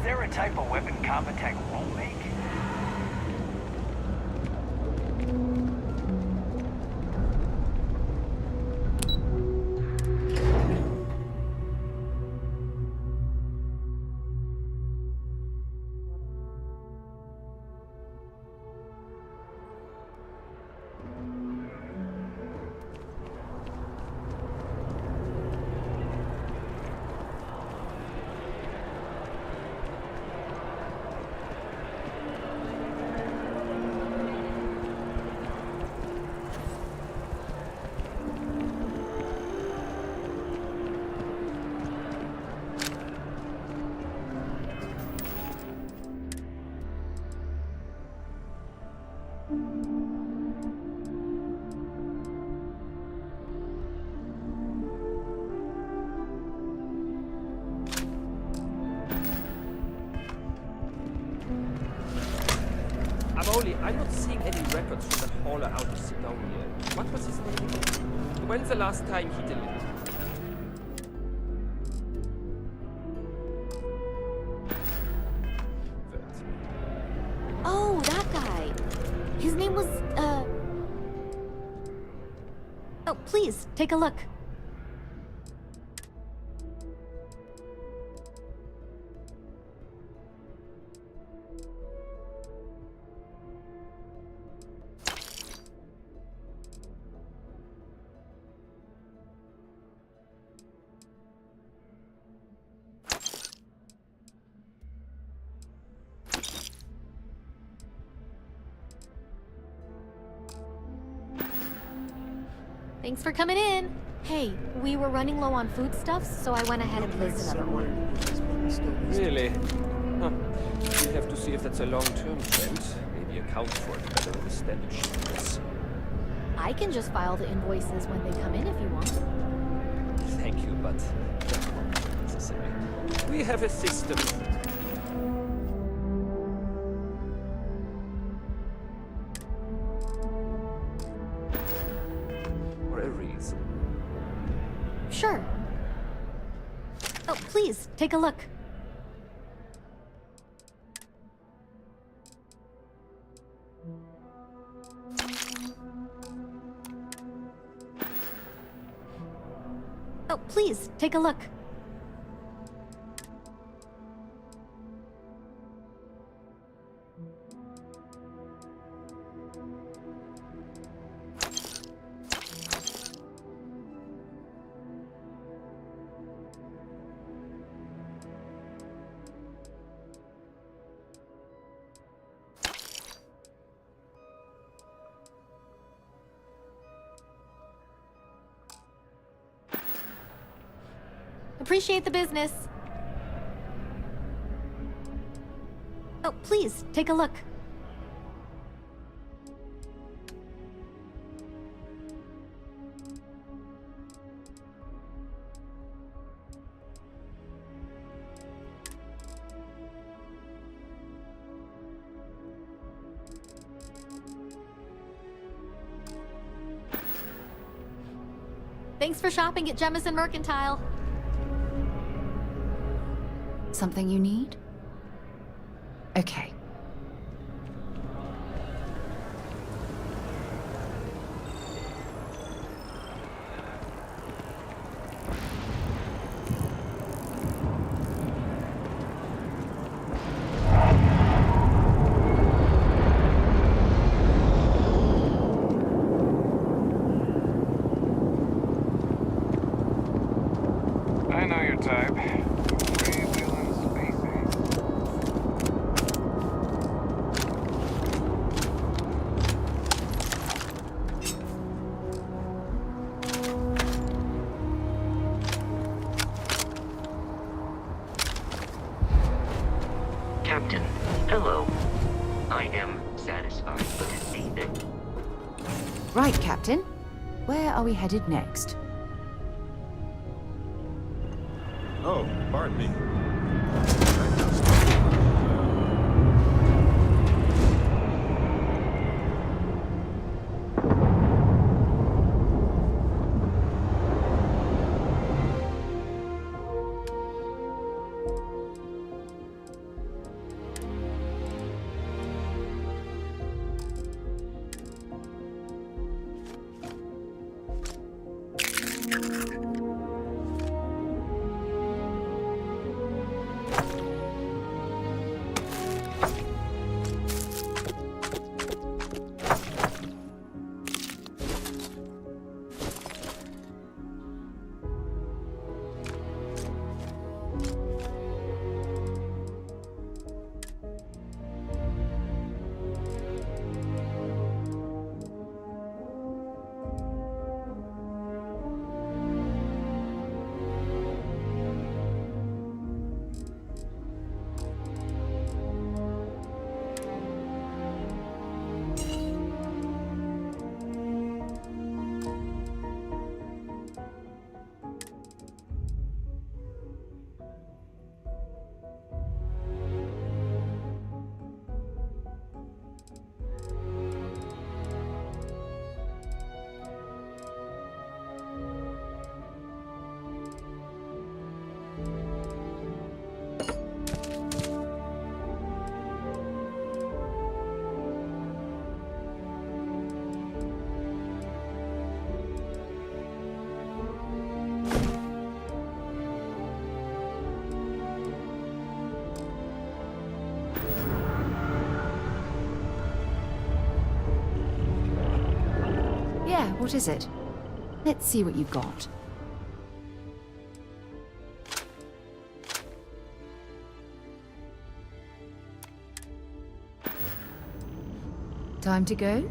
there a type of weapon combat tech won't make? I'm not seeing any records from that hauler out of Sidonia. What was his name again? When's the last time he delivered? Oh, that guy. His name was, Oh, please, take a look. Thanks for coming in. Hey, we were running low on foodstuffs, so I went ahead and placed another order. Really? Huh. We'll have to see if that's a long-term trend. Maybe account for it better in the standard shipments. I can just file the invoices when they come in if you want. Thank you, but that won't be necessary. We have a system. For a reason. Sure. Oh, please, take a look. Oh, please, take a look. Appreciate the business. Oh, please, take a look. Thanks for shopping at Jemison Mercantile. Something you need? Okay. I know your type. Freewheeling space ace. Captain, hello. I am satisfied with this evening. Right, Captain. Where are we headed next? Oh, pardon me. What is it? Let's see what you've got. Time to go?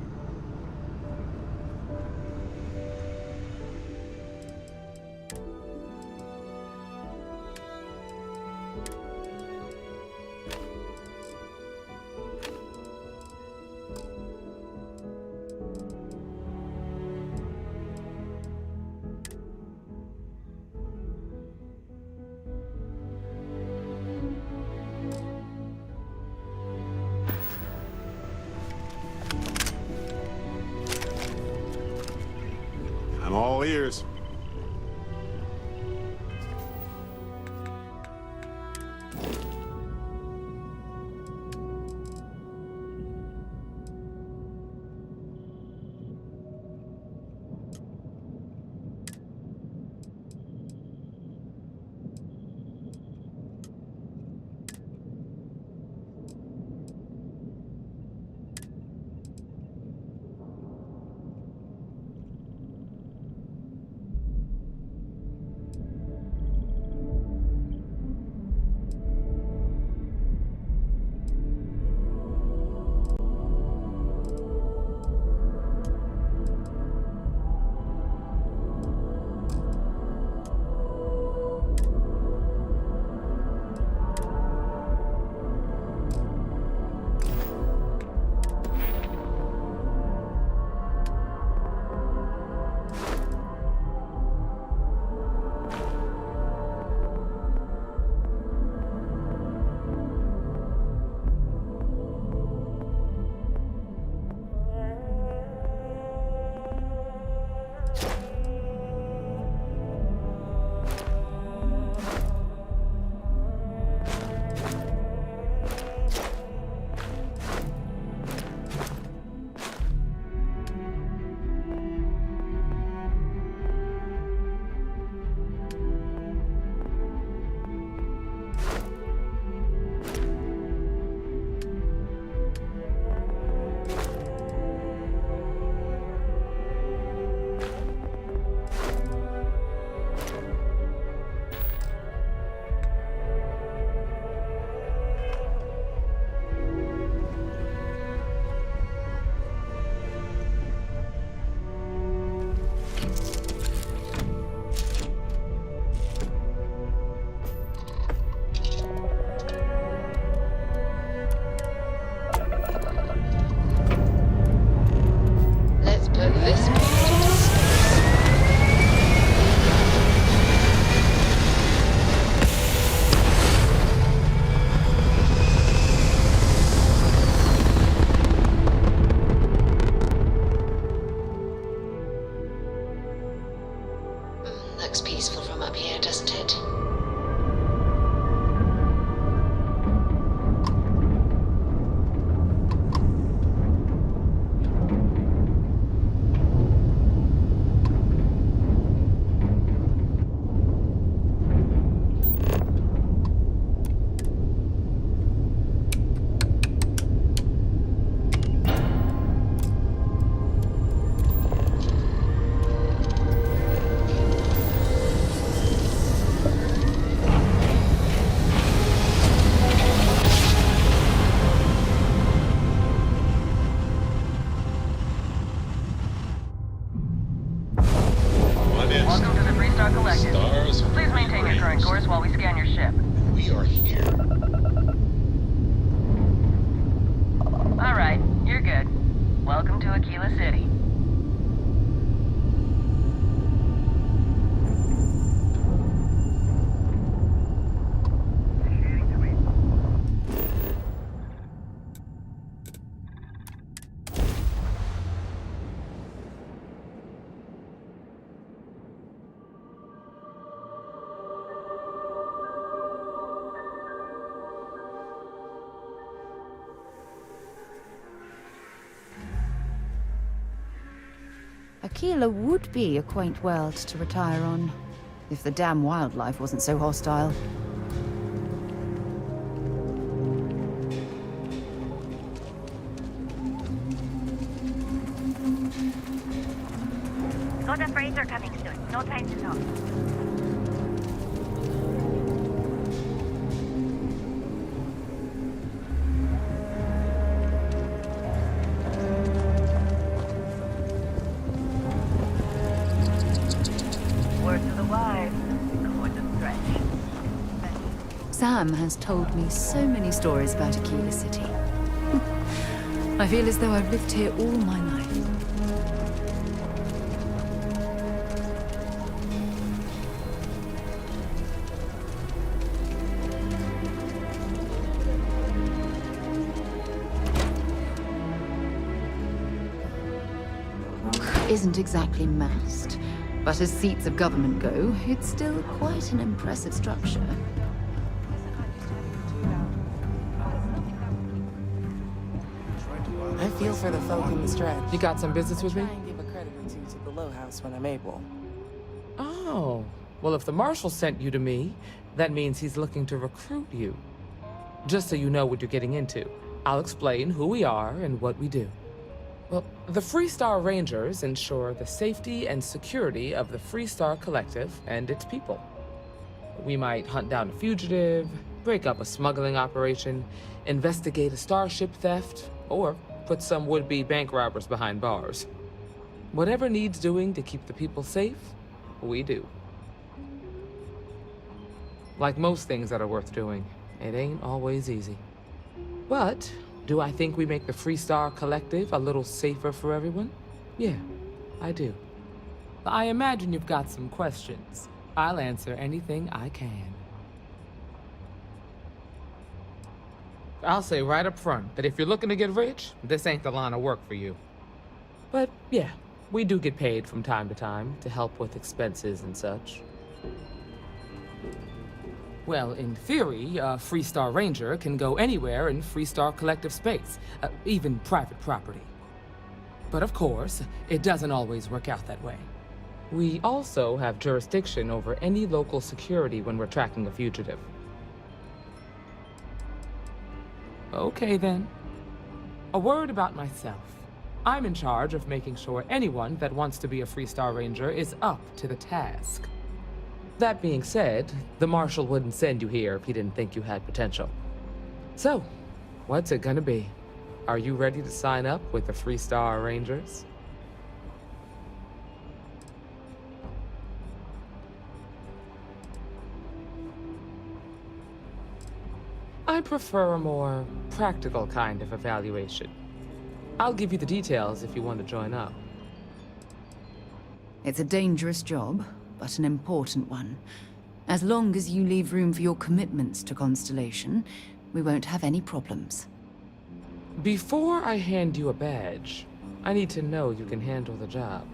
I'm all ears. Let's put this monster to sleep. Looks peaceful from up here, doesn't it? Welcome to the Freestar Collective. Stars Please maintain your current course while we scan your ship. We are here. All right, you're good. Welcome to Aquila City. Aquila would be a quaint world to retire on, if the damn wildlife wasn't so hostile. No time to talk. Word to the wise. Go to stretch. Sam has told me so many stories about Aquila City. I feel as though I've lived here all my life. Isn't exactly massed, but as seats of government go, it's still quite an impressive structure. I feel for the folk in the stretch. You got some business with me? Try and give a credit or two to the Low House when I'm able. Oh, well, if the Marshal sent you to me, that means he's looking to recruit you. Just so you know what you're getting into, I'll explain who we are and what we do. Well, the Freestar Rangers ensure the safety and security of the Freestar Collective and its people. We might hunt down a fugitive, break up a smuggling operation, investigate a starship theft, or put some would-be bank robbers behind bars. Whatever needs doing to keep the people safe, we do. Like most things that are worth doing, it ain't always easy. But do I think we make the Freestar Collective a little safer for everyone? Yeah, I do. I imagine you've got some questions. I'll answer anything I can. I'll say right up front that if you're looking to get rich, this ain't the line of work for you. But yeah, we do get paid from time to time to help with expenses and such. Well, in theory, a Freestar Ranger can go anywhere in Freestar Collective space, even private property. But of course, it doesn't always work out that way. We also have jurisdiction over any local security when we're tracking a fugitive. Okay then. A word about myself. I'm in charge of making sure anyone that wants to be a Freestar Ranger is up to the task. That being said, the Marshal wouldn't send you here if he didn't think you had potential. So, what's it gonna be? Are you ready to sign up with the Freestar Rangers? I prefer a more practical kind of evaluation. I'll give you the details if you want to join up. It's a dangerous job, but an important one. As long as you leave room for your commitments to Constellation, we won't have any problems. Before I hand you a badge, I need to know you can handle the job.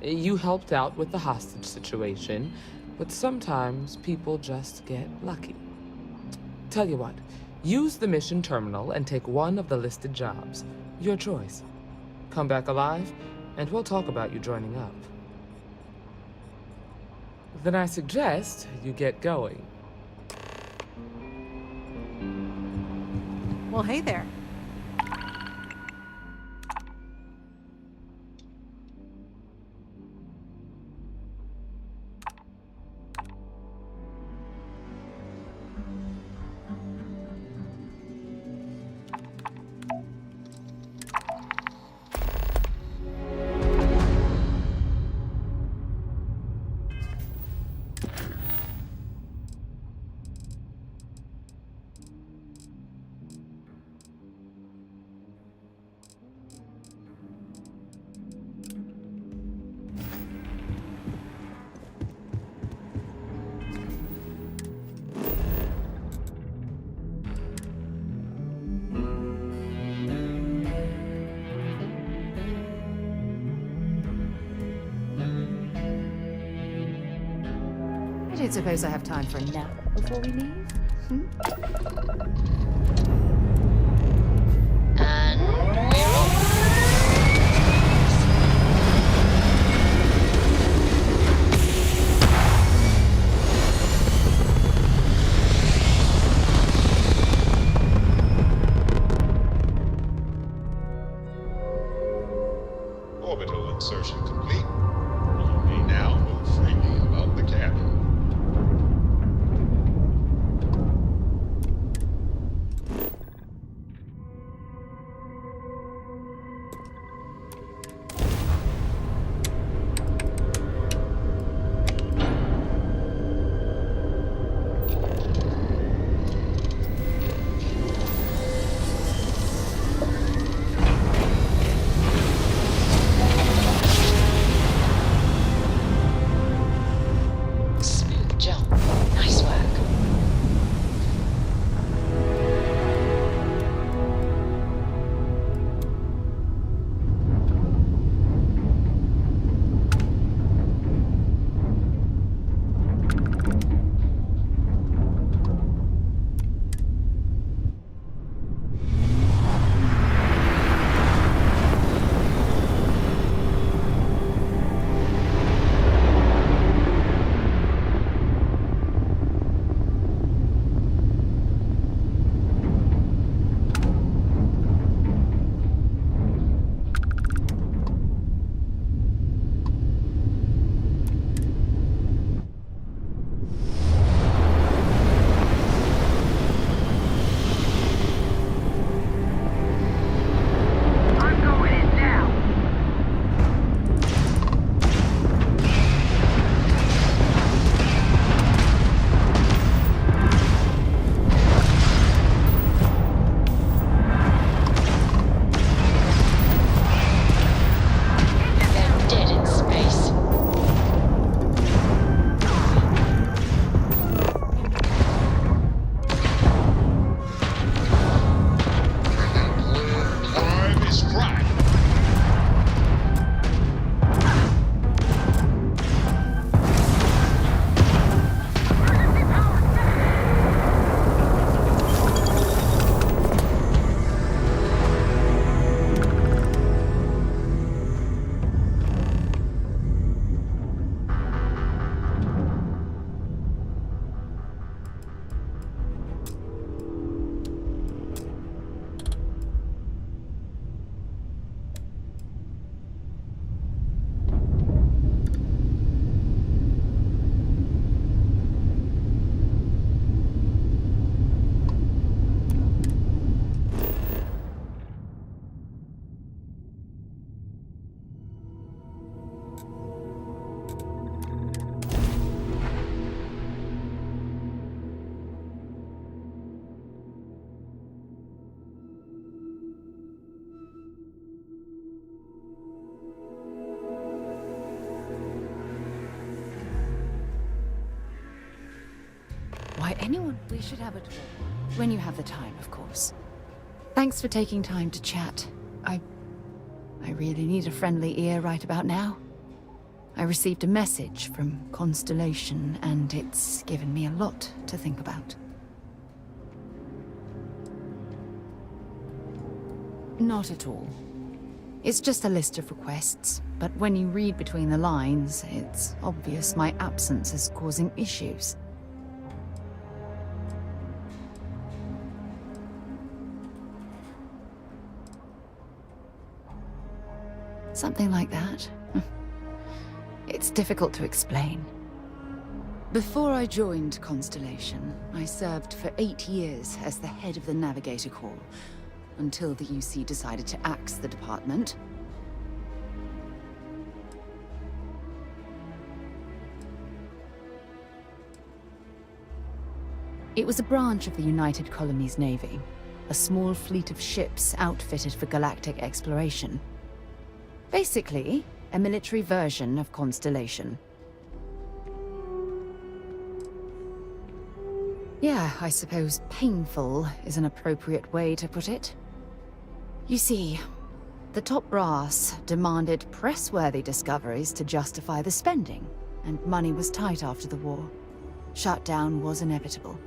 You helped out with the hostage situation, but sometimes people just get lucky. Tell you what, use the mission terminal and take one of the listed jobs. Your choice. Come back alive, and we'll talk about you joining up. Then I suggest you get going. Well, hey there. I don't suppose I have time for a nap before we leave? And we're off. Orbital insertion complete. You may now move why anyone... We should have a talk. When you have the time, of course. Thanks for taking time to chat. I really need a friendly ear right about now. I received a message from Constellation, and it's given me a lot to think about. Not at all. It's just a list of requests, but when you read between the lines, it's obvious my absence is causing issues. Something like that. It's difficult to explain. Before I joined Constellation, I served for 8 years as the head of the Navigator Corps, until the UC decided to axe the department. It was a branch of the United Colonies Navy, a small fleet of ships outfitted for galactic exploration. Basically, a military version of Constellation. Yeah, I suppose painful is an appropriate way to put it. You see, the top brass demanded press-worthy discoveries to justify the spending, and money was tight after the war. Shutdown was inevitable.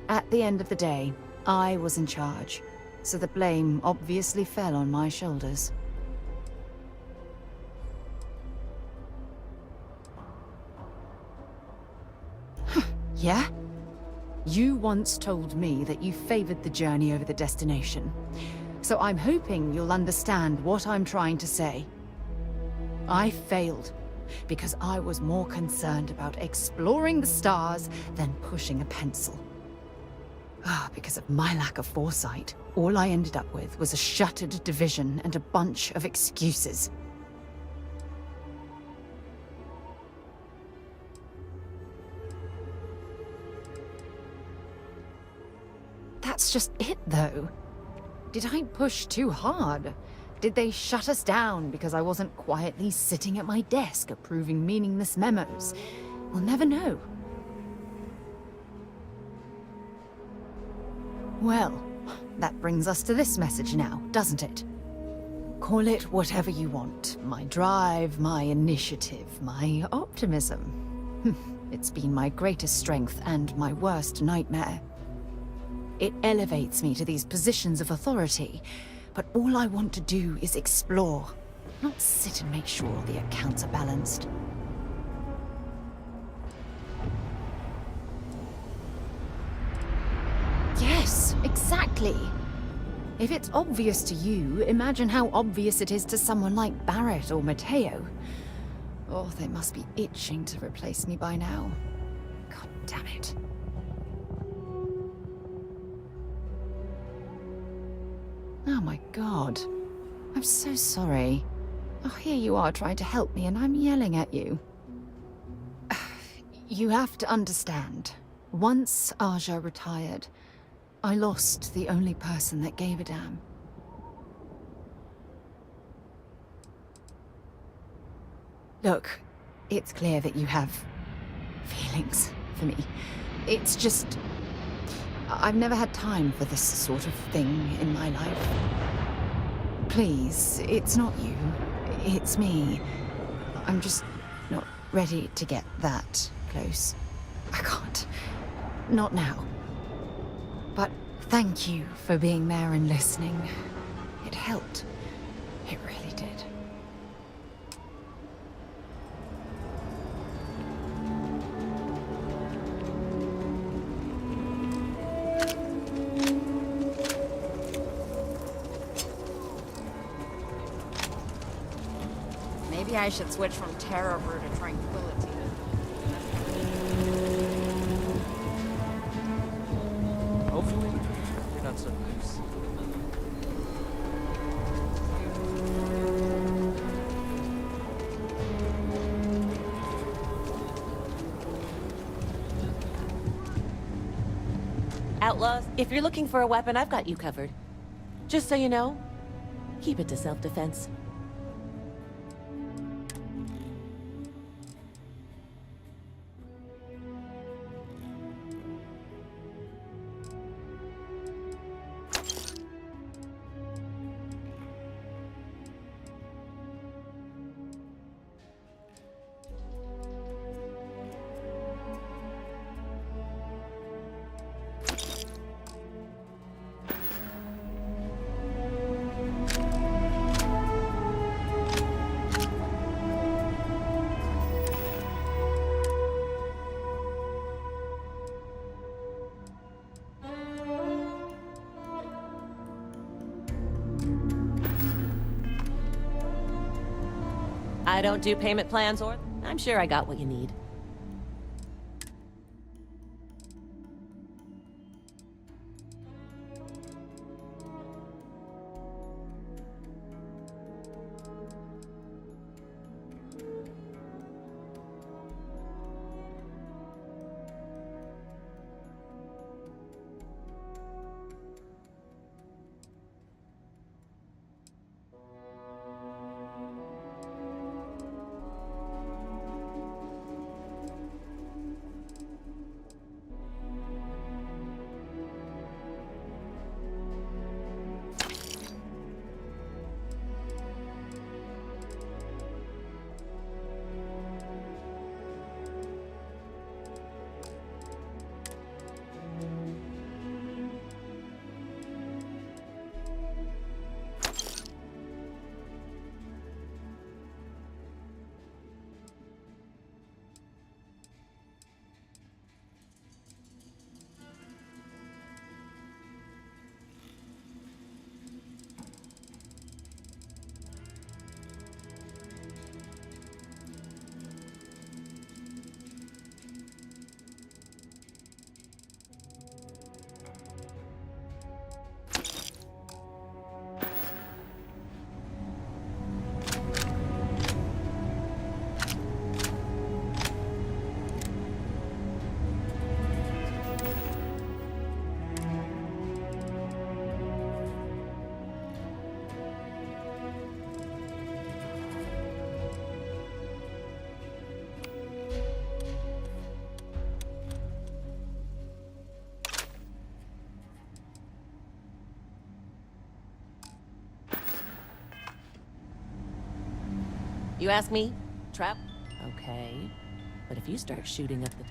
At the end of the day, I was in charge, so the blame obviously fell on my shoulders. Yeah? You once told me that you favored the journey over the destination. So I'm hoping you'll understand what I'm trying to say. I failed because I was more concerned about exploring the stars than pushing a pencil. Because of my lack of foresight, all I ended up with was a shattered division and a bunch of excuses. That's just it, though. Did I push too hard? Did they shut us down because I wasn't quietly sitting at my desk approving meaningless memos? We'll never know. Well, that brings us to this message now, doesn't it? Call it whatever you want. My drive, my initiative, my optimism. It's been my greatest strength and my worst nightmare. It elevates me to these positions of authority, but all I want to do is explore, not sit and make sure all the accounts are balanced. Yes, exactly. If it's obvious to you, imagine how obvious it is to someone like Barrett or Mateo. Oh, they must be itching to replace me by now. God damn it. Oh my god. I'm so sorry. Oh, here you are trying to help me and I'm yelling at you. You have to understand. Once Aja retired, I lost the only person that gave a damn. Look, it's clear that you have feelings for me. It's just... I've never had time for this sort of thing in my life. Please, it's not you. It's me. I'm just not ready to get that close. I can't. Not now. But thank you for being there and listening. It helped. It really did. Maybe I should switch from terror to tranquility. Hopefully, you're not so loose. Outlaws, if you're looking for a weapon, I've got you covered. Just so you know, keep it to self-defense. I don't do payment plans or... I'm sure I got what you need. You ask me? Trap? Okay. But if you start shooting up the...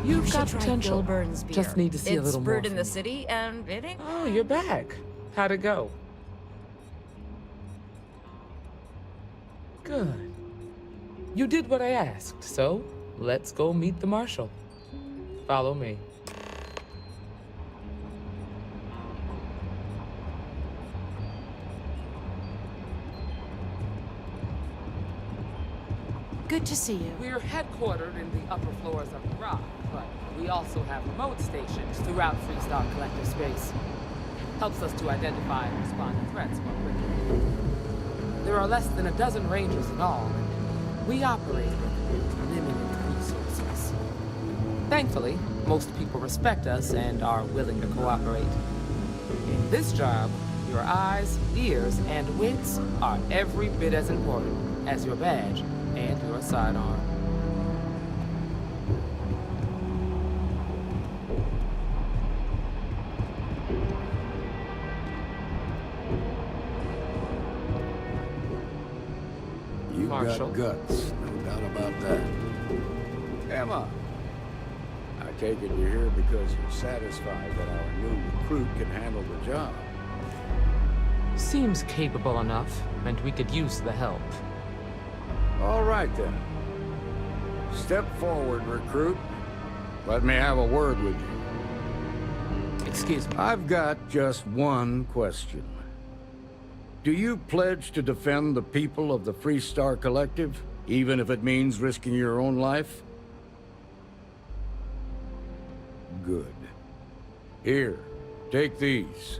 You've got Try potential. Gilburn's beer. Just need to see a little more. It's brewed in the from you. city, and it ain't... Oh, you're back. How'd it go? Good. You did what I asked, so let's go meet the marshal. Follow me. Good to see you. We're headquartered in the upper floors of the Rock, but we also have remote stations throughout Freestar Collective space. Helps us to identify and respond to threats more quickly. There are less than a dozen rangers in all, and We operate with limited resources. Thankfully, most people respect us and are willing to cooperate. In this job, your eyes, ears, and wits are every bit as important as your badge and your sidearm. You've Marshall. got guts, no doubt about that. Emma, I take it you're here because you're satisfied that our new recruit can handle the job. Seems capable enough, and we could use the help. All right, then. Step forward, recruit. Let me have a word with you. Excuse me. I've got just one question. Do you pledge to defend the people of the Freestar Collective, even if it means risking your own life? Good. Here, take these.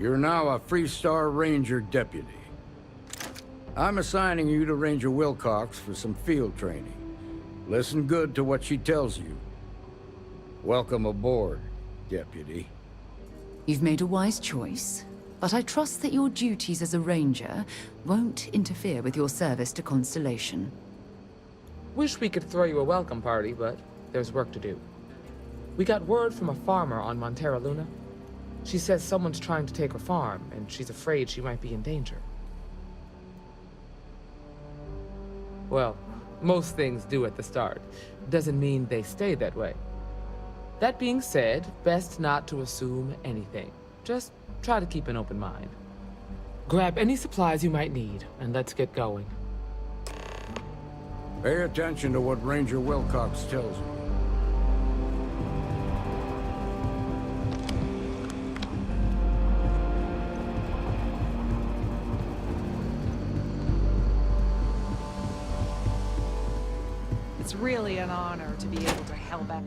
You're now a Freestar Ranger deputy. I'm assigning you to Ranger Wilcox for some field training. Listen good to what she tells you. Welcome aboard, deputy. You've made a wise choice, but I trust that your duties as a ranger won't interfere with your service to Constellation. Wish we could throw you a welcome party, but there's work to do. We got word from a farmer on Montera Luna. She says someone's trying to take her farm, and she's afraid she might be in danger. Well, most things do at the start. Doesn't mean they stay that way. That being said, best not to assume anything. Just try to keep an open mind. Grab any supplies you might need, and let's get going. Pay attention to what Ranger Wilcox tells you. It's really an honor to be able to help out.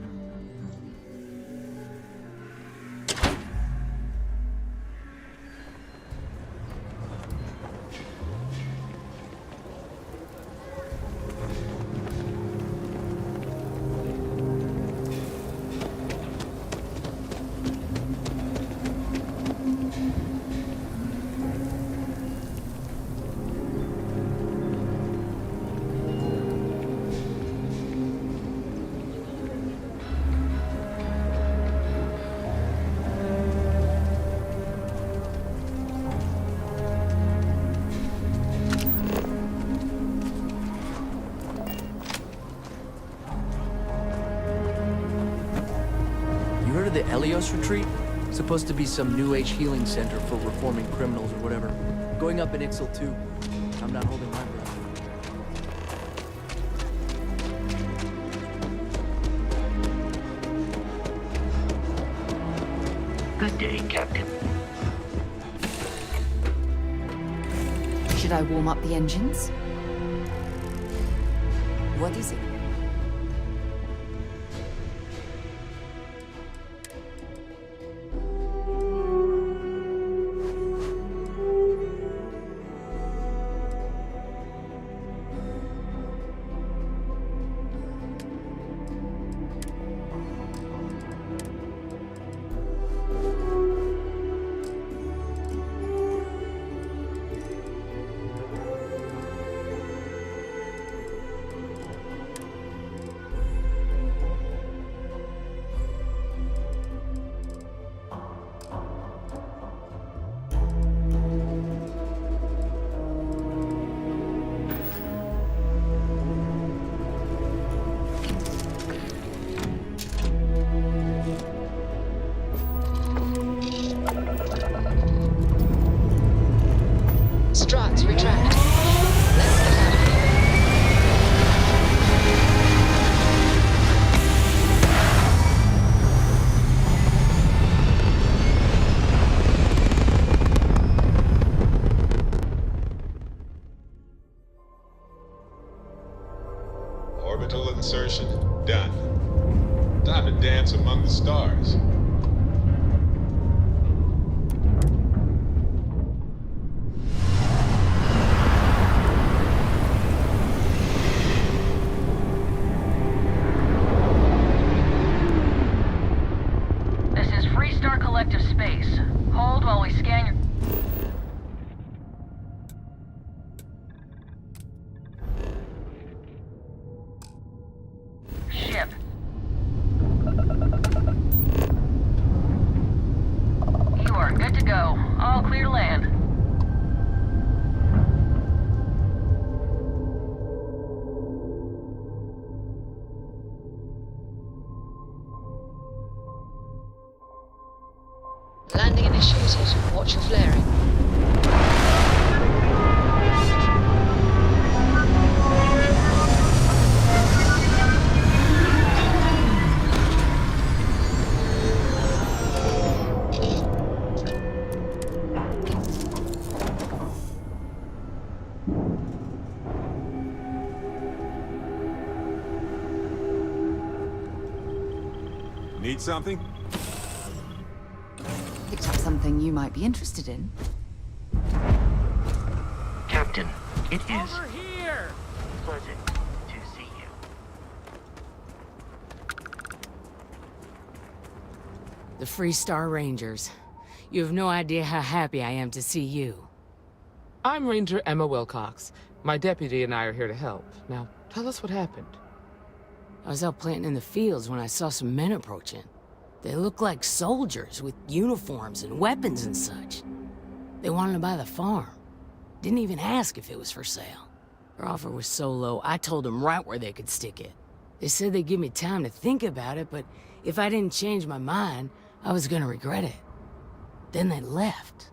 The Elios retreat? Supposed to be some new age healing center for reforming criminals or whatever. Going up in Ixel too. I'm not holding my breath. Good day, Captain. Should I warm up the engines? What is it? Struts retract. Let's get out of here. Orbital insertion done. Time to dance among the stars. space. Hold while we scan your... ship. You are good to go. All clear to land. Landing initiated. Watch your flaring. Need something? Picked up something you might be interested in. Captain, it is Over here! pleasant to see you. The Free Star Rangers. You have no idea how happy I am to see you. I'm Ranger Emma Wilcox. My deputy and I are here to help. Now, tell us what happened. I was out planting in the fields when I saw some men approaching. They looked like soldiers with uniforms and weapons and such. They wanted to buy the farm. Didn't even ask if it was for sale. Their offer was so low, I told them right where they could stick it. They said they'd give me time to think about it, but if I didn't change my mind, I was gonna regret it. Then they left.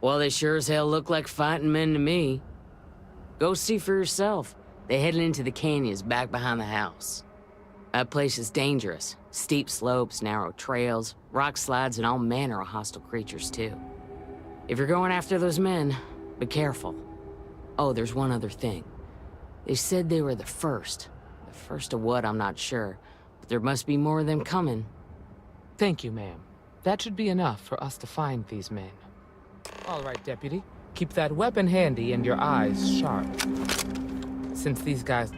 Well, they sure as hell look like fighting men to me. Go see for yourself. They headed into the canyons back behind the house. That place is dangerous. Steep slopes, narrow trails, rock slides, and all manner of hostile creatures, too. If you're going after those men, be careful. Oh, there's one other thing. They said they were the first. The first of what, I'm not sure. But there must be more of them coming. Thank you, ma'am. That should be enough for us to find these men. All right, Deputy. Keep that weapon handy and your eyes sharp. Since these guys...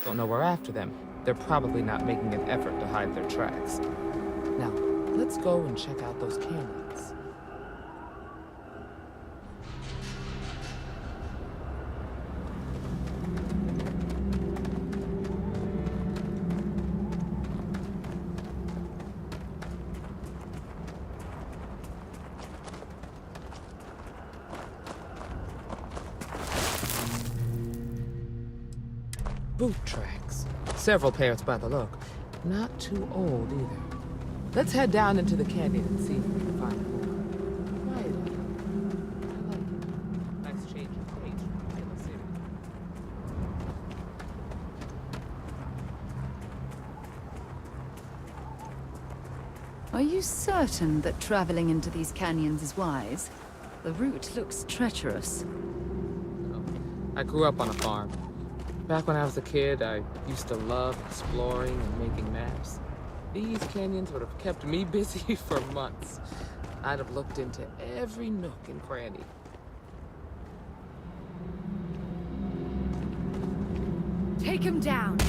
don't know we're after them, they're probably not making an effort to hide their tracks. Now, let's go and check out those canyons. Boot tracks. Several pairs by the look. Not too old either. Let's head down into the canyon and see if we can find more. Quiet. I like it. Nice change of pace in the city. Are you certain that traveling into these canyons is wise? The route looks treacherous. I grew up on a farm. Back when I was a kid, I used to love exploring and making maps. These canyons would have kept me busy for months. I'd have looked into every nook and cranny. Take him down!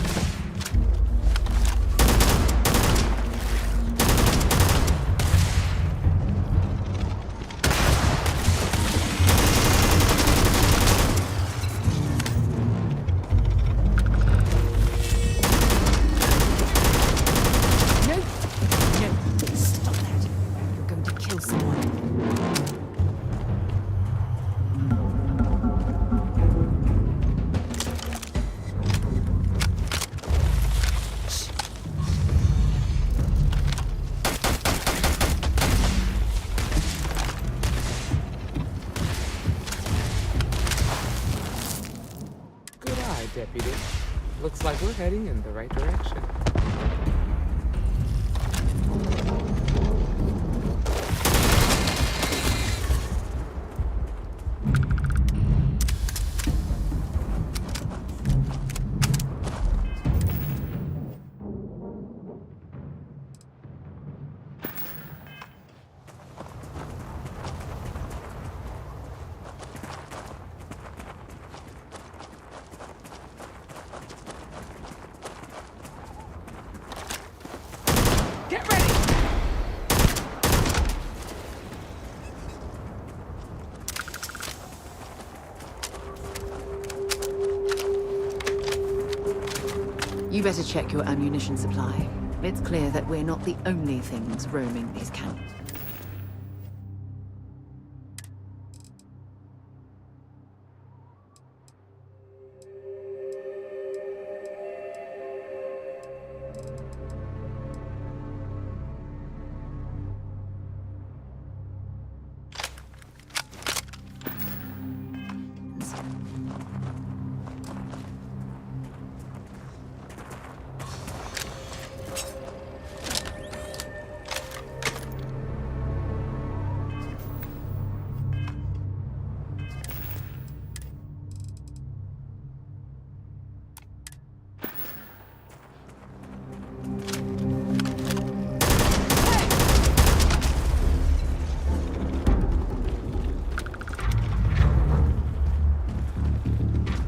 Deputy. Looks like we're heading in the right direction. You better check your ammunition supply. It's clear that we're not the only things roaming these canyons.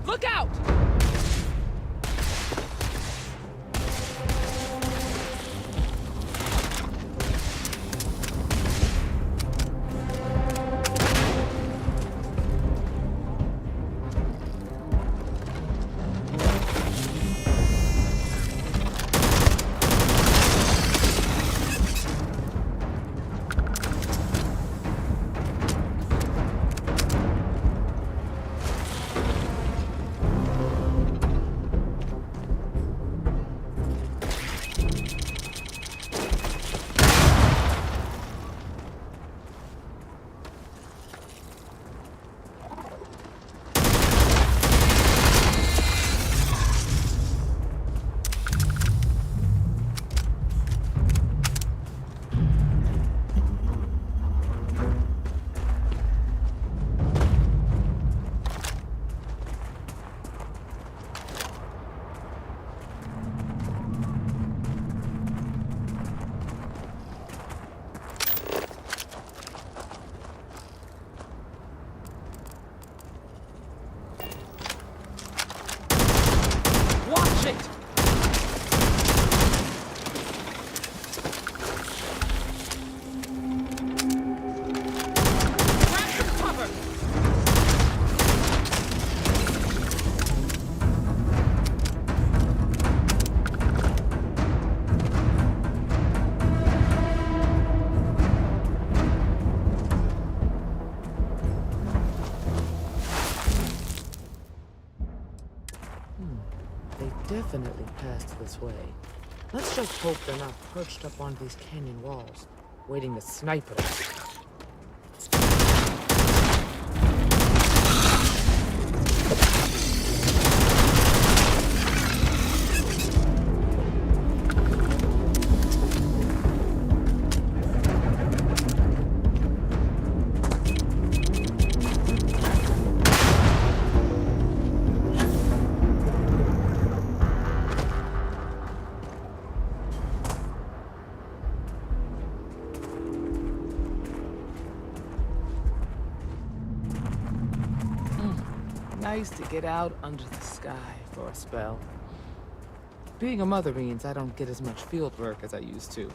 Look out! Watch it! Grab some cover! They definitely passed this way. Let's just hope they're not perched up on these canyon walls, waiting to snipe us. Nice to get out under the sky for a spell. Being a mother means I don't get as much field work as I used to.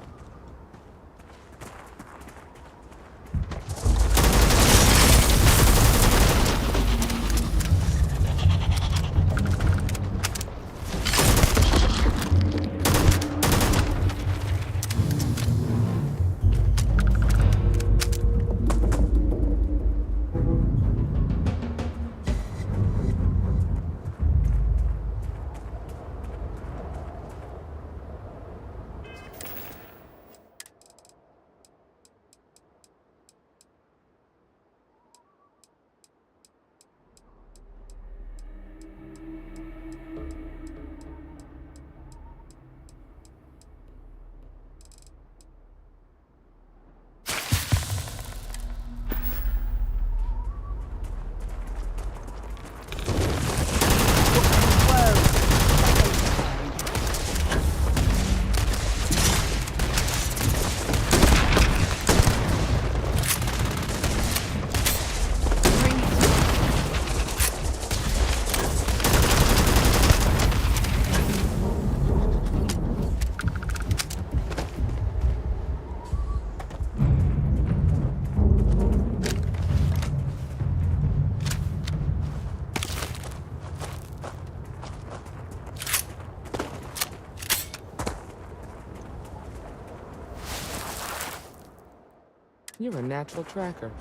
You're a natural tracker.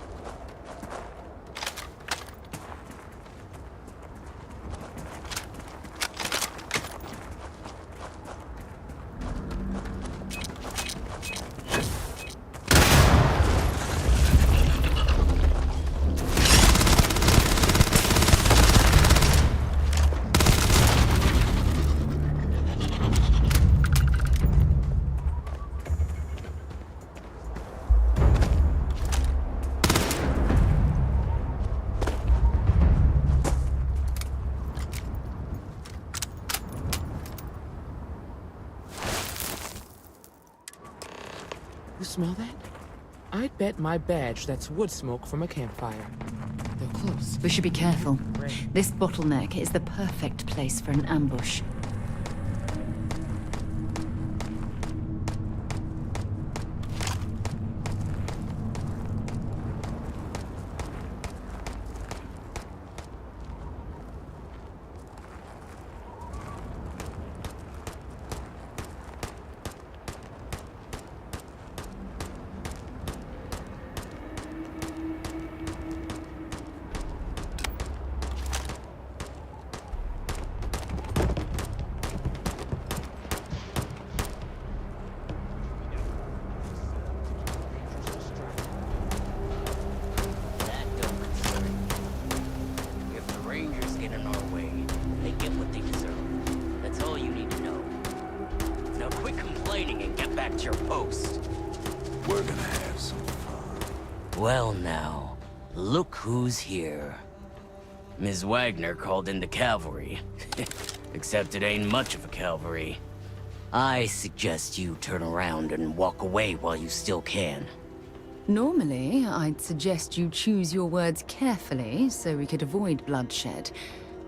You smell that? I'd bet my badge that's wood smoke from a campfire. They're close. We should be careful. This bottleneck is the perfect place for an ambush. Well now, look who's here. Ms. Wagner called in the cavalry. Except it ain't much of a cavalry. I suggest you turn around and walk away while you still can. Normally, I'd suggest you choose your words carefully so we could avoid bloodshed.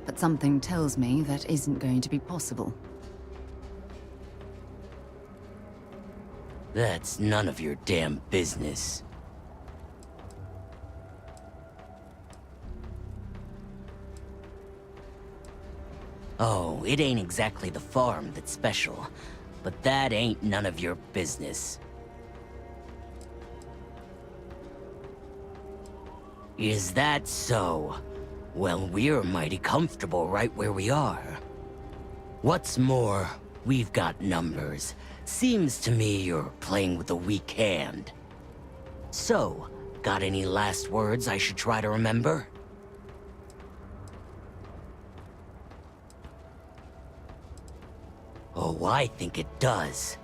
But something tells me that isn't going to be possible. That's none of your damn business. Oh, it ain't exactly the farm that's special, but that ain't none of your business. Is that so? Well, we're mighty comfortable right where we are. What's more, we've got numbers. Seems to me you're playing with a weak hand. So, got any last words I should try to remember? Oh, I think it does.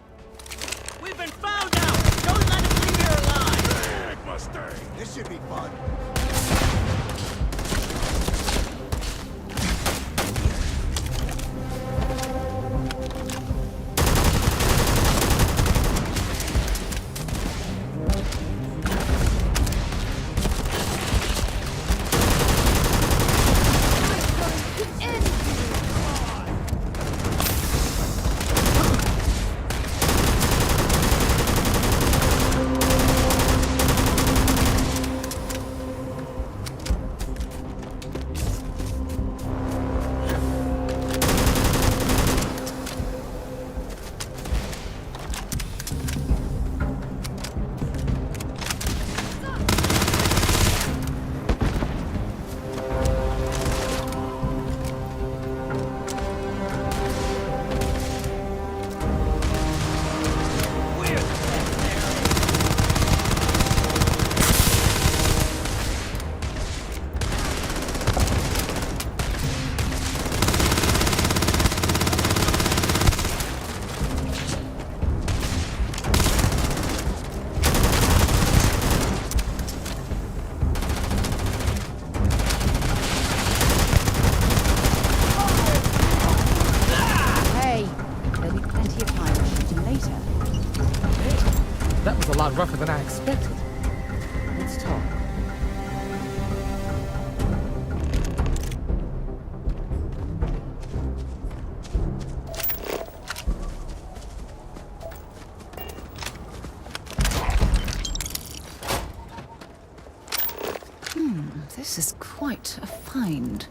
We've been found out! Don't let him leave here alive! Big Mustang! This should be fun. Rougher than I expected. Let's talk. This is quite a find.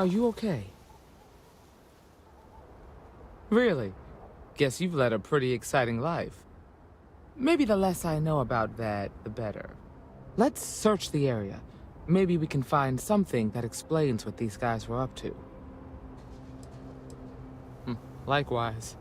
Are you okay? Really? Guess you've led a pretty exciting life. Maybe the less I know about that, the better. Let's search the area. Maybe we can find something that explains what these guys were up to. Likewise.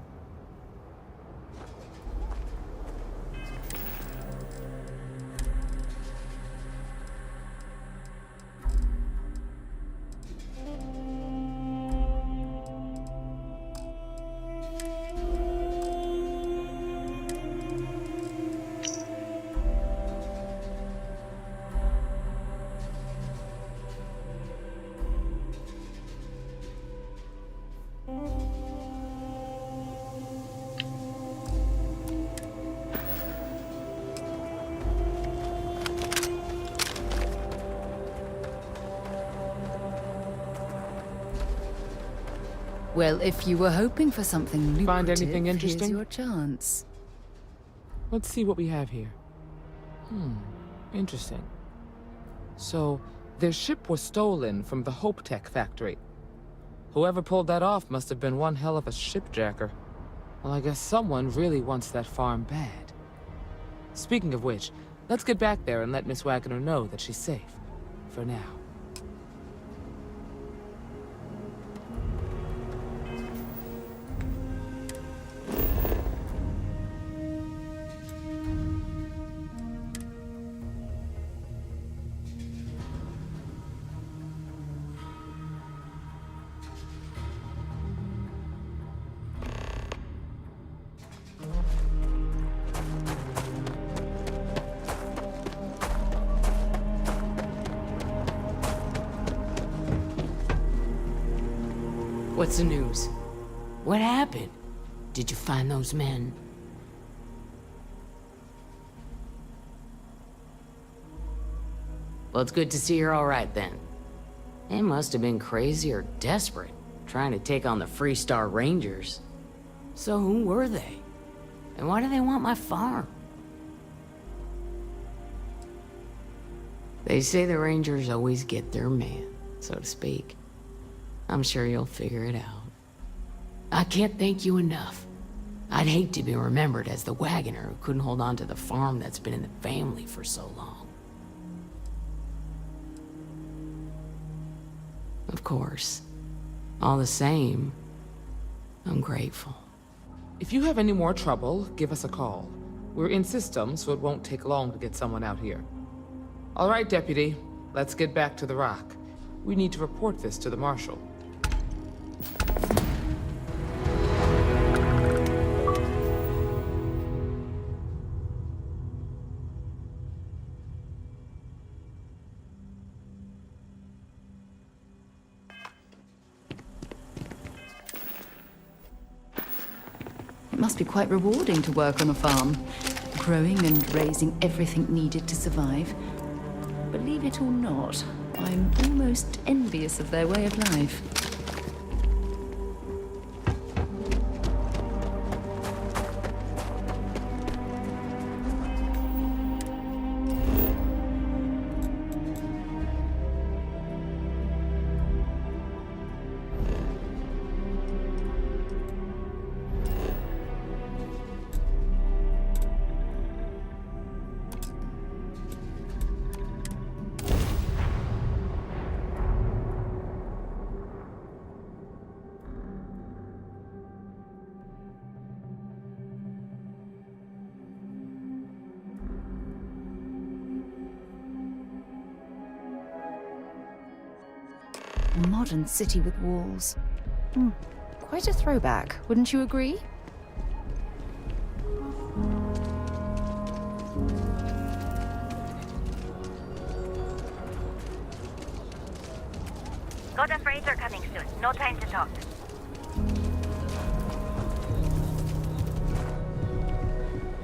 Well, if you were hoping for something lucrative, Find anything interesting? here's your chance. Let's see what we have here. Interesting. So, their ship was stolen from the Hope Tech factory. Whoever pulled that off must have been one hell of a shipjacker. Well, I guess someone really wants that farm bad. Speaking of which, let's get back there and let Miss Wagner know that she's safe. For now. What's the news? What happened? Did you find those men? Well, it's good to see you're all right then. They must have been crazy or desperate, trying to take on the Freestar Rangers. So who were they? And why do they want my farm? They say the Rangers always get their man, so to speak. I'm sure you'll figure it out. I can't thank you enough. I'd hate to be remembered as the wagoner who couldn't hold on to the farm that's been in the family for so long. Of course. All the same, I'm grateful. If you have any more trouble, give us a call. We're in system, so it won't take long to get someone out here. All right, Deputy. Let's get back to the rock. We need to report this to the Marshal. It must be quite rewarding to work on a farm, growing and raising everything needed to survive. Believe it or not, I'm almost envious of their way of life. A modern city with walls. Quite a throwback, wouldn't you agree? Got a freighter coming soon. No time to talk.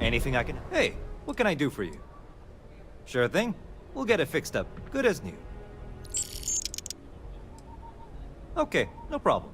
Anything I can... Hey, what can I do for you? Sure thing. We'll get it fixed up. Good as new. Okay, no problem.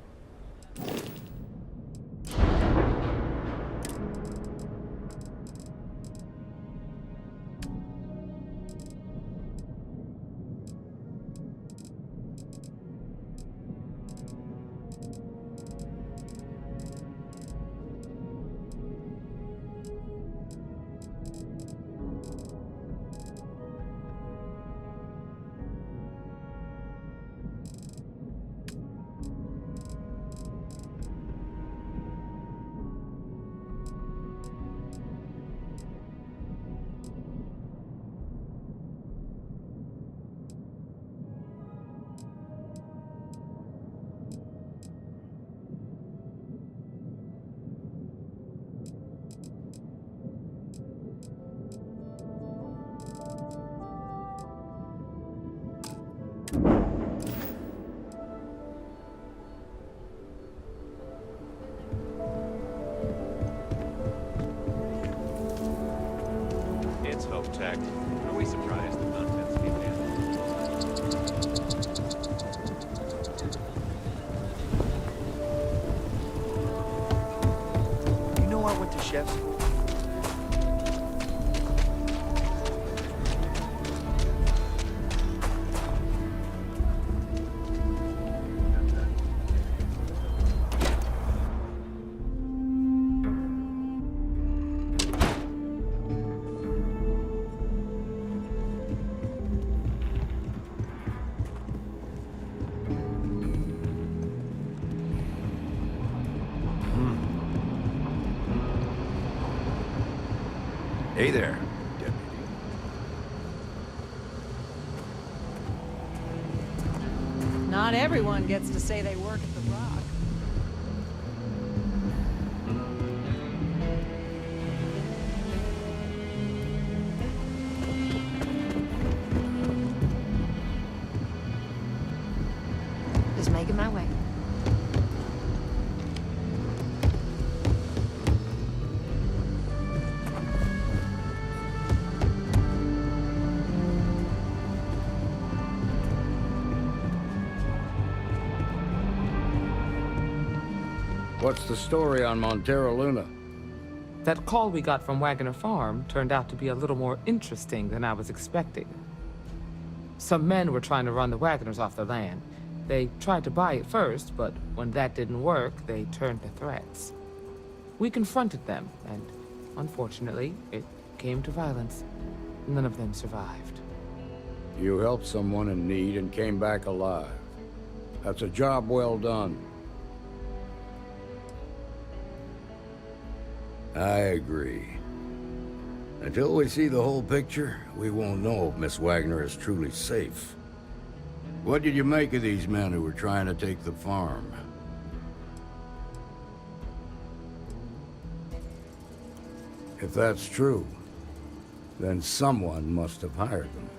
Congratulations, Hope Tech. Are we surprised that none of it's been You know I went to chef school. Hey there. Not everyone gets to say they work at the Rock. Just making my way. What's the story on Montero Luna? That call we got from Wagner Farm turned out to be a little more interesting than I was expecting. Some men were trying to run the Wagners off the land. They tried to buy it first, but when that didn't work, they turned to threats. We confronted them, and unfortunately, it came to violence. None of them survived. You helped someone in need and came back alive. That's a job well done. I agree. Until we see the whole picture, we won't know if Miss Wagner is truly safe. What did you make of these men who were trying to take the farm? If that's true, then someone must have hired them.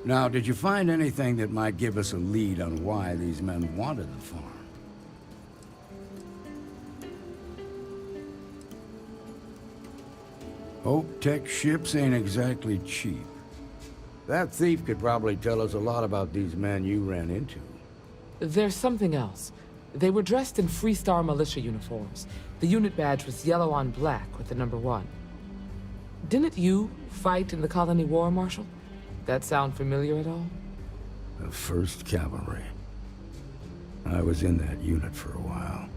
Now, did you find anything that might give us a lead on why these men wanted the farm? Hope Tech ships ain't exactly cheap. That thief could probably tell us a lot about these men you ran into. There's something else. They were dressed in Freestar militia uniforms. The unit badge was yellow on black with the number 1. Didn't you fight in the Colony War, Marshal? That sound familiar at all? The 1st Cavalry. I was in that unit for a while.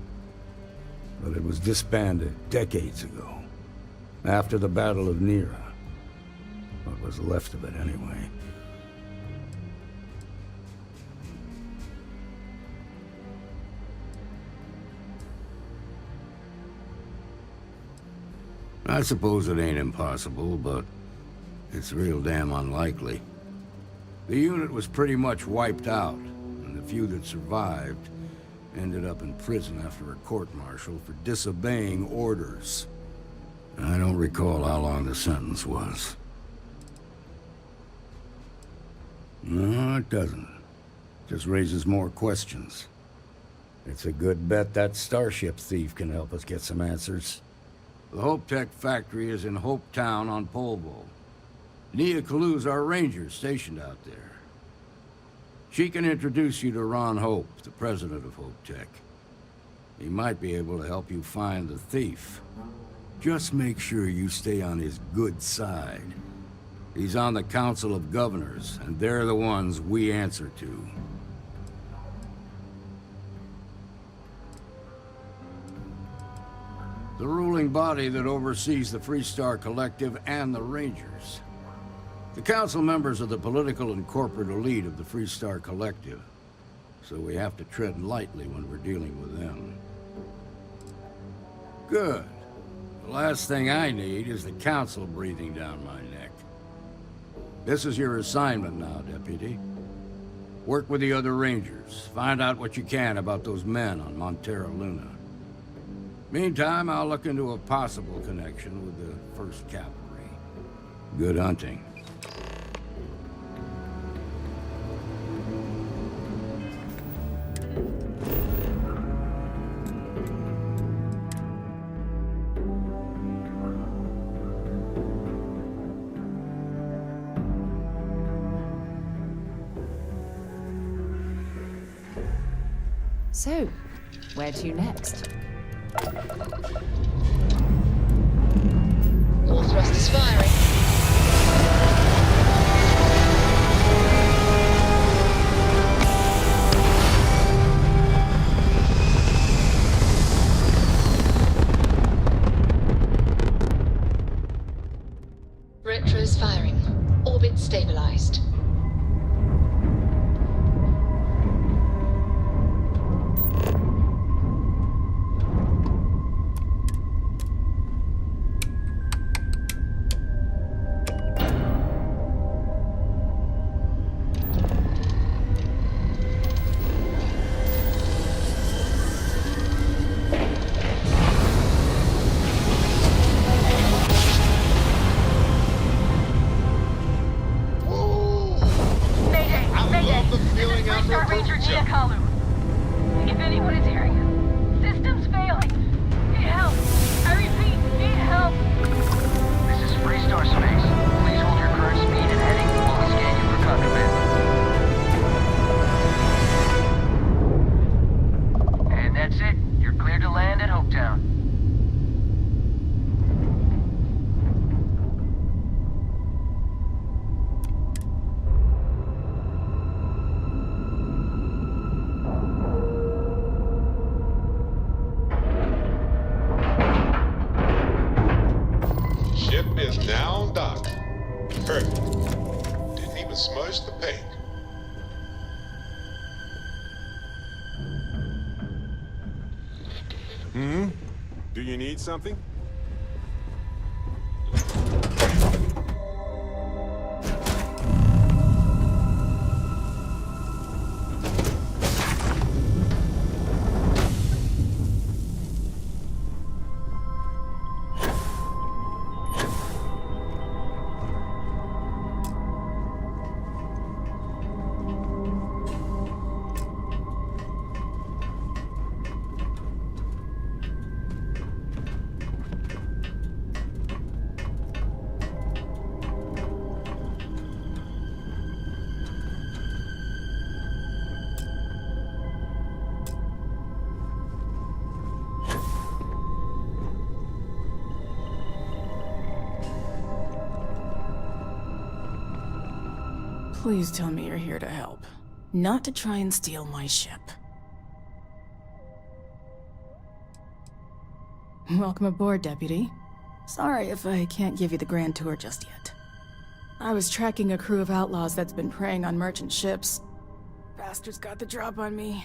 But it was disbanded decades ago. After the Battle of Nera. What was left of it, anyway. I suppose it ain't impossible, but it's real damn unlikely. The unit was pretty much wiped out, and the few that survived ended up in prison after a court-martial for disobeying orders. I don't recall how long the sentence was. No, it doesn't. Just raises more questions. It's a good bet that starship thief can help us get some answers. The Hope Tech factory is in Hope Town on Polvo. Nia Kalu's our ranger stationed out there. She can introduce you to Ron Hope, the president of Hope Tech. He might be able to help you find the thief. Just make sure you stay on his good side. He's on the Council of Governors, and they're the ones we answer to. The ruling body that oversees the Freestar Collective and the Rangers. The council members are the political and corporate elite of the Freestar Collective, so we have to tread lightly when we're dealing with them. Good. The last thing I need is the council breathing down my neck. This is your assignment now, Deputy. Work with the other Rangers. Find out what you can about those men on Montero Luna. Meantime, I'll look into a possible connection with the 1st Cavalry. Good hunting. So, where to next? All thrusters firing. Retros firing. Orbit stabilized. If anyone is hearing us, system's failing. Need help. I repeat, need help. This is Freestar Space. Please hold your current speed and heading while we scan you for contraband. And that's it. You're cleared to land at Hopetown. Ship is now docked. Perfect. Didn't even smudge the paint. Do you need something? Please tell me you're here to help, not to try and steal my ship. Welcome aboard, Deputy. Sorry if I can't give you the grand tour just yet. I was tracking a crew of outlaws that's been preying on merchant ships. Bastards got the drop on me.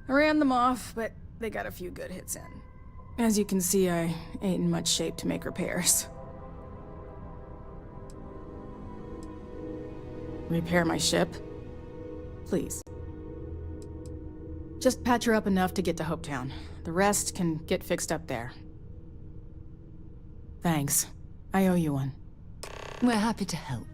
I ran them off, but they got a few good hits in. As you can see, I ain't in much shape to make repairs. Repair my ship? Please. Just patch her up enough to get to Hopetown. The rest can get fixed up there. Thanks. I owe you one. We're happy to help.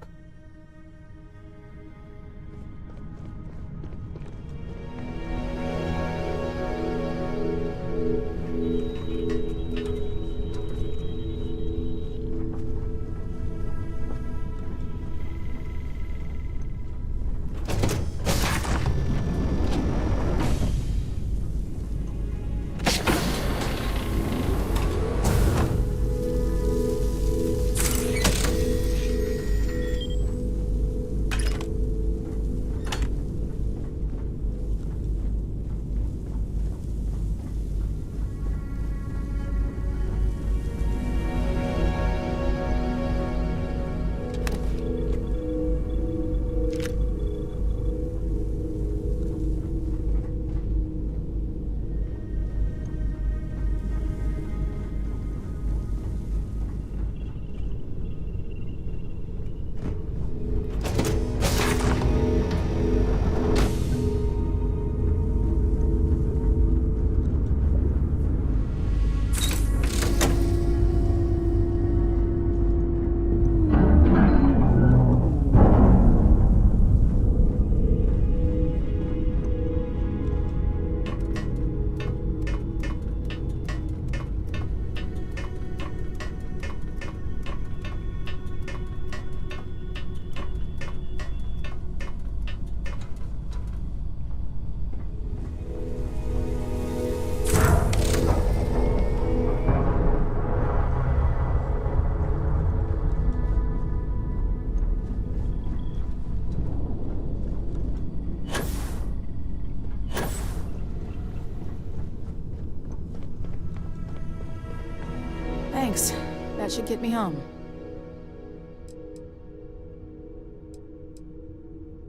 That should get me home.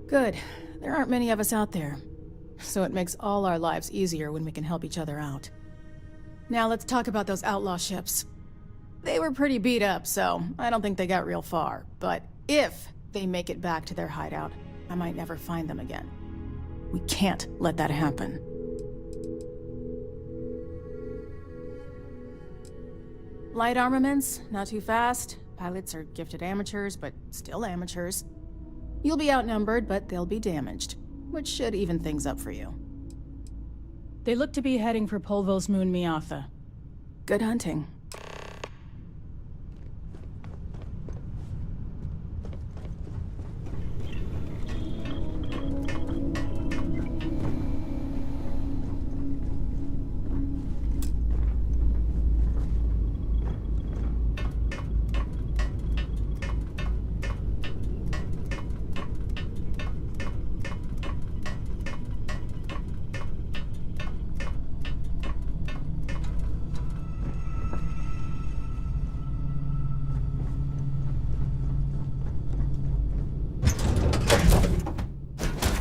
Good. There aren't many of us out there. So it makes all our lives easier when we can help each other out. Now let's talk about those outlaw ships. They were pretty beat up, so I don't think they got real far. But if they make it back to their hideout, I might never find them again. We can't let that happen. Light armaments, not too fast. Pilots are gifted amateurs, but still amateurs. You'll be outnumbered, but they'll be damaged, which should even things up for you. They look to be heading for Polvo's moon Miatha. Good hunting.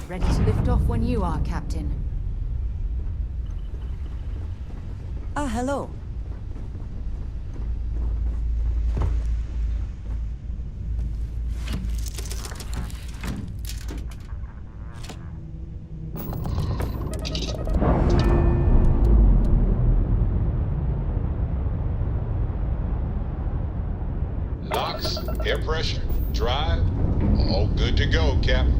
Ready to lift off when you are, Captain. Ah, hello. Locks, air pressure, drive, all good to go, Captain.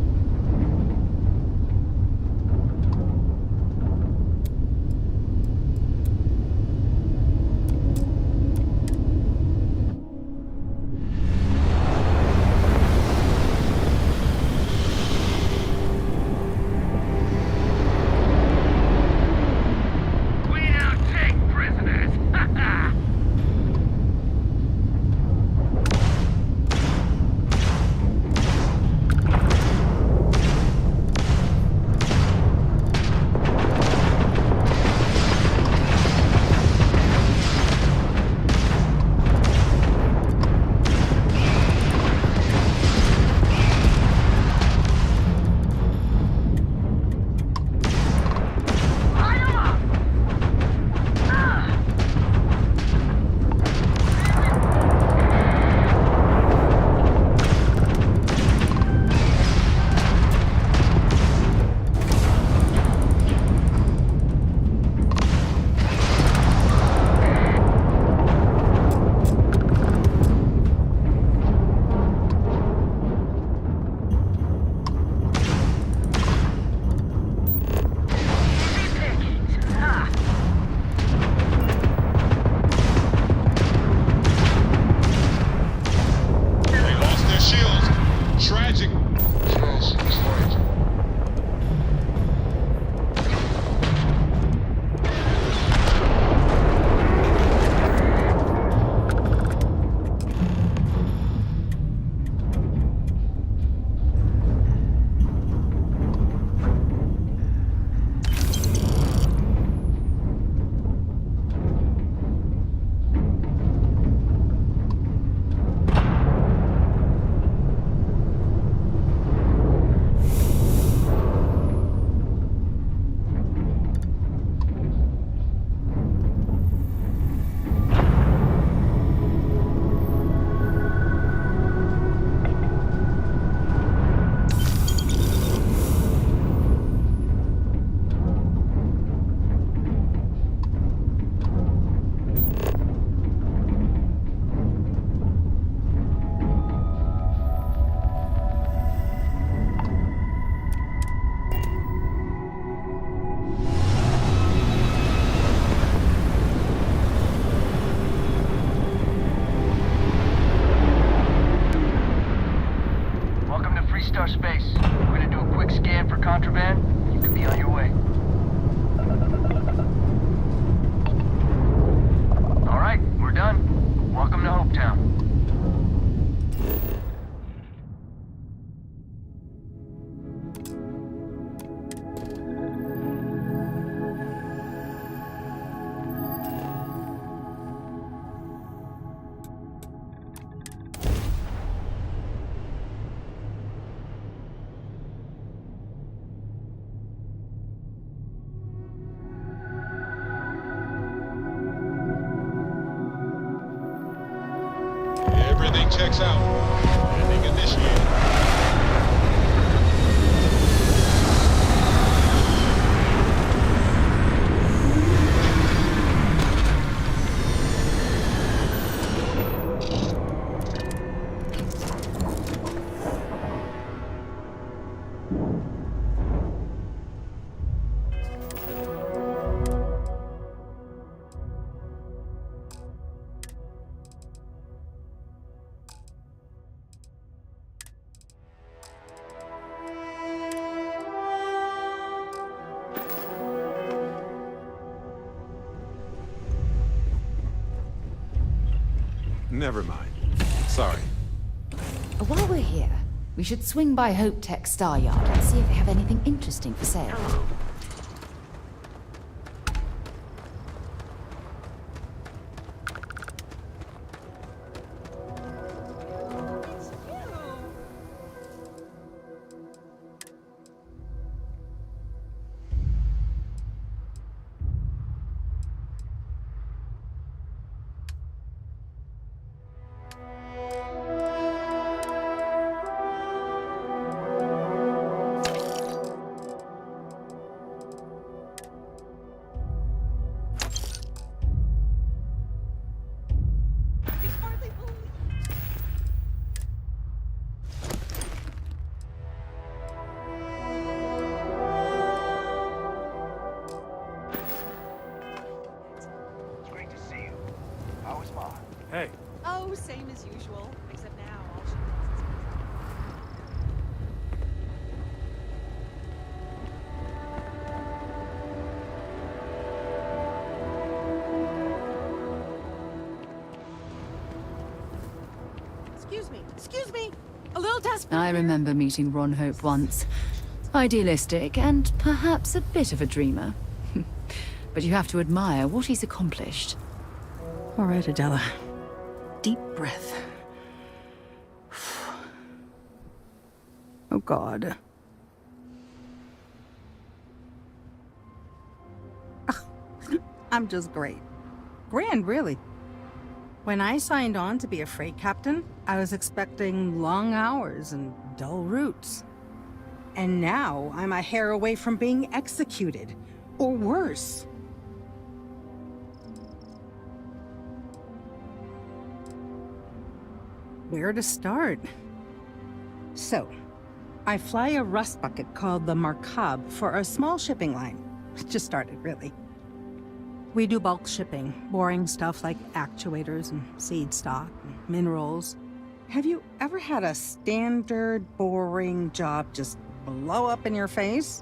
Star Space. We're gonna do a quick scan for contraband. You can be on your way. All right, we're done. Welcome to Hopetown. Max out. Landing initiated. Never mind. Sorry. While we're here, we should swing by Hope Tech Star Yard and see if they have anything interesting for sale. Hey. Oh, same as usual. Except now all she Excuse me! A little desperate. I remember meeting Ron Hope once. Idealistic and perhaps a bit of a dreamer. But you have to admire what he's accomplished. All right, Adela. Deep breath. Oh, God. I'm just great. Grand, really. When I signed on to be a freight captain, I was expecting long hours and dull routes. And now I'm a hair away from being executed. Or worse. Where to start? So, I fly a rust bucket called the Markab for a small shipping line. It just started, really. We do bulk shipping, boring stuff like actuators and seed stock and minerals. Have you ever had a standard, boring job just blow up in your face?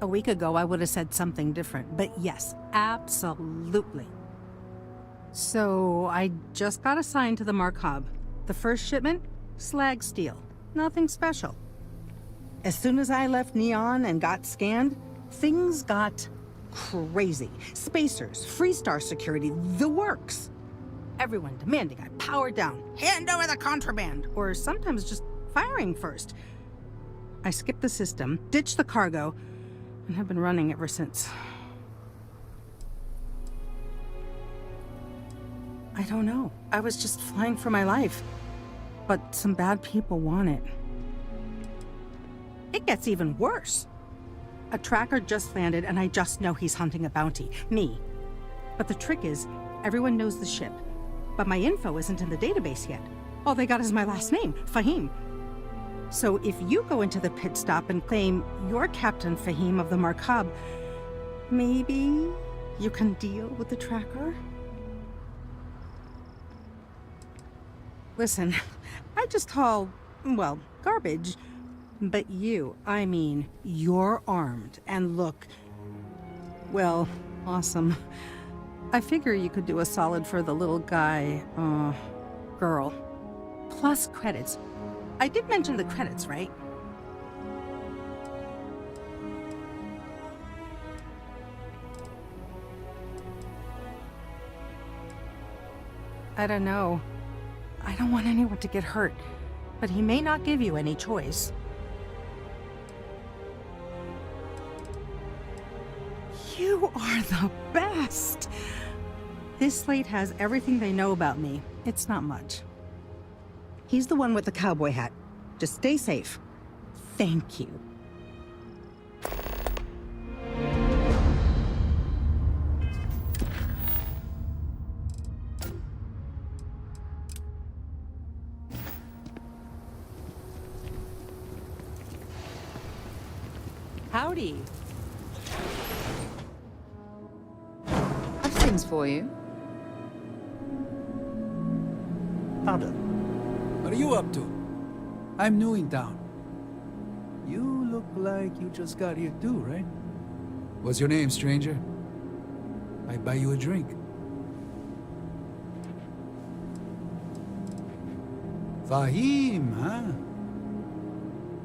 A week ago, I would have said something different, but yes, absolutely. So, I just got assigned to the Markab. The first shipment? Slag steel. Nothing special. As soon as I left Neon and got scanned, things got crazy. Spacers, Freestar security, the works. Everyone demanding I power down, hand over the contraband, or sometimes just firing first. I skipped the system, ditched the cargo, and have been running ever since. I don't know. I was just flying for my life. But some bad people want it. It gets even worse. A tracker just landed and I just know he's hunting a bounty. Me. But the trick is, everyone knows the ship. But my info isn't in the database yet. All they got is my last name, Fahim. So if you go into the pit stop and claim you're Captain Fahim of the Markab, maybe you can deal with the tracker? Listen, I just haul, well, garbage. But you, I mean, you're armed and look, well, awesome. I figure you could do a solid for the little guy, girl. Plus credits. I did mention the credits, right? I don't know. I don't want anyone to get hurt, but he may not give you any choice. You are the best! This slate has everything they know about me. It's not much. He's the one with the cowboy hat. Just stay safe. Thank you. Howdy. I've things for you. Pardon? What are you up to? I'm new in town. You look like you just got here too, right? What's your name, stranger? I buy you a drink. Fahim, huh?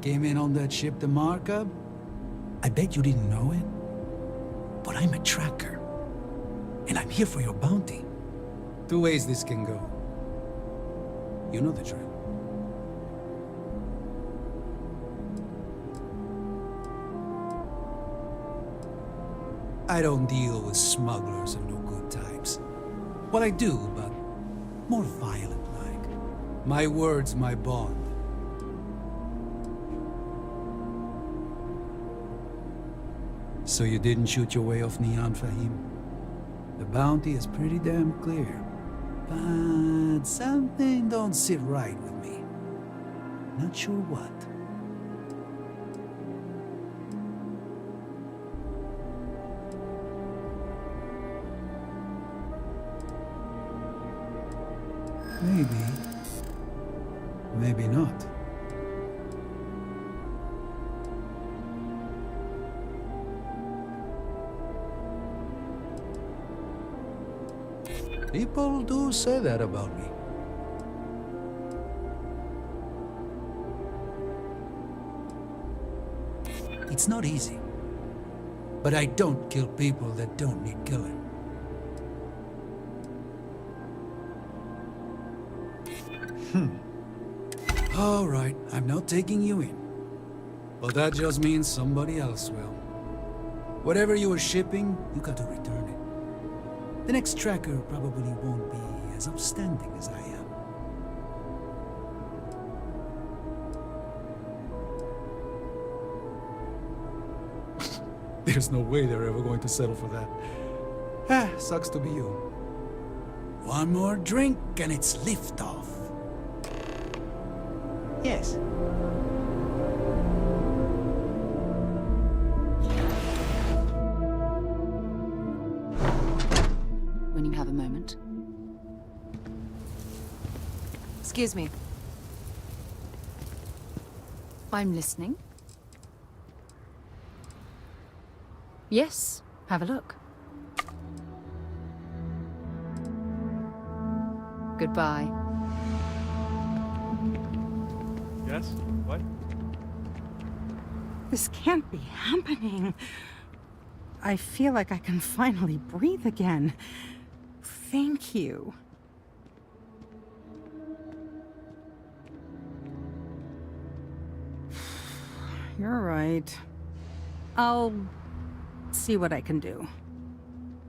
Came in on that ship to Markup? I bet you didn't know it. But I'm a tracker. And I'm here for your bounty. Two ways this can go. You know the drill. I don't deal with smugglers and no good types. Well, I do, but more violent-like. My word's my bond. So you didn't shoot your way off Neon, Fahim? The bounty is pretty damn clear. But something don't sit right with me. Not sure what. Maybe. Maybe not. People do say that about me. It's not easy. But I don't kill people that don't need killing. All right, I'm not taking you in. But that just means somebody else will. Whatever you were shipping, you got to return it. The next tracker probably won't be as upstanding as I am. There's no way they're ever going to settle for that. Ah, sucks to be you. One more drink and it's liftoff. Yes. When you have a moment. Excuse me. I'm listening. Yes, have a look. Goodbye. Yes? What? This can't be happening. I feel like I can finally breathe again. Thank you. You're right. I'll see what I can do.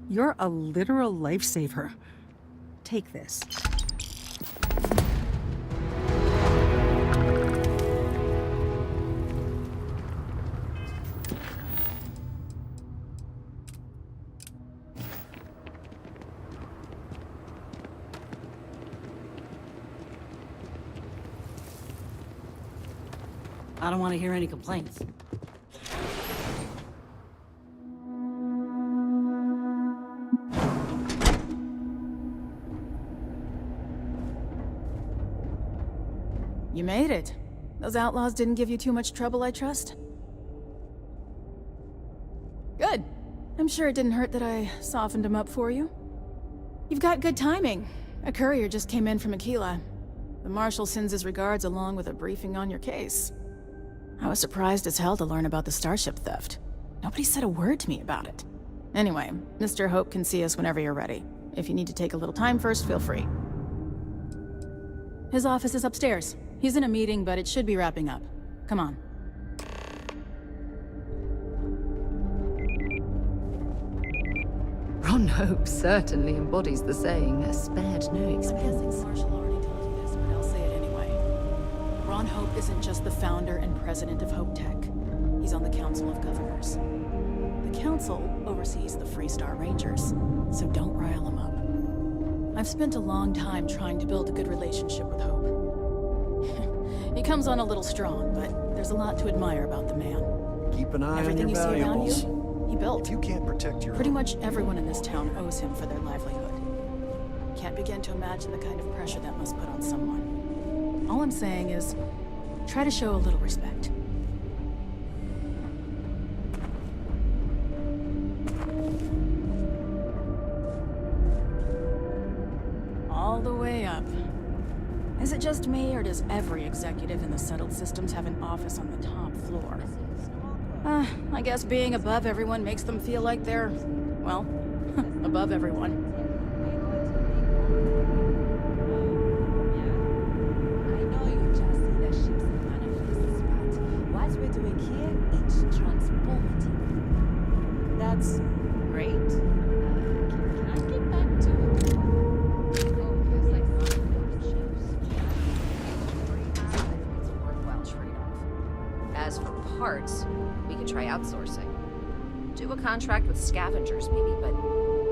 You're a literal lifesaver. Take this. I don't want to hear any complaints. You made it. Those outlaws didn't give you too much trouble, I trust? Good. I'm sure it didn't hurt that I softened them up for you. You've got good timing. A courier just came in from Aquila. The Marshal sends his regards along with a briefing on your case. I was surprised as hell to learn about the starship theft. Nobody said a word to me about it. Anyway, Mr. Hope can see us whenever you're ready. If you need to take a little time first, feel free. His office is upstairs. He's in a meeting, but it should be wrapping up. Come on. Ron Hope certainly embodies the saying, spared no I'm expense. guessing Marshall already told you this, but I'll say it anyway. Ron Hope isn't just the founder and president of Hope Tech. He's on the Council of Governors. The Council oversees the Freestar Rangers, so don't rile him up. I've spent a long time trying to build a good relationship with Hope. He comes on a little strong, but there's a lot to admire about the man. Keep an eye Everything on you your see around valuables. you, he built. If you can't protect your Pretty own, much everyone in this town owes him for their livelihood. Can't begin to imagine the kind of pressure that must put on someone. All I'm saying is, try to show a little respect. All the way up. Is it just me, or does every executive in the settled systems have an office on the top floor? I guess being above everyone makes them feel like they're, well, above everyone. I know you just see the ships in manifest, but what we're doing here, it's transformative. That's great. Can I get back to it? Oh, there's like some of those ships. It's a worthwhile trade-off. As for parts, we could try outsourcing. Do a contract with scavengers, maybe, but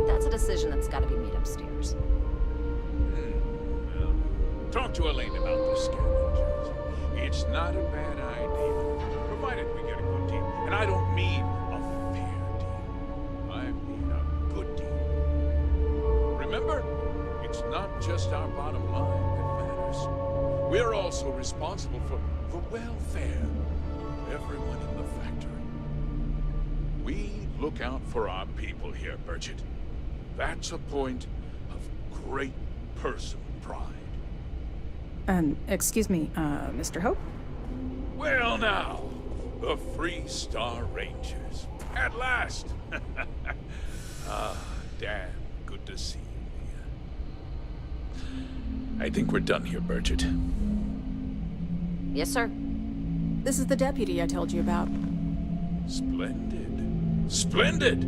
that's a decision that's got to be made upstairs. Talk to Elaine about the scavengers. It's not a bad idea, provided we get a good deal. And I don't mean a fair deal. I mean a good deal. Remember, it's not just our bottom line that matters. We're also responsible for the welfare of everyone in the factory. We look out for our people here, Bridget. That's a point of great personal pride. Excuse me, Mr. Hope? Well now, the Freestar Rangers. At last! Damn, good to see you here. I think we're done here, Bridget. Yes, sir. This is the deputy I told you about. Splendid. Splendid!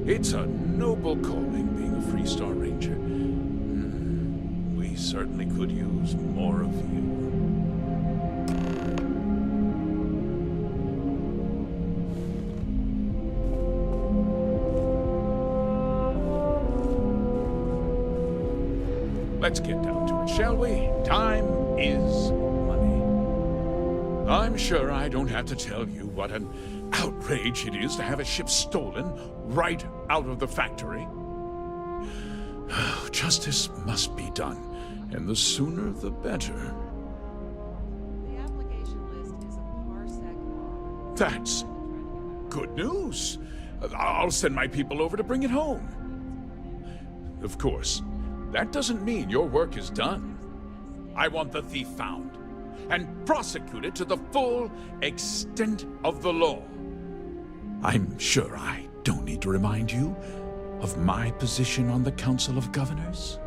It's a noble calling being a Freestar Ranger. We certainly could use more of you. Let's get down to it, shall we? Time is money. I'm sure I don't have to tell you what an outrage it is to have a ship stolen right out of the factory. Justice must be done, and the sooner the better. The application list is a parsec. That's good news. I'll send my people over to bring it home. Of course, that doesn't mean your work is done. I want the thief found and prosecuted to the full extent of the law. I'm sure I don't need to remind you of my position on the Council of Governors.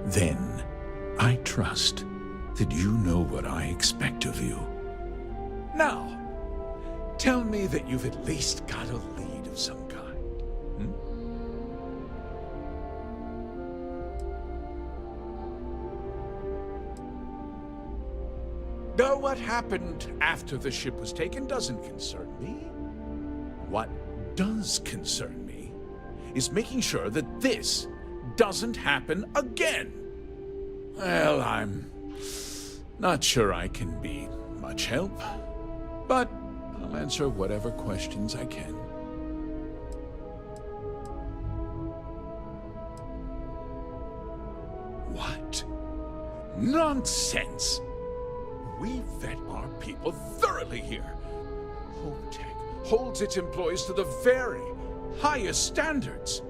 Then, I trust that you know what I expect of you. Now, tell me that you've at least got a lead of some kind. Though what happened after the ship was taken doesn't concern me. What does concern me is making sure that this doesn't happen again. Well, I'm not sure I can be much help, but I'll answer whatever questions I can. What? Nonsense! We vet our people thoroughly here. Hope Tech holds its employees to the very highest standards.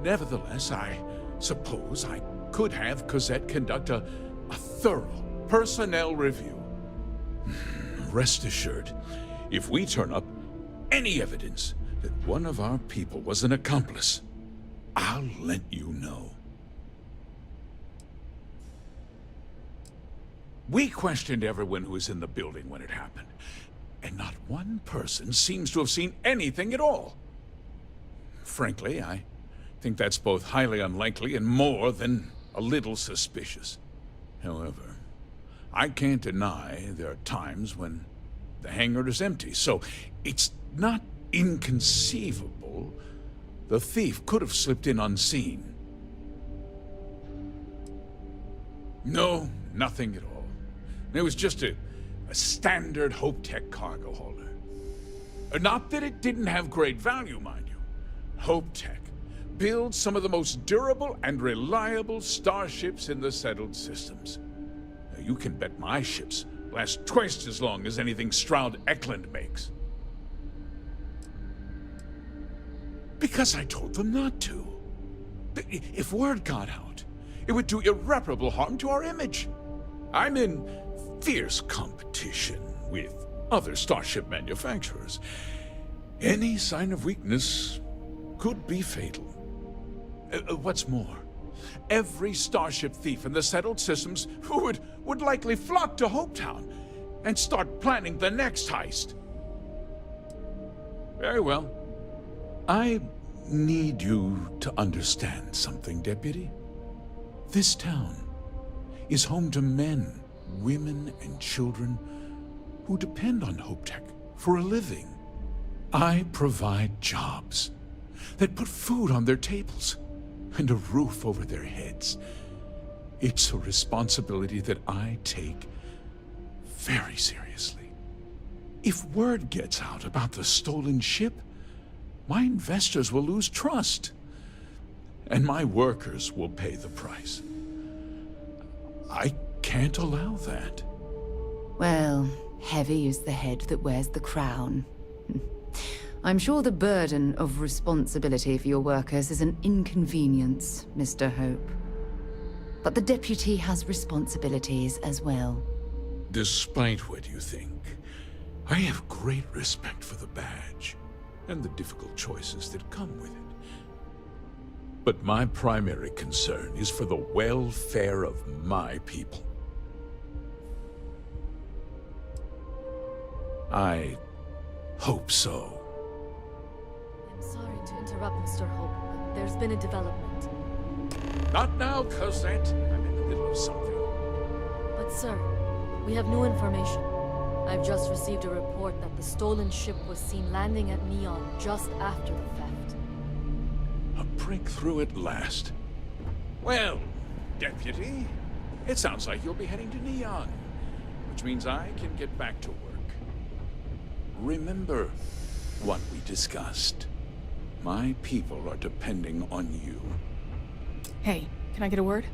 Nevertheless, I suppose I could have Cosette conduct a thorough personnel review. Rest assured, if we turn up any evidence that one of our people was an accomplice, I'll let you know. We questioned everyone who was in the building when it happened. And not one person seems to have seen anything at all. Frankly, I think that's both highly unlikely and more than a little suspicious. However, I can't deny there are times when the hangar is empty, so it's not inconceivable the thief could have slipped in unseen. No, nothing at all. It was just a standard Hope Tech cargo holder. Not that it didn't have great value, mind you. Hope Tech builds some of the most durable and reliable starships in the settled systems. Now, you can bet my ships last twice as long as anything Stroud Eklund makes. Because I told them not to. If word got out, it would do irreparable harm to our image. I'm in fierce competition with other starship manufacturers. Any sign of weakness could be fatal. What's more, every starship thief in the settled systems would likely flock to Hopetown and start planning the next heist. Very well. I need you to understand something, Deputy. This town is home to men, women, and children who depend on Hope Tech for a living. I provide jobs that put food on their tables and a roof over their heads. It's a responsibility that I take very seriously. If word gets out about the stolen ship, my investors will lose trust, and my workers will pay the price. I can't allow that. Well, heavy is the head that wears the crown. I'm sure the burden of responsibility for your workers is an inconvenience, Mr. Hope. But the deputy has responsibilities as well. Despite what you think, I have great respect for the badge and the difficult choices that come with it. But my primary concern is for the welfare of my people. I hope so. I'm sorry to interrupt, Mr. Hope, but there's been a development. Not now, Cosette. I'm in the middle of something. But sir, we have new information. I've just received a report that the stolen ship was seen landing at Neon just after the theft. A breakthrough at last. Well, Deputy, it sounds like you'll be heading to Neon, which means I can get back to work. Remember what we discussed. My people are depending on you. Hey, can I get a word?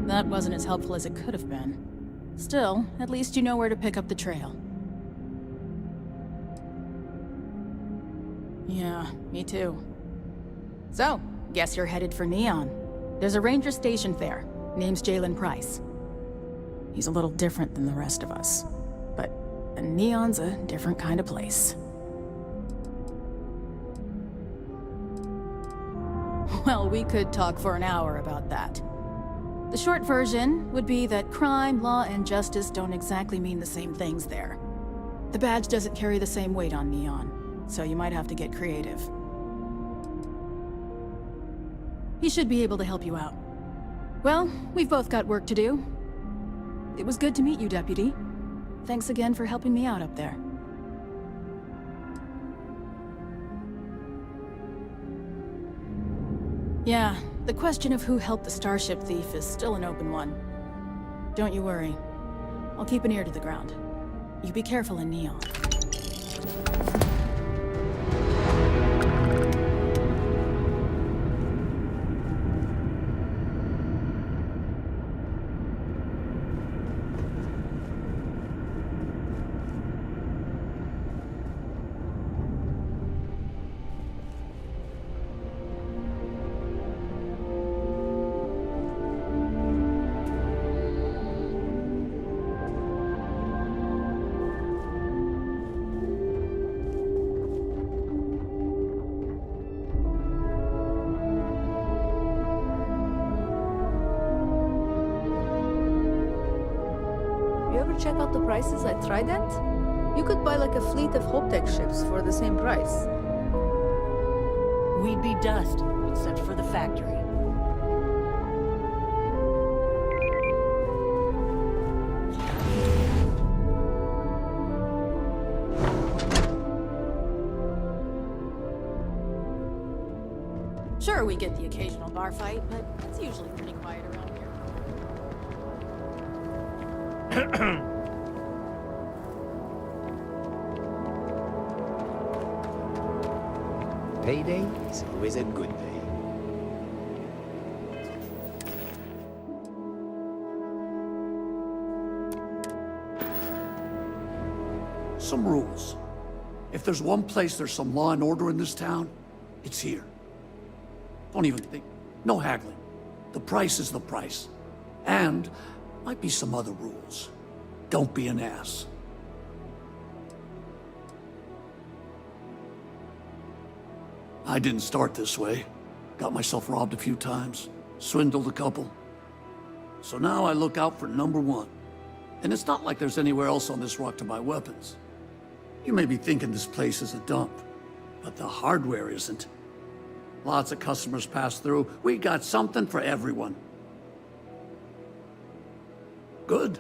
That wasn't as helpful as it could have been. Still, at least you know where to pick up the trail. Yeah, me too. So, guess you're headed for Neon. There's a ranger stationed there. Name's Jalen Price. He's a little different than the rest of us. But Neon's a different kind of place. Well, we could talk for an hour about that. The short version would be that crime, law, and justice don't exactly mean the same things there. The badge doesn't carry the same weight on Neon, so you might have to get creative. He should be able to help you out. Well, we've both got work to do. It was good to meet you, Deputy. Thanks again for helping me out up there. Yeah, the question of who helped the Starship thief is still an open one. Don't you worry. I'll keep an ear to the ground. You be careful in Neon. check out the prices at Trident? You could buy like a fleet of Hope-Tech ships for the same price. We'd be dust, except for the factory. Sure, we get the occasional bar fight, but it's usually pretty quiet around here. Payday is always a good day. Some rules. If there's one place there's some law and order in this town, it's here. Don't even think. No haggling. The price is the price. And might be some other rules. Don't be an ass. I didn't start this way. Got myself robbed a few times. Swindled a couple. So now I look out for number one. And it's not like there's anywhere else on this rock to buy weapons. You may be thinking this place is a dump, but the hardware isn't. Lots of customers pass through. We got something for everyone. Good.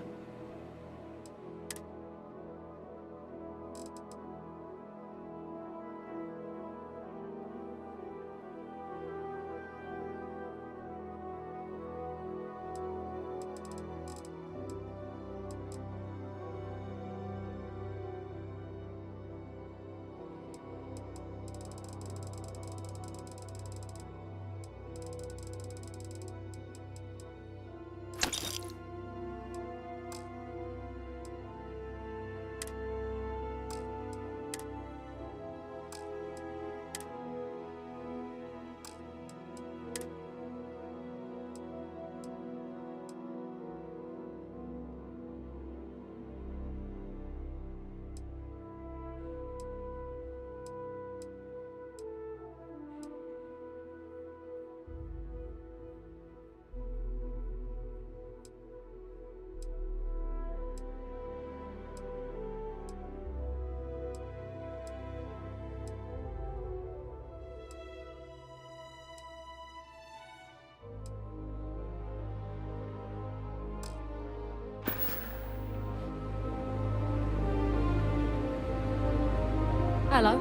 Hello.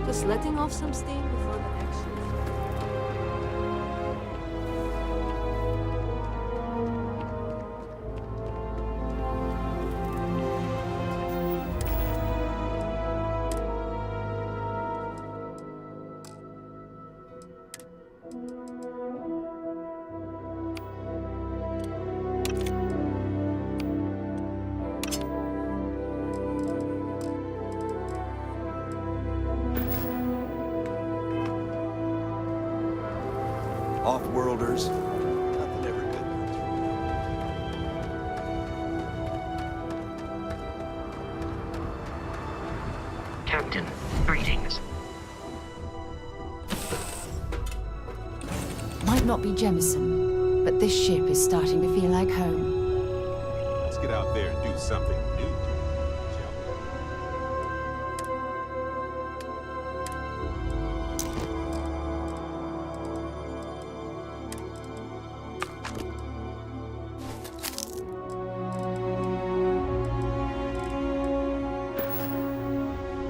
Just letting off some steam before the next shift. Off-worlders, nothing ever good. Captain, greetings. Might not be Jemison, but this ship is starting to feel like home. Let's get out there and do something new.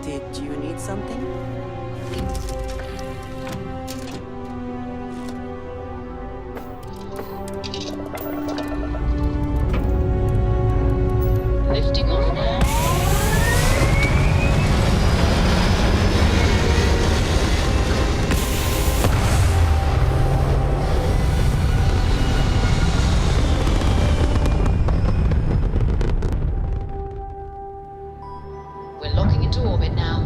Did you need something? Lifting off now. We're locking into orbit now.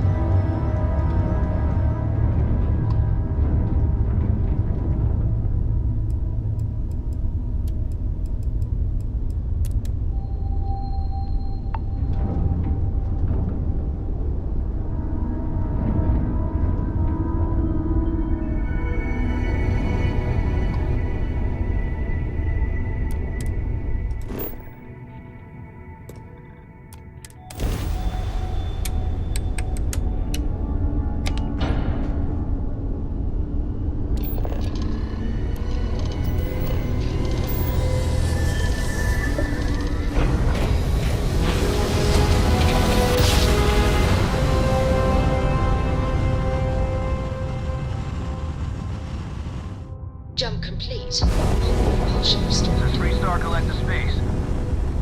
drones. All ships. This is 3-star collective space.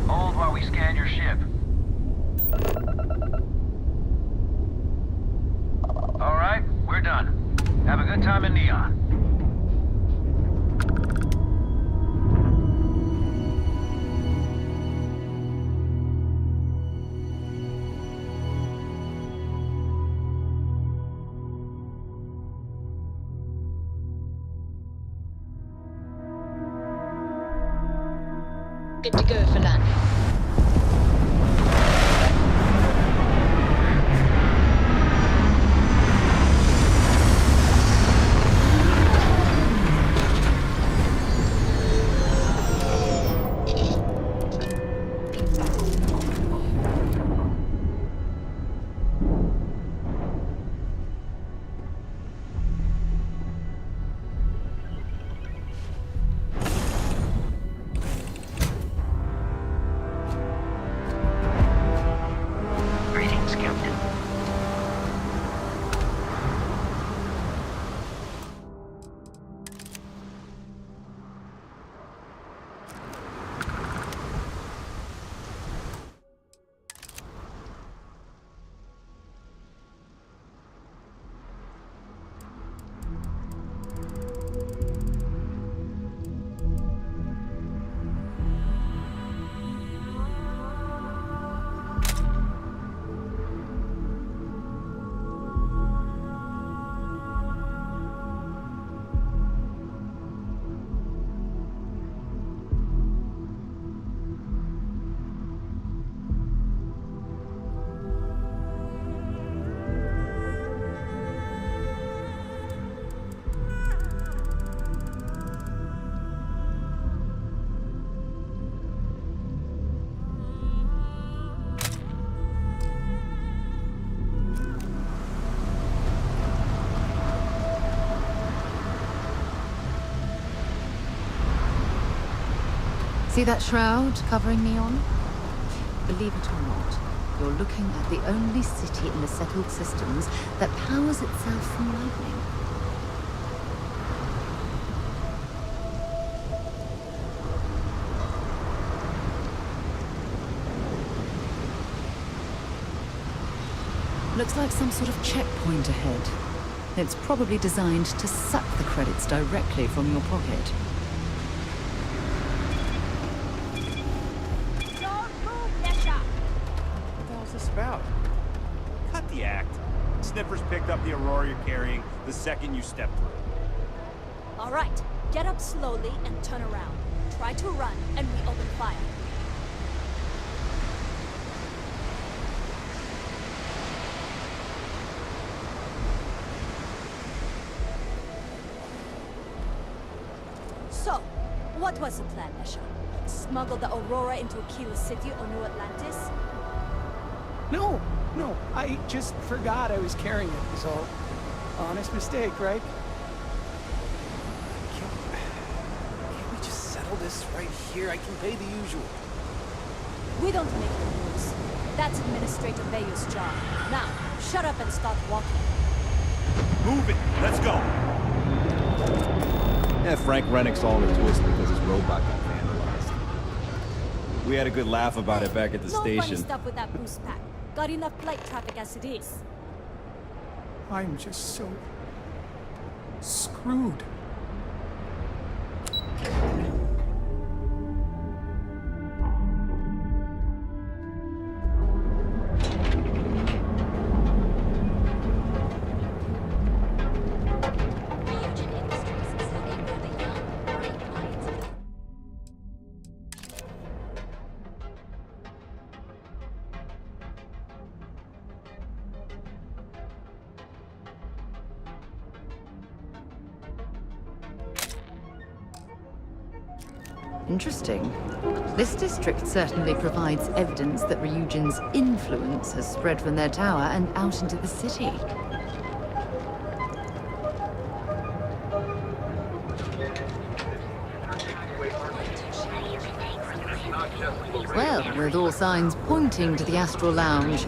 Hold while we scan your ship. Alright, we're done. Have a good time in Neon. Good to go for landing. Greetings, Captain. See that shroud covering Neon? Believe it or not, you're looking at the only city in the settled systems that powers itself from lightning. Looks like some sort of checkpoint ahead. It's probably designed to suck the credits directly from your pocket. What the hell's this about? Cut the act. Sniffers picked up the Aurora you're carrying the second you stepped through. All right, get up slowly and turn around. Try to run, and we open fire. So, what was the plan, Mesha? Smuggle the Aurora into Aquila City or New Atlantis? No, I just forgot I was carrying it, is all. Honest mistake, right? Can't we just settle this right here? I can pay the usual. We don't make the rules. That's Administrator Bayou's job. Now, shut up and start walking. Move it! Let's go! Yeah, Frank Rennick's all in a twist because his robot got vandalized. We had a good laugh about it back at the No station. funny stuff with that boost pack. Got enough flight traffic as it is. I'm just so screwed. Interesting. This district certainly provides evidence that Ryujin's influence has spread from their tower and out into the city. Well, with all signs pointing to the Astral Lounge,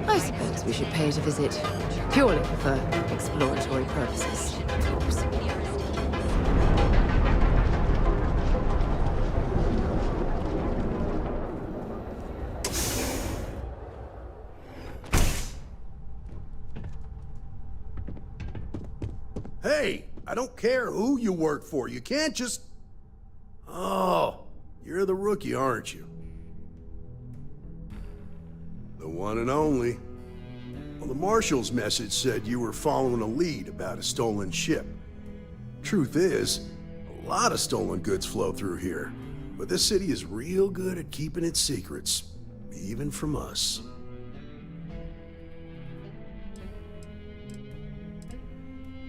I suppose we should pay it a visit. Purely for exploratory purposes, of course. Hey, I don't care who you work for. You can't just... Oh, you're the rookie, aren't you? The one and only. Well, the Marshal's message said you were following a lead about a stolen ship. Truth is, a lot of stolen goods flow through here, but this city is real good at keeping its secrets, even from us.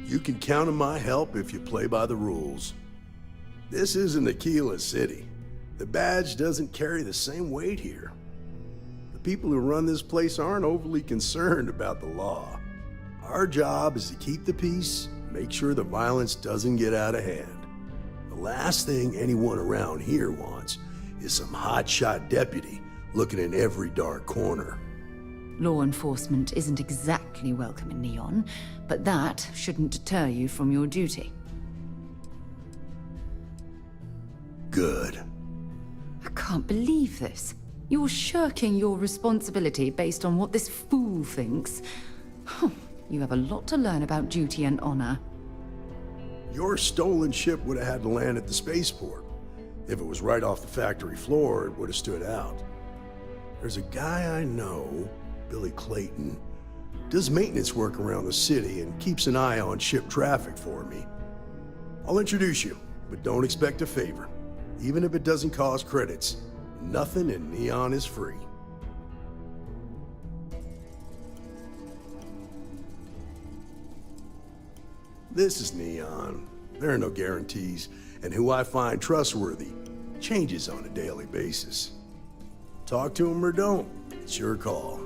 You can count on my help if you play by the rules. This isn't Aquila City. The badge doesn't carry the same weight here. The people who run this place aren't overly concerned about the law. Our job is to keep the peace, make sure the violence doesn't get out of hand. The last thing anyone around here wants is some hotshot deputy looking in every dark corner. Law enforcement isn't exactly welcome in Neon, but that shouldn't deter you from your duty. Good. I can't believe this. You're shirking your responsibility based on what this fool thinks. You have a lot to learn about duty and honor. Your stolen ship would have had to land at the spaceport. If it was right off the factory floor, it would have stood out. There's a guy I know, Billy Clayton, does maintenance work around the city and keeps an eye on ship traffic for me. I'll introduce you, but don't expect a favor. Even if it doesn't cost credits, nothing in Neon is free. This is Neon. There are no guarantees, and who I find trustworthy changes on a daily basis. Talk to him or don't, it's your call.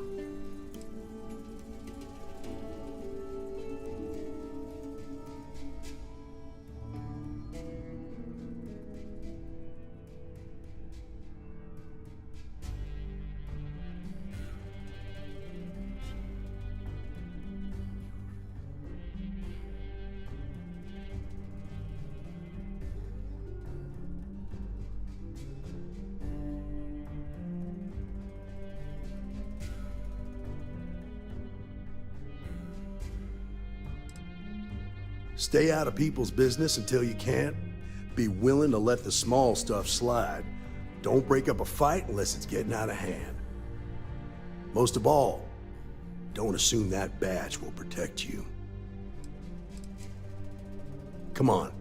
Stay out of people's business until you can't. Be willing to let the small stuff slide. Don't break up a fight unless it's getting out of hand. Most of all, don't assume that badge will protect you. Come on.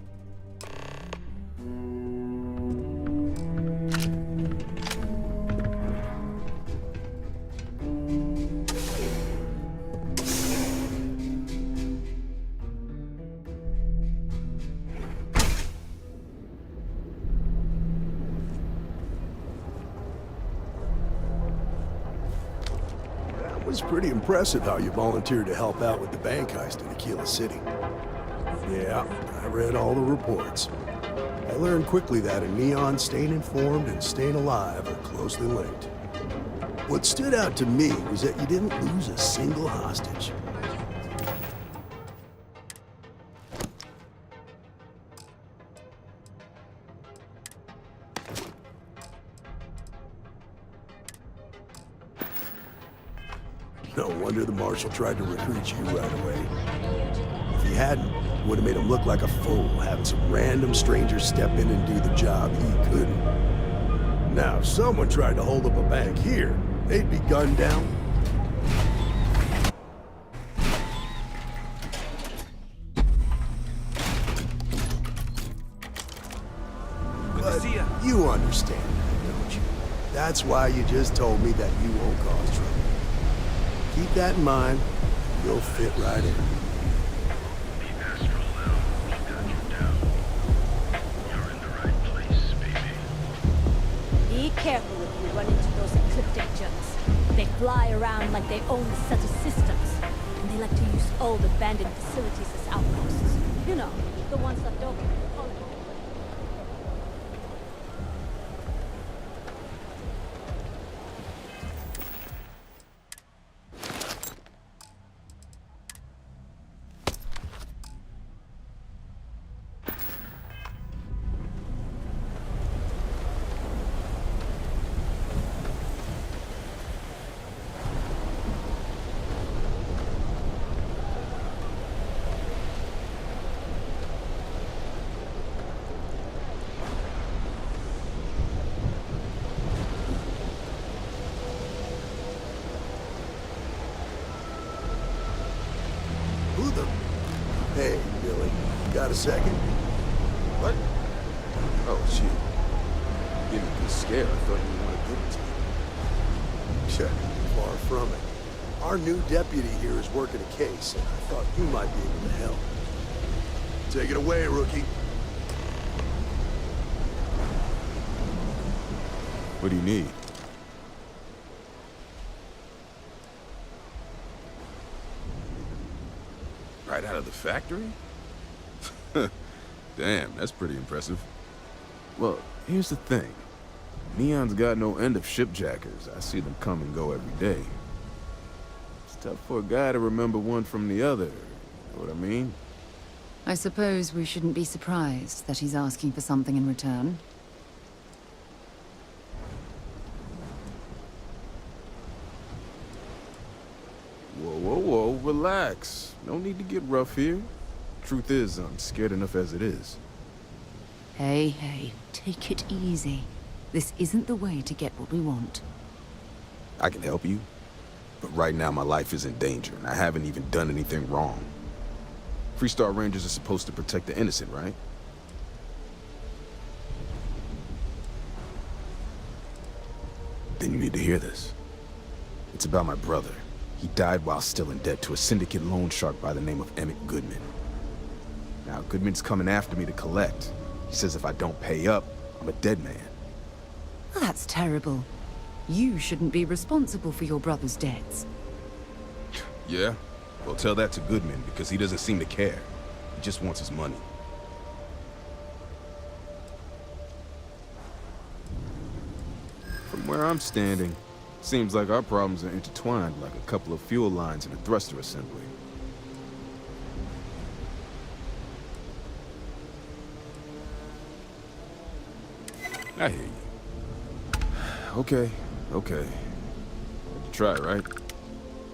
It was pretty impressive how you volunteered to help out with the bank heist in Aquila City. Yeah, I read all the reports. I learned quickly that in Neon, staying informed and staying alive are closely linked. What stood out to me was that you didn't lose a single hostage. No wonder the Marshal tried to recruit you right away. If he hadn't, it would have made him look like a fool, having some random stranger step in and do the job he couldn't. Now, if someone tried to hold up a bank here, they'd be gunned down. But you understand that, don't you? That's why you just told me that you won't cause trouble. Keep that in mind, you'll fit right in. Be careful if you run into those ecliptic jerks. They fly around like they own a set of systems. And they like to use old abandoned facilities as outposts. You know, the ones left over from the colony. Who the... Hey, Billy, got a second? What? Oh, shit. Getting a good scare. I thought you wanted to give it to me. Check. Far from it. Our new deputy here is working a case, and I thought you might be able to help. Take it away, rookie. What do you need? Right out of the factory? Damn, that's pretty impressive. Well, here's the thing. Neon's got no end of shipjackers. I see them come and go every day. It's tough for a guy to remember one from the other. You know what I mean? I suppose we shouldn't be surprised that he's asking for something in return. Whoa, relax. No need to get rough here. Truth is, I'm scared enough as it is. Hey, take it easy. This isn't the way to get what we want. I can help you, but right now my life is in danger, and I haven't even done anything wrong. Freestar Rangers are supposed to protect the innocent, right? Then you need to hear this. It's about my brother. He died while still in debt to a syndicate loan shark by the name of Emmett Goodman. Now, Goodman's coming after me to collect. He says if I don't pay up, I'm a dead man. That's terrible. You shouldn't be responsible for your brother's debts. Yeah? Well, tell that to Goodman, because he doesn't seem to care. He just wants his money. From where I'm standing, seems like our problems are intertwined like a couple of fuel lines in a thruster assembly. I hear you. Okay. Had to try, right?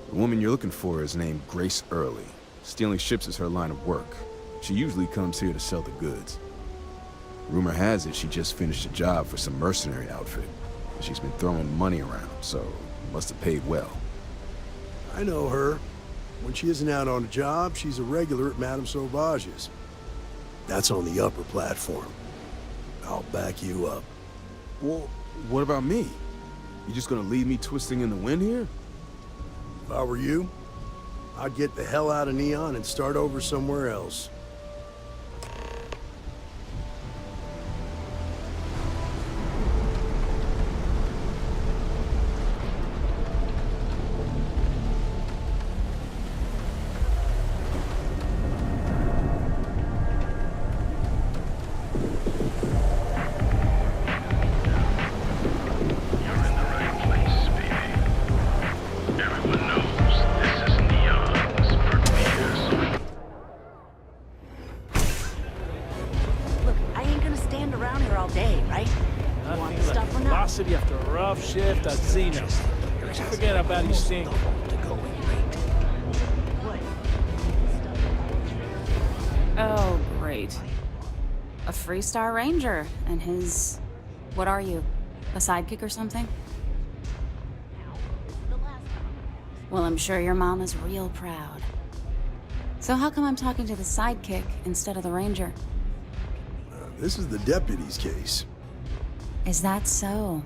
The woman you're looking for is named Grace Early. Stealing ships is her line of work. She usually comes here to sell the goods. Rumor has it she just finished a job for some mercenary outfit. She's been throwing money around, so must have paid well. I know her. When she isn't out on a job, she's a regular at Madame Sauvage's. That's on the upper platform. I'll back you up. Well, what about me? You just gonna leave me twisting in the wind here? If I were you, I'd get the hell out of Neon and start over somewhere else. Velocity after a rough shift at Xeno. Forget about his thing. Oh, great. A Freestar Ranger and his... What are you? A sidekick or something? Well, I'm sure your mom is real proud. So how come I'm talking to the sidekick instead of the Ranger? This is the deputy's case. Is that so?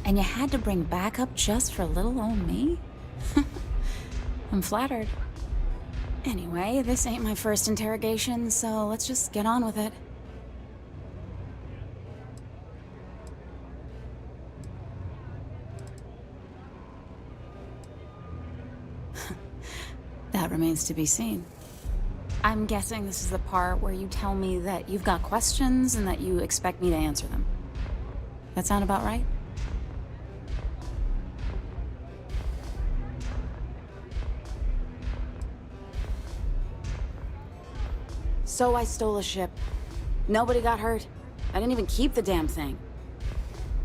And you had to bring backup just for little old me? I'm flattered. Anyway, this ain't my first interrogation, so let's just get on with it. That remains to be seen. I'm guessing this is the part where you tell me that you've got questions and that you expect me to answer them. That sound about right? So I stole a ship. Nobody got hurt. I didn't even keep the damn thing.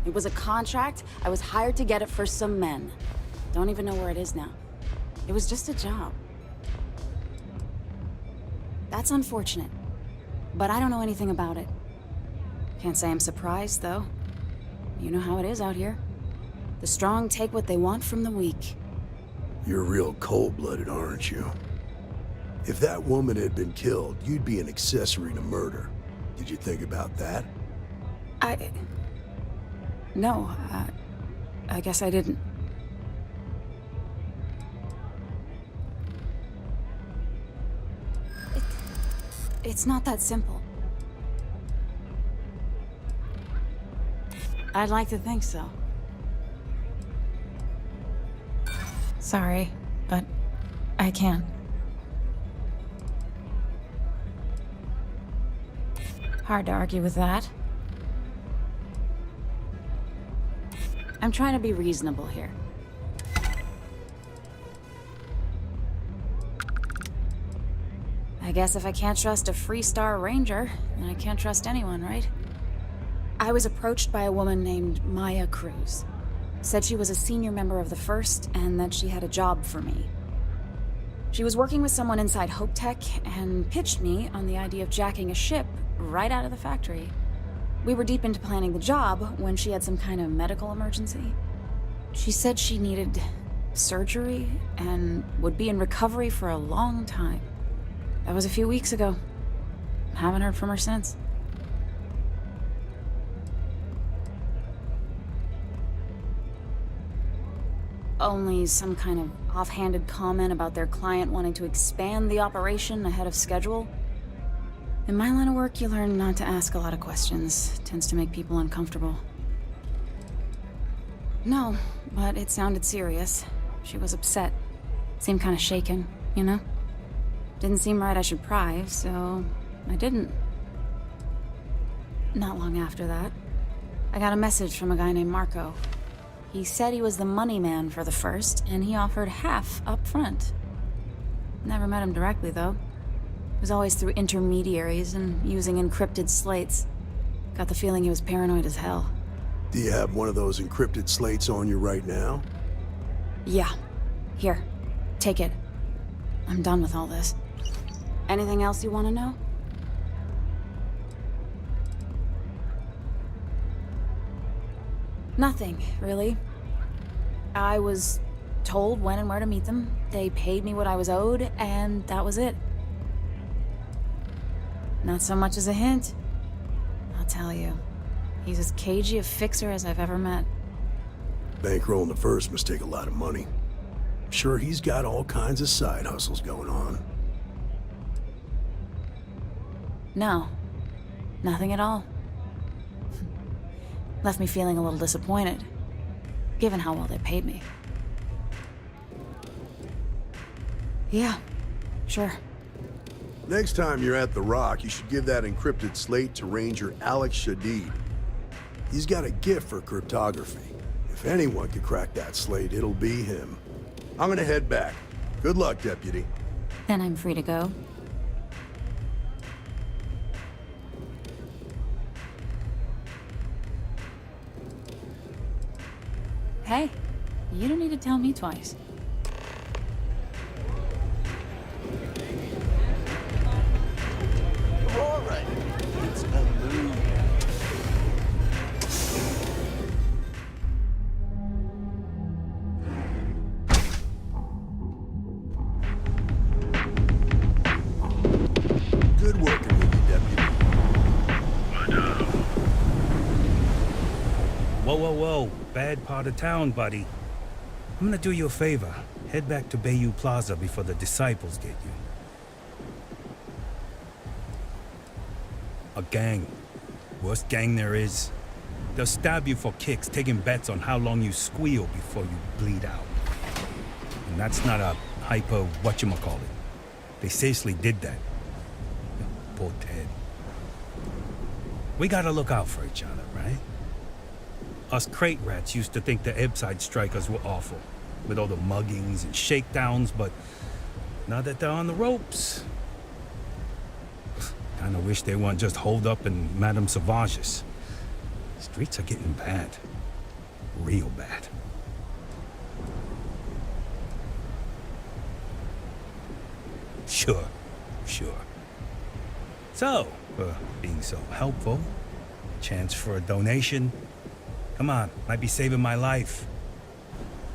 It was a contract. I was hired to get it for some men. Don't even know where it is now. It was just a job. That's unfortunate. But I don't know anything about it. Can't say I'm surprised, though. You know how it is out here. The strong take what they want from the weak. You're real cold-blooded, aren't you? If that woman had been killed, you'd be an accessory to murder. Did you think about that? No, I guess I didn't. It's not that simple. I'd like to think so. Sorry, but I can't. Hard to argue with that. I'm trying to be reasonable here. I guess if I can't trust a Freestar Ranger, then I can't trust anyone, right? I was approached by a woman named Maya Cruz. Said she was a senior member of the First and that she had a job for me. She was working with someone inside Hope Tech and pitched me on the idea of jacking a ship right out of the factory. We were deep into planning the job when she had some kind of medical emergency. She said she needed surgery and would be in recovery for a long time. That was a few weeks ago. Haven't heard from her since. Only some kind of offhanded comment about their client wanting to expand the operation ahead of schedule. In my line of work, you learn not to ask a lot of questions. Tends to make people uncomfortable. No, but it sounded serious. She was upset. Seemed kind of shaken, you know? Didn't seem right I should pry, so I didn't. Not long after that, I got a message from a guy named Marco. He said he was the money man for the First, and he offered half up front. Never met him directly, though. It was always through intermediaries and using encrypted slates. Got the feeling he was paranoid as hell. Do you have one of those encrypted slates on you right now? Yeah. Here. Take it. I'm done with all this. Anything else you want to know? Nothing, really. I was told when and where to meet them. They paid me what I was owed, and that was it. Not so much as a hint. I'll tell you. He's as cagey a fixer as I've ever met. Bankrolling the First must take a lot of money. I'm sure he's got all kinds of side hustles going on. No. Nothing at all. Left me feeling a little disappointed, given how well they paid me. Yeah, sure. Next time you're at the Rock, you should give that encrypted slate to Ranger Alex Shadid. He's got a gift for cryptography. If anyone could crack that slate, it'll be him. I'm gonna head back. Good luck, Deputy. Then I'm free to go. Hey, you don't need to tell me twice. All right, it's a move. Good working with you, Deputy. Whoa, whoa, whoa. Bad part of town, buddy. I'm gonna do you a favor. Head back to Bayou Plaza before the disciples get you. A gang. Worst gang there is. They'll stab you for kicks, taking bets on how long you squeal before you bleed out. And that's not a hyper whatchamacallit. They seriously did that. Poor Ted. We gotta look out for each other, right? Us crate rats used to think the Ebbside strikers were awful, with all the muggings and shakedowns, but now that they're on the ropes, kinda wish they weren't just holed up in Madame Sauvage's. Streets are getting bad. Real bad. Sure. So, being so helpful, chance for a donation. Come on, might be saving my life.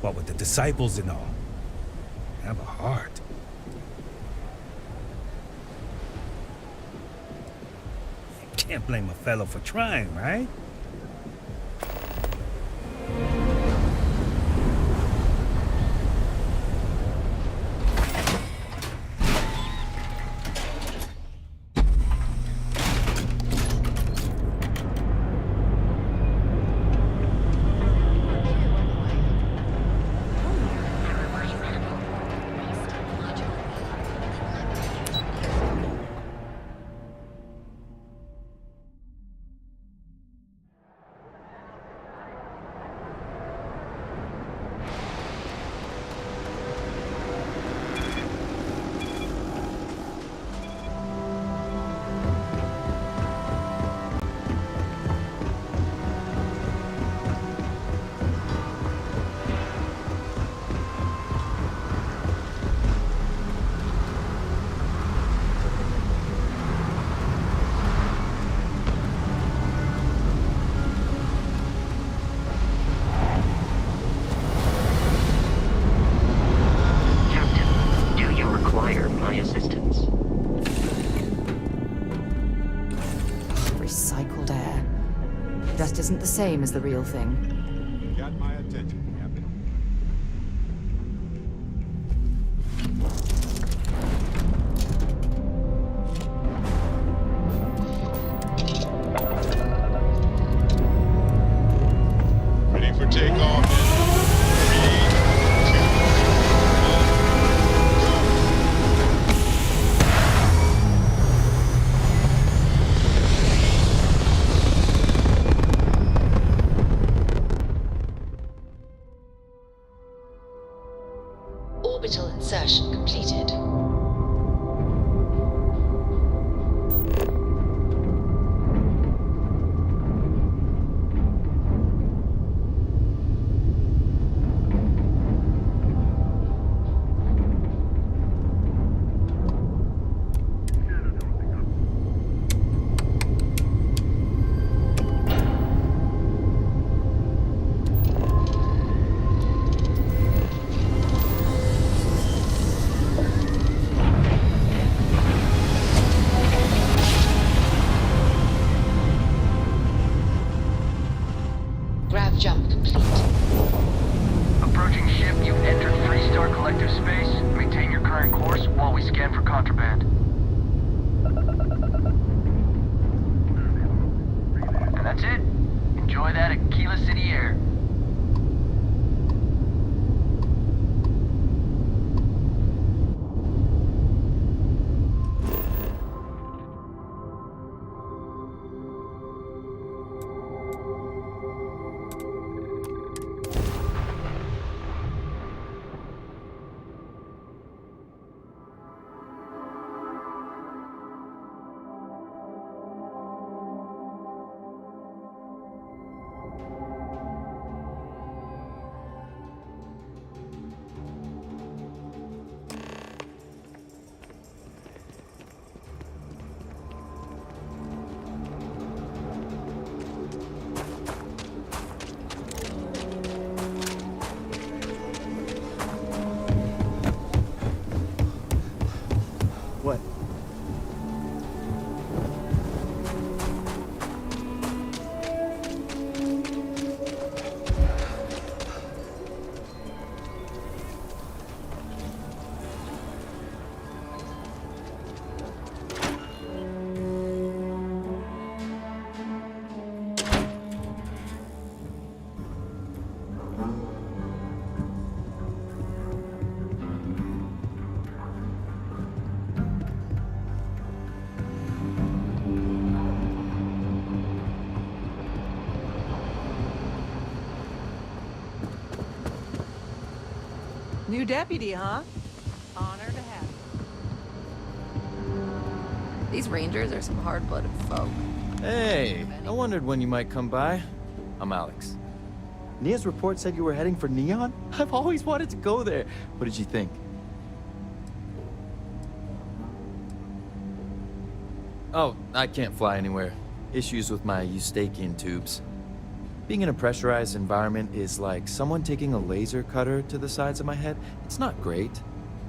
What with the disciples and all. Have a heart. Can't blame a fellow for trying, right? Recycled air. Just isn't the same as the real thing. Got my attention, Captain. Ready for takeoff in 3, 2, Orbital insertion completed. Grav jump complete. Approaching ship, you've entered 3-star collective space. Maintain your current course while we scan for contraband. And that's it. Enjoy that Aquila City air. What? New deputy, huh? Honor to have you. These rangers are some hard-blooded folk. Hey, I wondered when you might come by. I'm Alex. Nia's report said you were heading for Neon? I've always wanted to go there. What did you think? Oh, I can't fly anywhere. Issues with my Eustachian tubes. Being in a pressurized environment is like someone taking a laser cutter to the sides of my head. It's not great,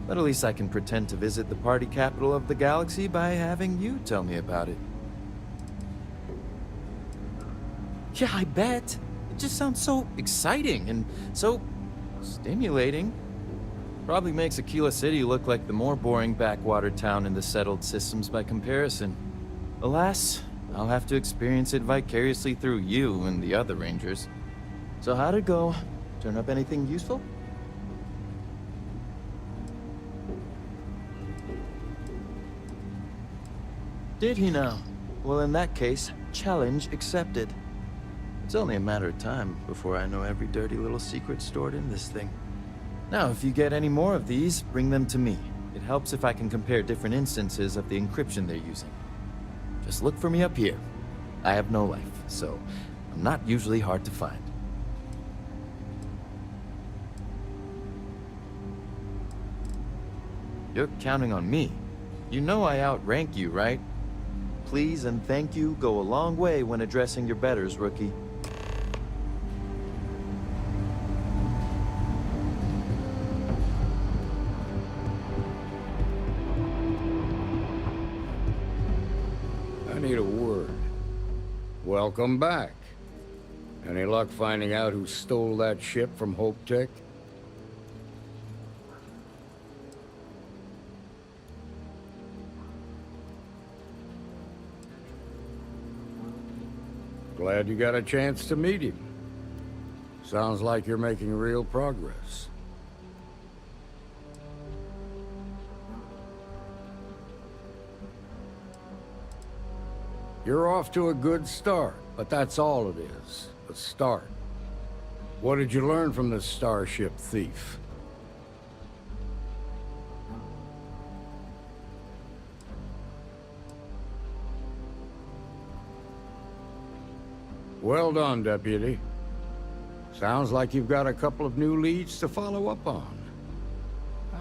but at least I can pretend to visit the party capital of the galaxy by having you tell me about it. Yeah, I bet. It just sounds so exciting and so stimulating. Probably makes Aquila City look like the more boring backwater town in the settled systems by comparison. Alas, I'll have to experience it vicariously through you and the other rangers. So how'd it go? Turn up anything useful? Did he now? Well, in that case, challenge accepted. It's only a matter of time before I know every dirty little secret stored in this thing. Now, if you get any more of these, bring them to me. It helps if I can compare different instances of the encryption they're using. Just look for me up here. I have no life, so I'm not usually hard to find. You're counting on me. You know I outrank you, right? Please and thank you go a long way when addressing your betters, rookie. I need a word. Welcome back. Any luck finding out who stole that ship from Hope Tech? Glad you got a chance to meet him. Sounds like you're making real progress. You're off to a good start, but that's all it is, a start. What did you learn from this starship thief? Well done, Deputy. Sounds like you've got a couple of new leads to follow up on.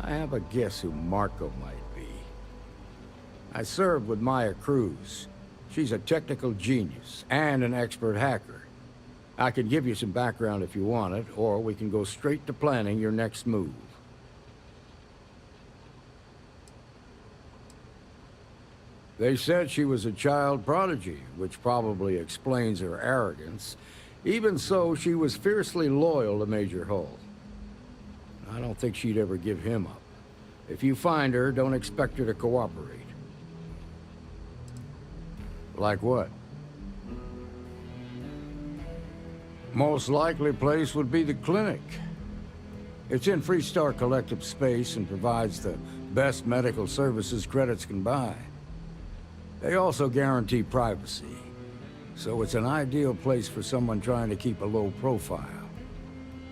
I have a guess who Marco might be. I served with Maya Cruz. She's a technical genius and an expert hacker. I can give you some background if you want it, or we can go straight to planning your next move. They said she was a child prodigy, which probably explains her arrogance. Even so, she was fiercely loyal to Major Hull. I don't think she'd ever give him up. If you find her, don't expect her to cooperate. Like what? Most likely place would be the clinic. It's in Freestar Collective space and provides the best medical services credits can buy. They also guarantee privacy, so it's an ideal place for someone trying to keep a low profile.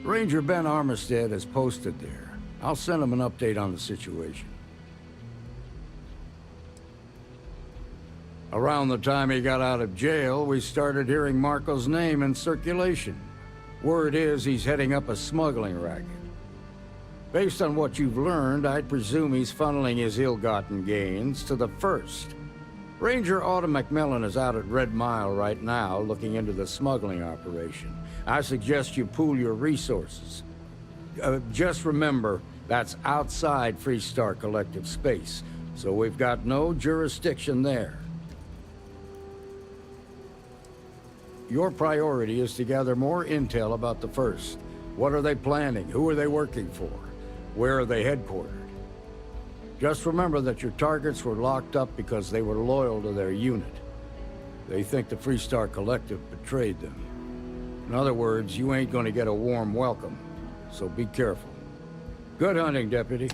Ranger Ben Armistead is posted there. I'll send him an update on the situation. Around the time he got out of jail, we started hearing Marco's name in circulation. Word is he's heading up a smuggling racket. Based on what you've learned, I'd presume he's funneling his ill-gotten gains to the First. Ranger Autumn McMillan is out at Red Mile right now, looking into the smuggling operation. I suggest you pool your resources. Just remember, that's outside Freestar Collective space, so we've got no jurisdiction there. Your priority is to gather more intel about the First. What are they planning? Who are they working for? Where are they headquartered? Just remember that your targets were locked up because they were loyal to their unit. They think the Freestar Collective betrayed them. In other words, you ain't gonna get a warm welcome, so be careful. Good hunting, Deputy.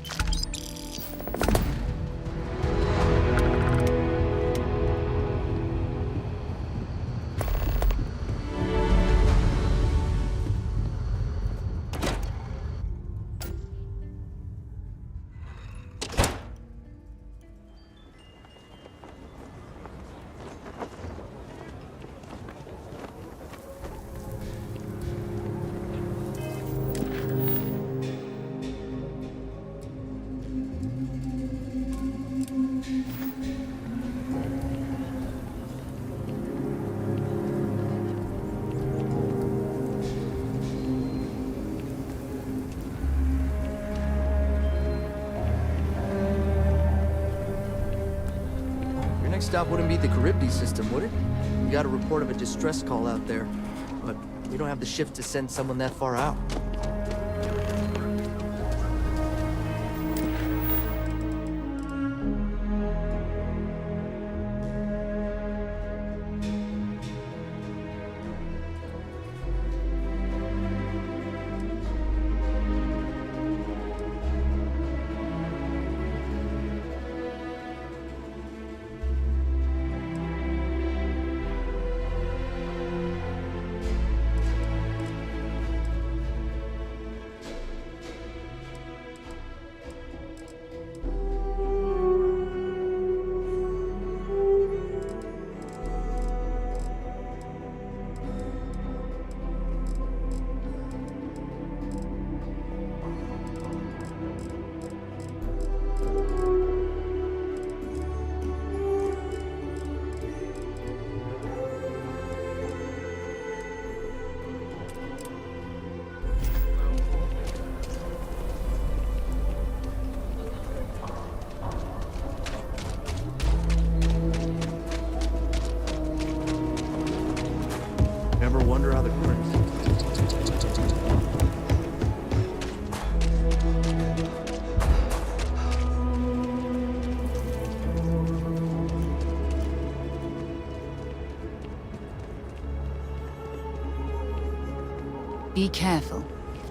Stop wouldn't be the Charybdis system, would it? We got a report of a distress call out there. We don't have the shift to send someone that far out. Ever wonder how the Be careful.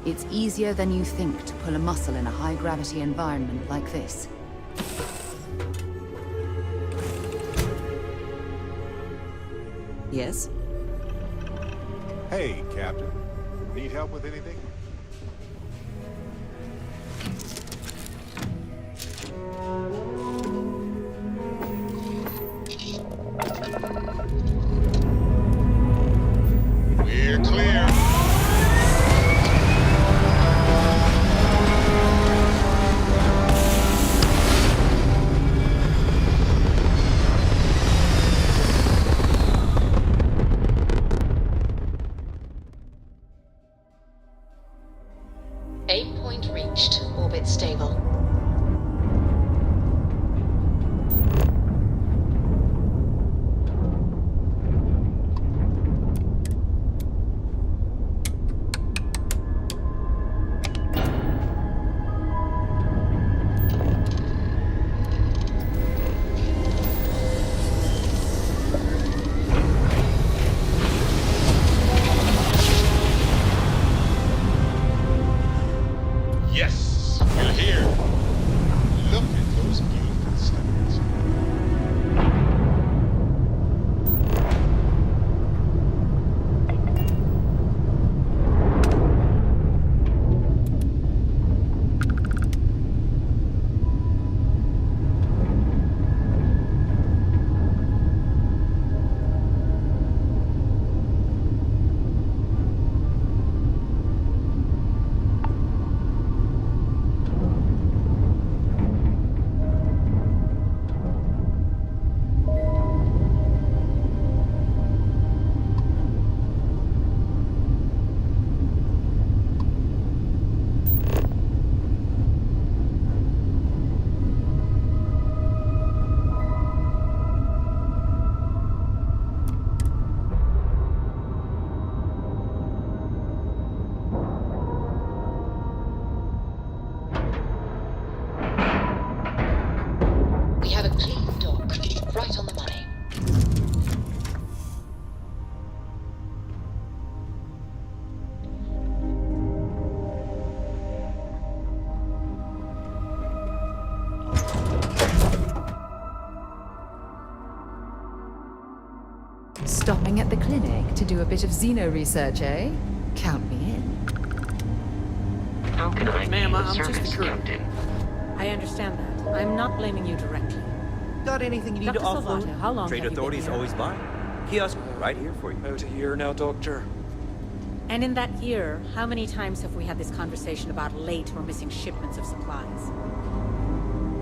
It's easier than you think to pull a muscle in a high-gravity environment like this. Yes? Hey, Captain. Need help with anything? We're clear. Aim point reached. Orbit stable. Yes, we're here. Look at those beautiful stars. We have a clean dock, right on the money. Stopping at the clinic to do a bit of xeno research, eh? Count me in. How can I Ma'am, be of I'm just service, a courier. Captain? I understand that. I'm not blaming you directly. Got anything you need Dr. to offload? Salvato, how long Trade have you been authorities here? always buy. Kiosk right here for you. About a year now, Doctor. And in that year, how many times have we had this conversation about late or missing shipments of supplies?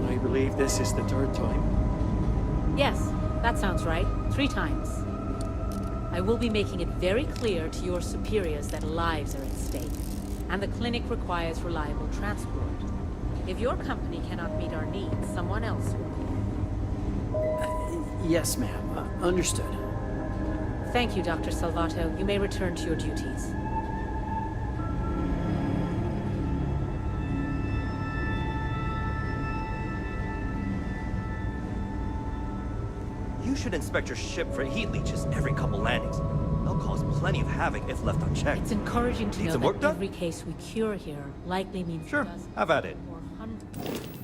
I believe this is the third time. Yes, that sounds right. 3 times. I will be making it very clear to your superiors that lives are at stake, and the clinic requires reliable transport. If your company cannot meet our needs, someone else will. Yes, ma'am. Understood. Thank you, Dr. Salvato. You may return to your duties. You should inspect your ship for heat leeches every couple landings. They'll cause plenty of havoc if left unchecked. It's encouraging to Need know some work that done? every case we cure here likely means Sure, dozens have at it. or hundreds.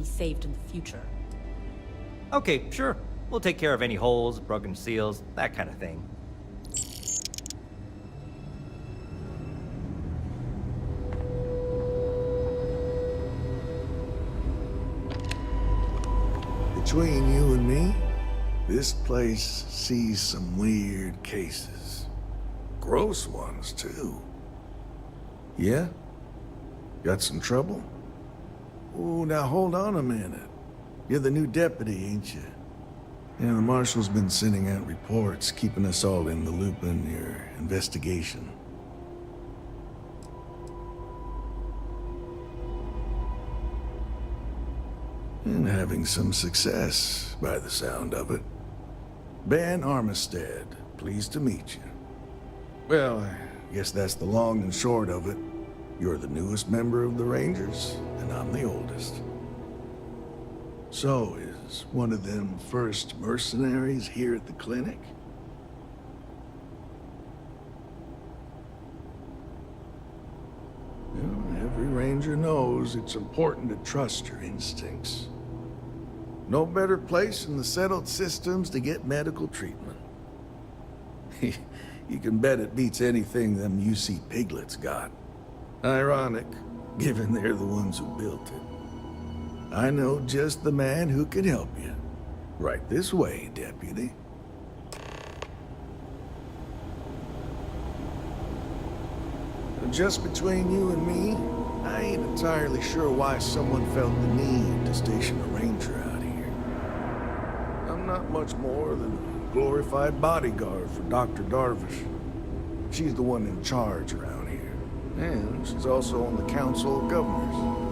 be saved in the future. Okay, sure. We'll take care of any holes, broken seals, that kind of thing. Between you and me, this place sees some weird cases. Gross ones, too. Yeah? Got some trouble? Oh, now hold on a minute. You're the new deputy, ain't you? Yeah, the marshal's been sending out reports, keeping us all in the loop in your investigation. And having some success, by the sound of it. Ben Armistead, pleased to meet you. Well, I guess that's the long and short of it. You're the newest member of the Rangers, and I'm the oldest. So, is one of them first mercenaries here at the clinic? Well, every Ranger knows it's important to trust your instincts. No better place in the settled systems to get medical treatment. You can bet it beats anything them UC piglets got. Ironic, given they're the ones who built it. I know just the man who can help you. Right this way, Deputy. Just between you and me, I ain't entirely sure why someone felt the need to station a ranger out here. I'm not much more than a glorified bodyguard for Dr. Darvish. She's the one in charge around here. And she's also on the Council of Governors.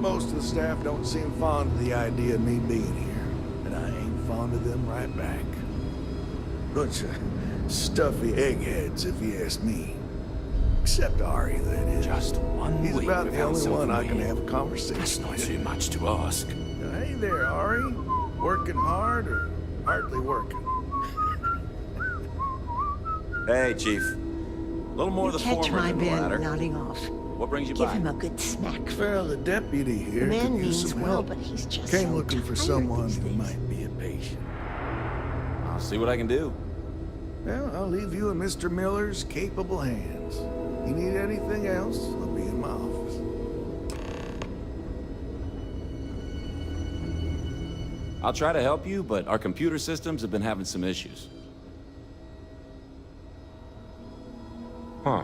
Most of the staff don't seem fond of the idea of me being here, and I ain't fond of them right back. Bunch of stuffy eggheads, if you ask me. Except Ari, that is. Just 1 He's week about the without only one I can Silvermane. have a conversation That's not with. too much to ask. Hey there, Ari. Working hard or hardly working? Hey, Chief. A little more You the catch former my than the Ben latter. nodding off. What brings you Give by? him a good smack. Well, the deputy here The man could use means some well, help. but he's just Came so looking for tired someone these who days. might be a patient. I'll see what I can do. Well, I'll leave you in Mr. Miller's capable hands. You need anything else, I'll be in my office. I'll try to help you, but our computer systems have been having some issues. Huh.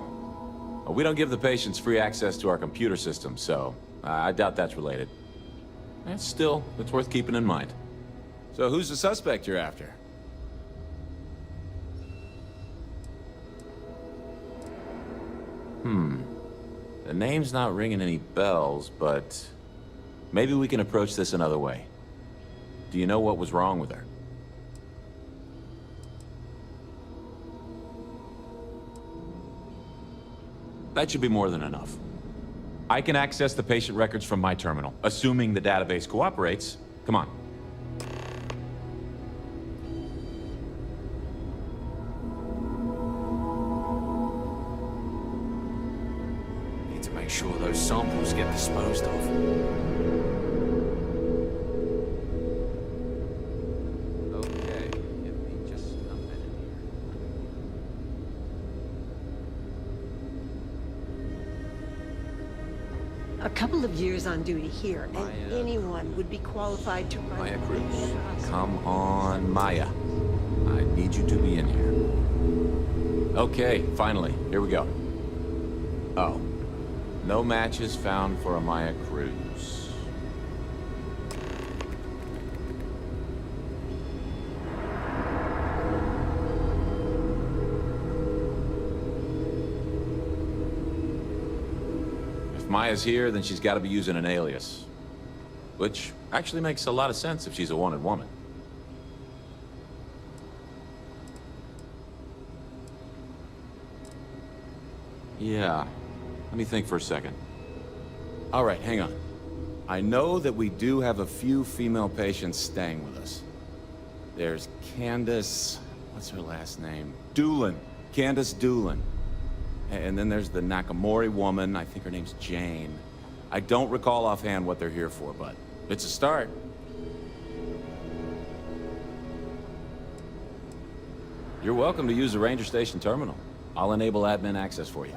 Well, we don't give the patients free access to our computer system, so I doubt that's related. Still, it's worth keeping in mind. So who's the suspect you're after? The name's not ringing any bells, but maybe we can approach this another way. Do you know what was wrong with her? That should be more than enough. I can access the patient records from my terminal, assuming the database cooperates. Come on. Need to make sure those samples get disposed of. Okay, give me just a minute A couple of years on duty here, and anyone would be qualified to run. Maya Cruz. Come on, Maya. I need you to be in here. Okay, finally. Here we go. Oh. No matches found for a Maya Cruz. If Maya's here, then she's got to be using an alias. Which actually makes a lot of sense if she's a wanted woman. Yeah. Let me think for a second. All right, hang on. I know that we do have a few female patients staying with us. There's Candace... what's her last name? Doolin. Candace Doolin. And then there's the Nakamori woman. I think her name's Jane. I don't recall offhand what they're here for, but it's a start. You're welcome to use the Ranger Station terminal. I'll enable admin access for you.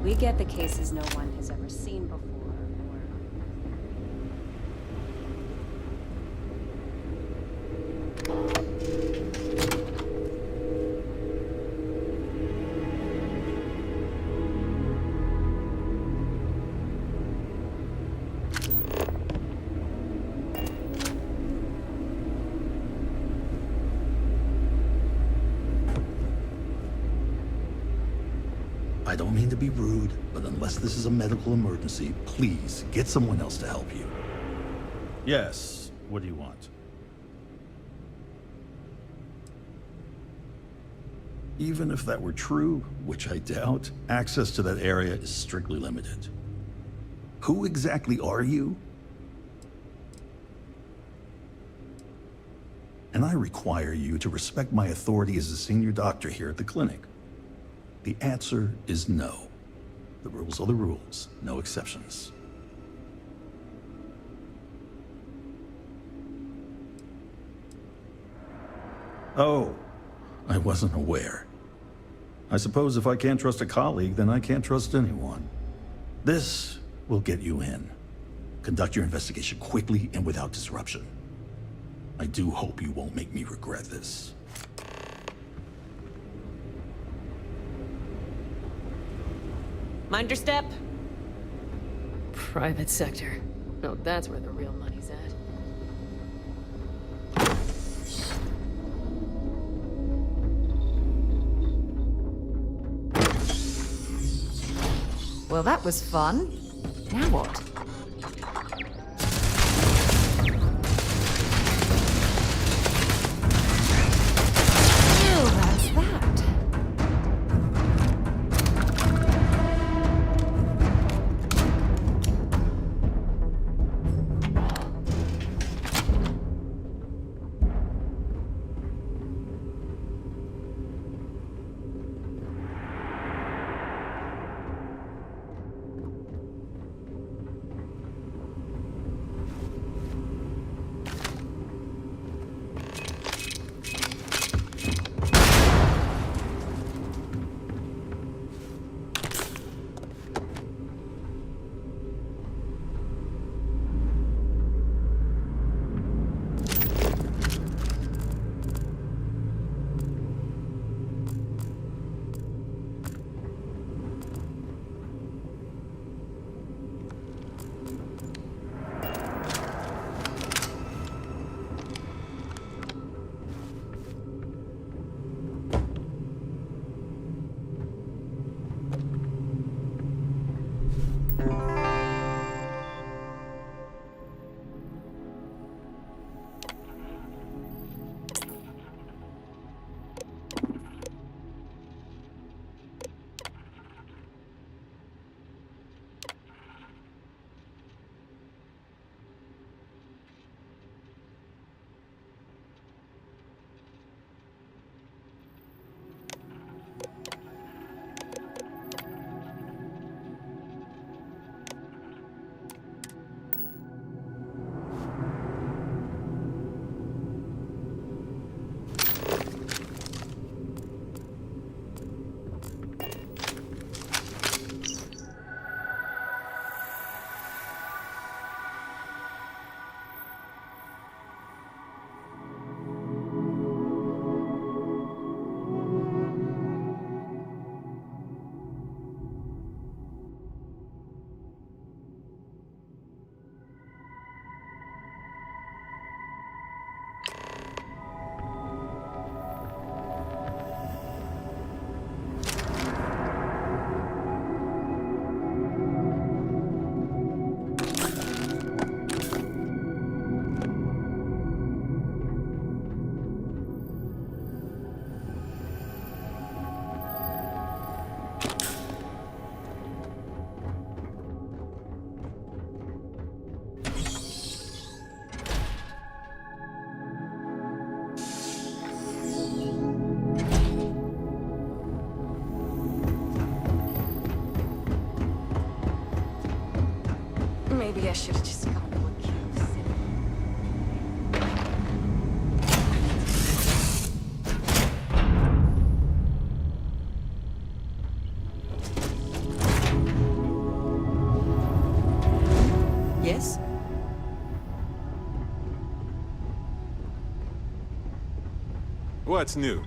We get the cases no one has ever seen before. I don't mean to be rude, but unless this is a medical emergency, please get someone else to help you. Yes, what do you want? Even if that were true, which I doubt, access to that area is strictly limited. Who exactly are you? And I require you to respect my authority as a senior doctor here at the clinic. The answer is no. The rules are the rules, no exceptions. Oh, I wasn't aware. I suppose if I can't trust a colleague, then I can't trust anyone. This will get you in. Conduct your investigation quickly and without disruption. I do hope you won't make me regret this. Mind your step. Private sector. No, that's where the real money's at. Well, that was fun. Now what? Well, that's that. should have just gone to a cave city. Yes? What's new?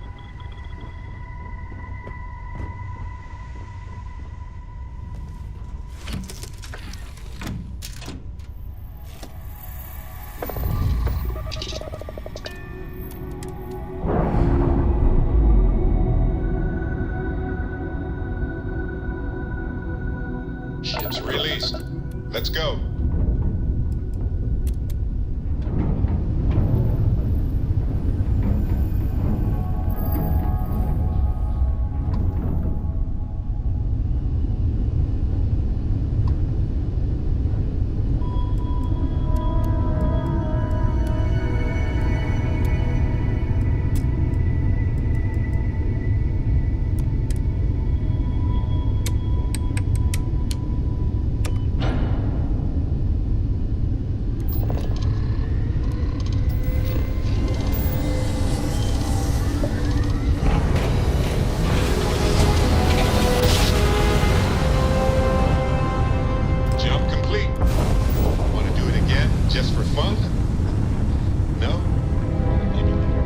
Ship's released. Let's go. Jump complete. Want to do it again, just for fun? No? Maybe later.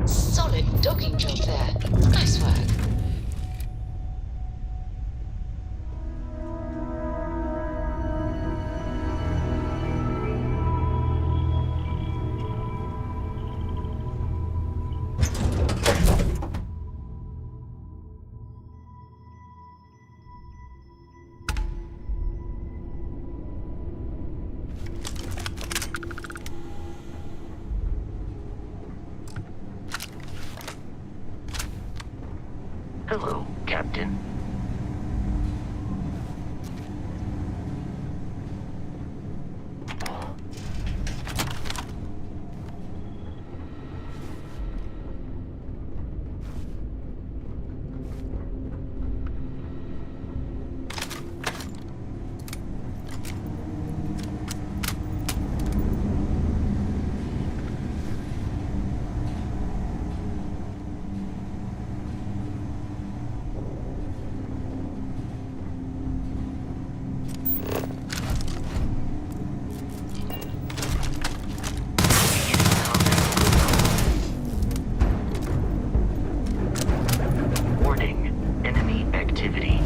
Solid docking job there. Nice work. Hello, Captain. Warning, enemy activity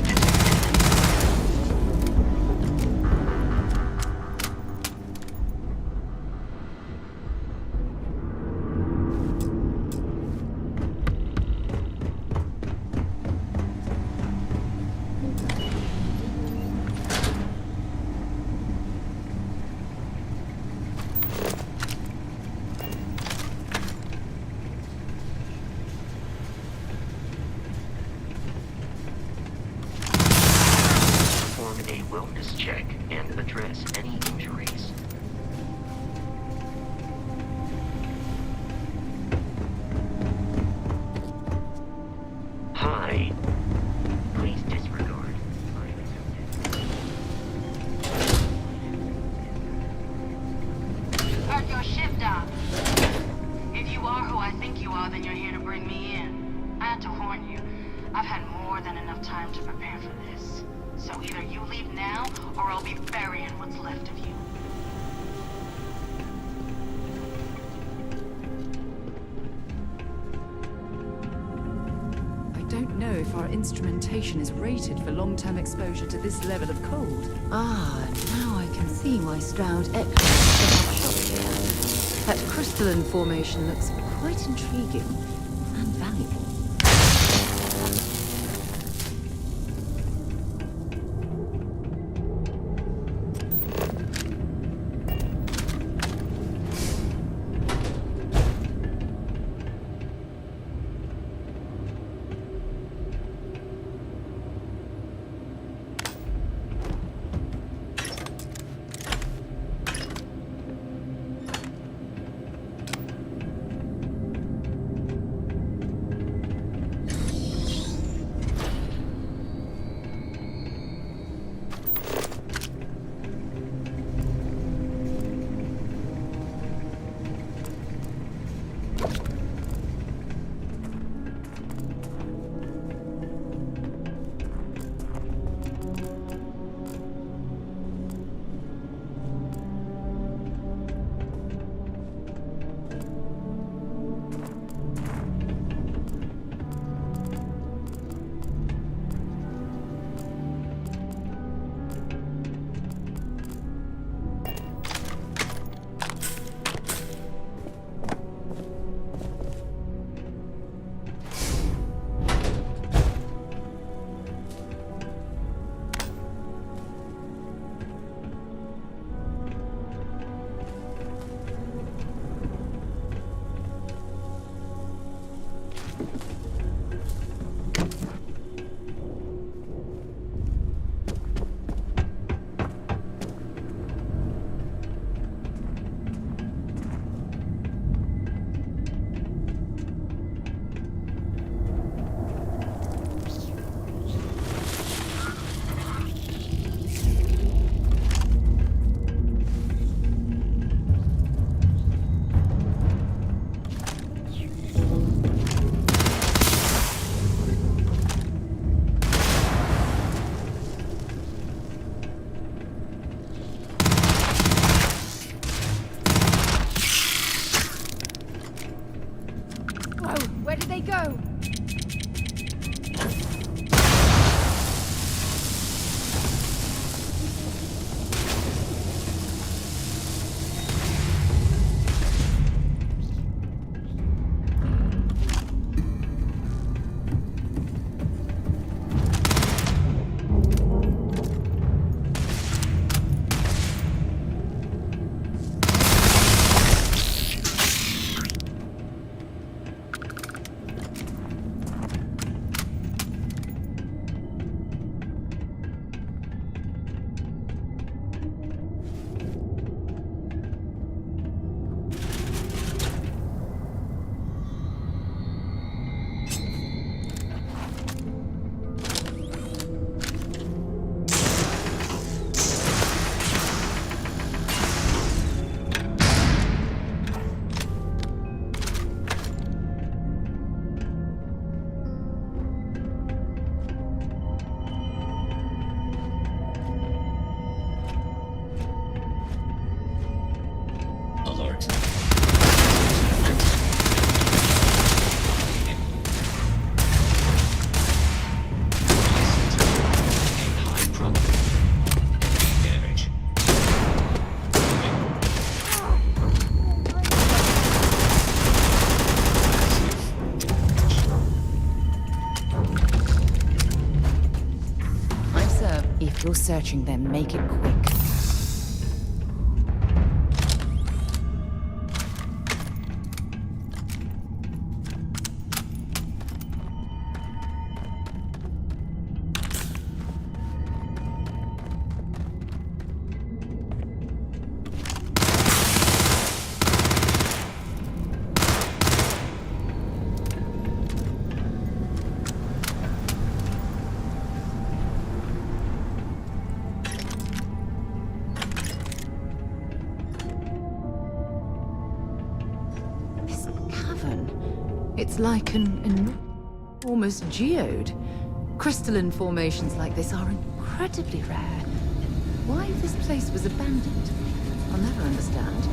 Perform a wellness check and address any injuries. Hi. Please disregard. Park your ship dock. If you are who I think you are, then you're here to bring me in. I had to warn you. I've had more than enough time to prepare for this. So either you leave now, or I'll be burying what's left of you. I don't know if our instrumentation is rated for long-term exposure to this level of cold. Ah, now I can see why Stroud echoed the shop here. That crystalline formation looks quite intriguing and valuable. Where did they go? If you're searching them, make it quick. It's like an enormous geode. Crystalline formations like this are incredibly rare. Why this place was abandoned, I'll never understand.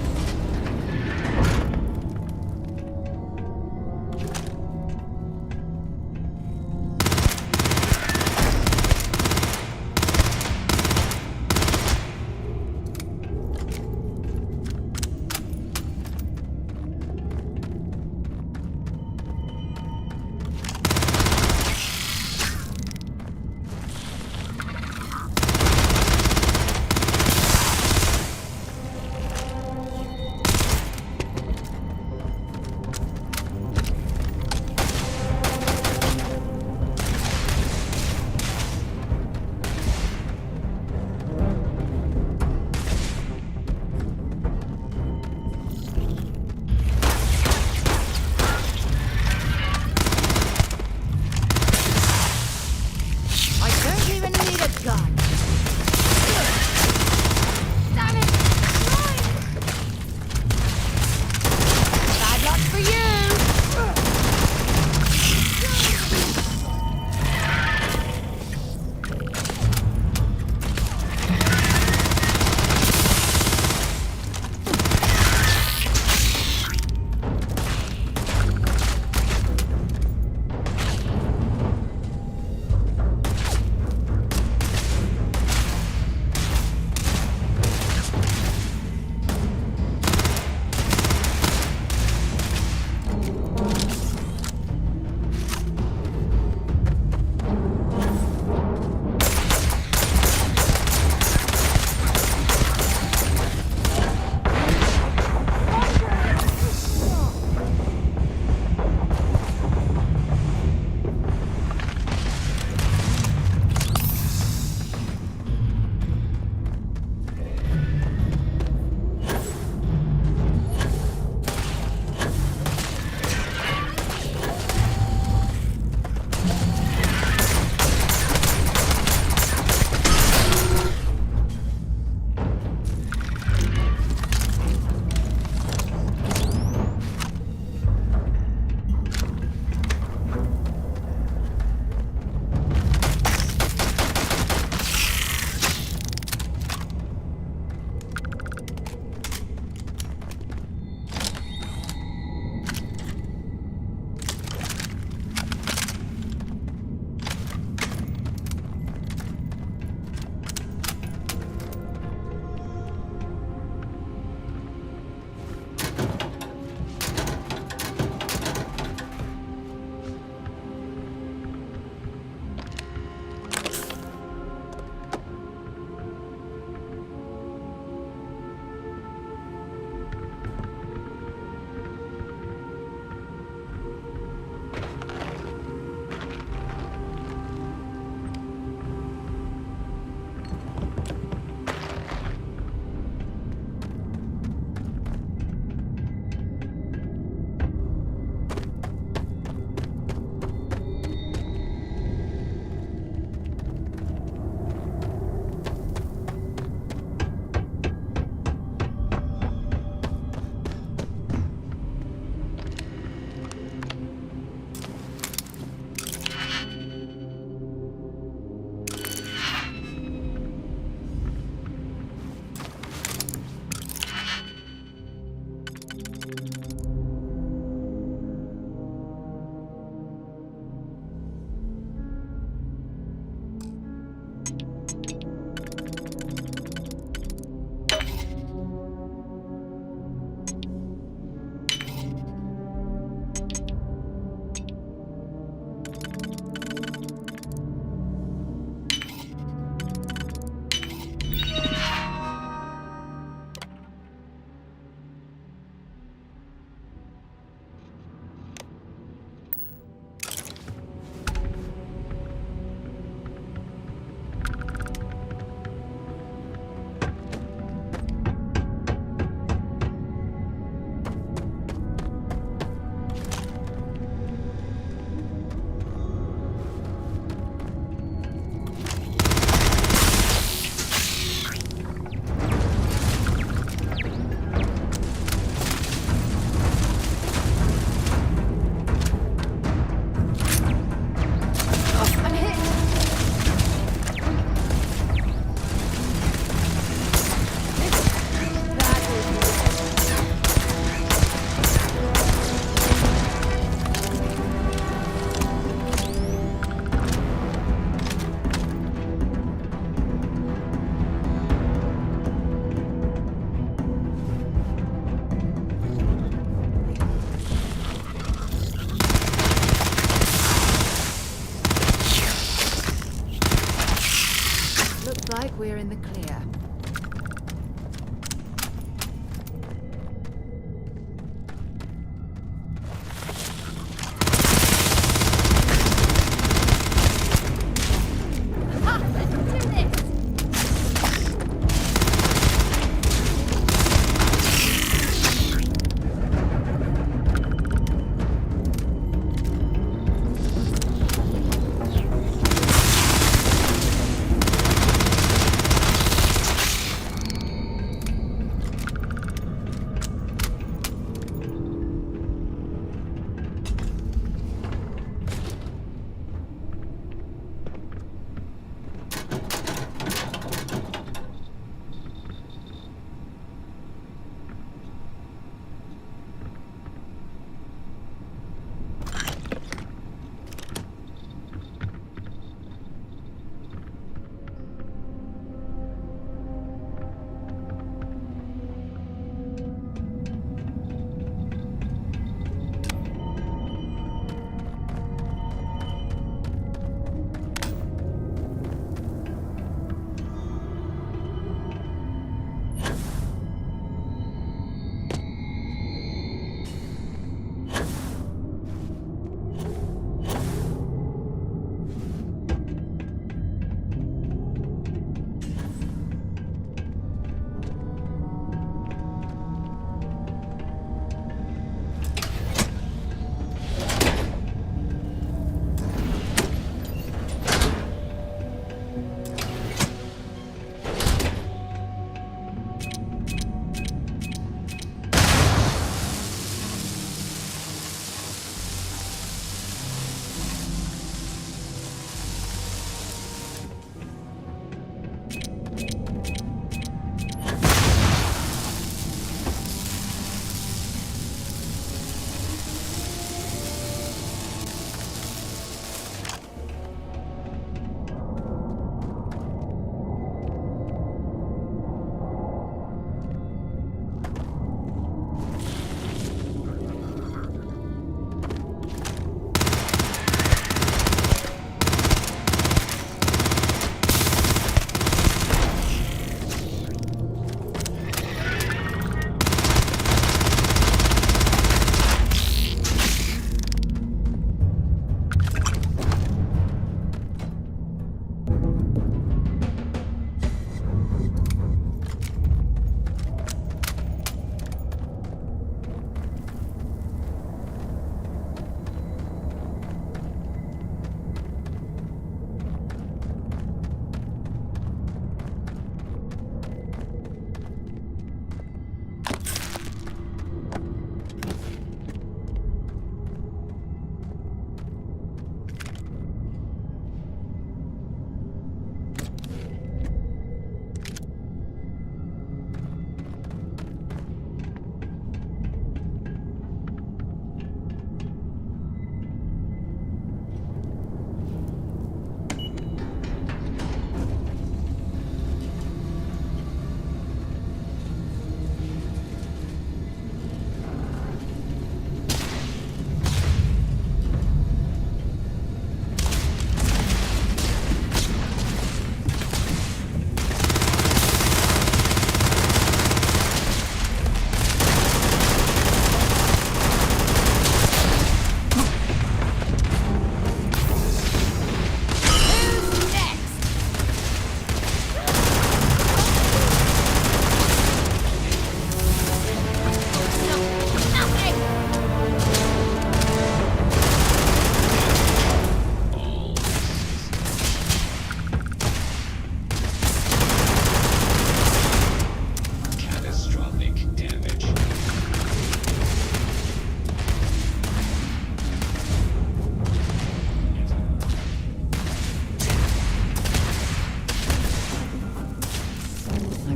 we're in the clear.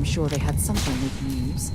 Sure they had something we can use.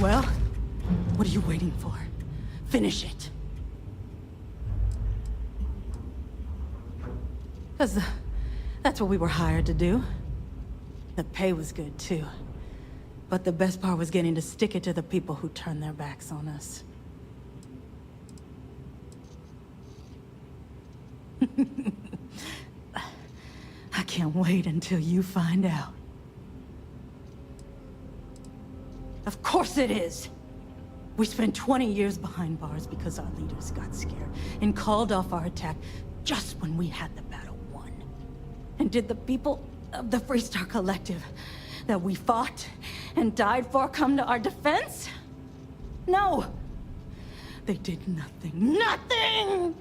Well, what are you waiting for? Finish it. Because that's what we were hired to do. The pay was good, too. But the best part was getting to stick it to the people who turned their backs on us. I can't wait until you find out. Of course it is! We spent 20 years behind bars because our leaders got scared and called off our attack just when we had the battle won. And did the people of the Freestar Collective that we fought and died for come to our defense? No! They did nothing. Nothing!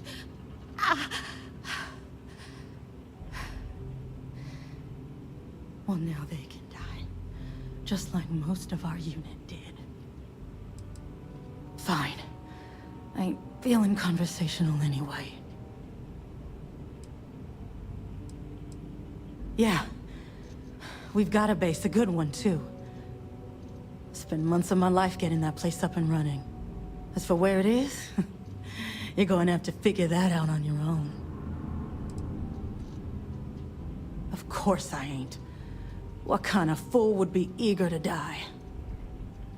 Well, now they can die. Just like most of our unit did. Fine. I ain't feeling conversational anyway. Yeah. We've got a base, a good one, too. Spent months of my life getting that place up and running. As for where it is, you're going to have to figure that out on your own. Of course I ain't. What kind of fool would be eager to die?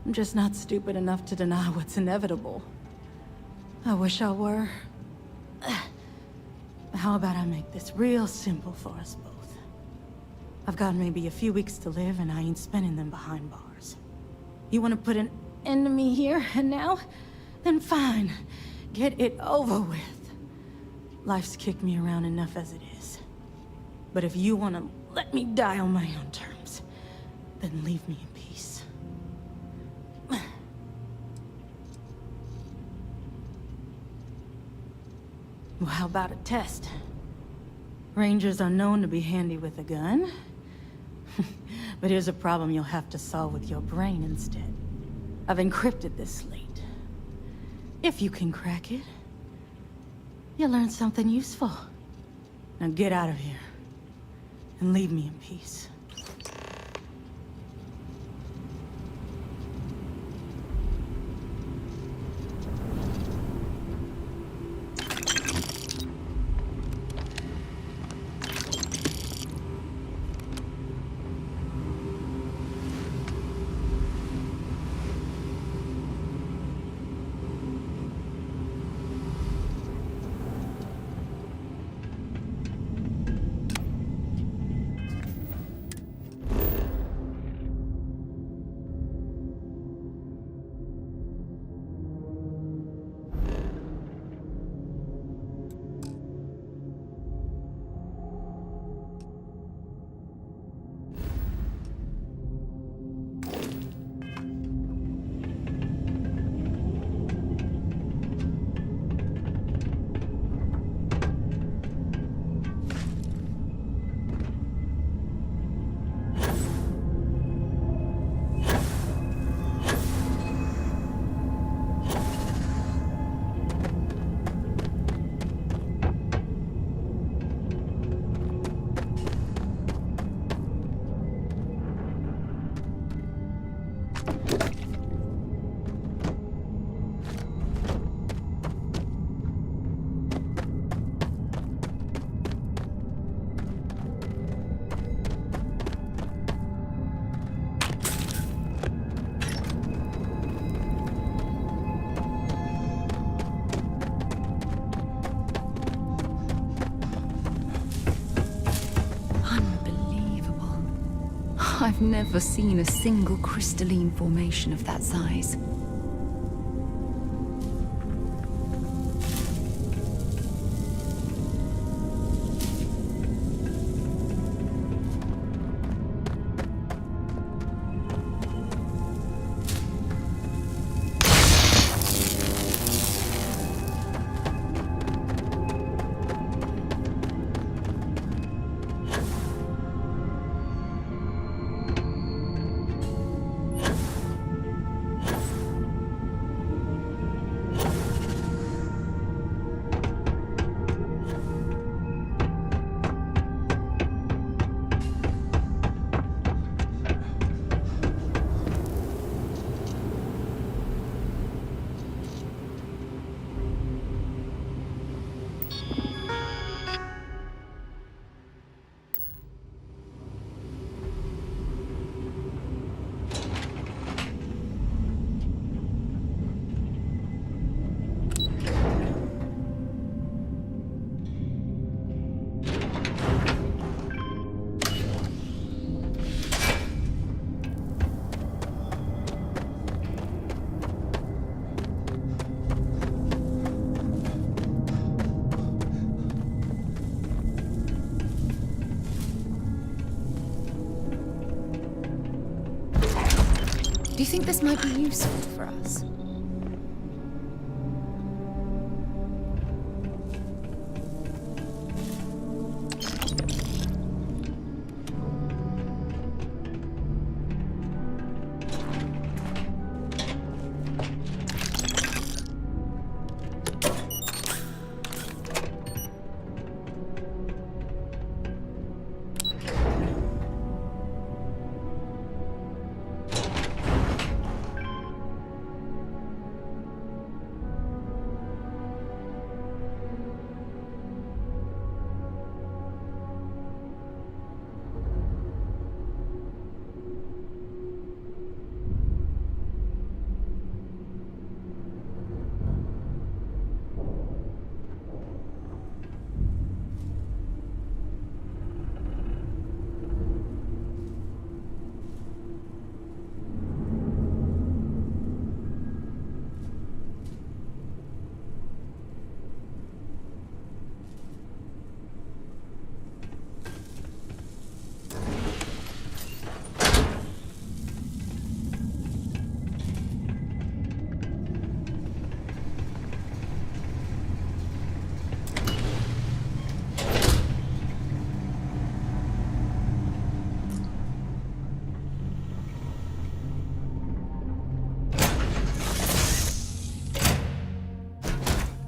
I'm just not stupid enough to deny what's inevitable. I wish I were. How about I make this real simple for us both? I've got maybe a few weeks to live, and I ain't spending them behind bars. You want to put an end to me here and now? Then fine. Get it over with. Life's kicked me around enough as it is. But if you want to let me die on my own terms, then leave me in peace. Well, how about a test? Rangers are known to be handy with a gun. But here's a problem you'll have to solve with your brain instead. I've encrypted this slate. If you can crack it, you'll learn something useful. Now get out of here, and leave me in peace. I've never seen a single crystalline formation of that size. Do you think this might be useful for us?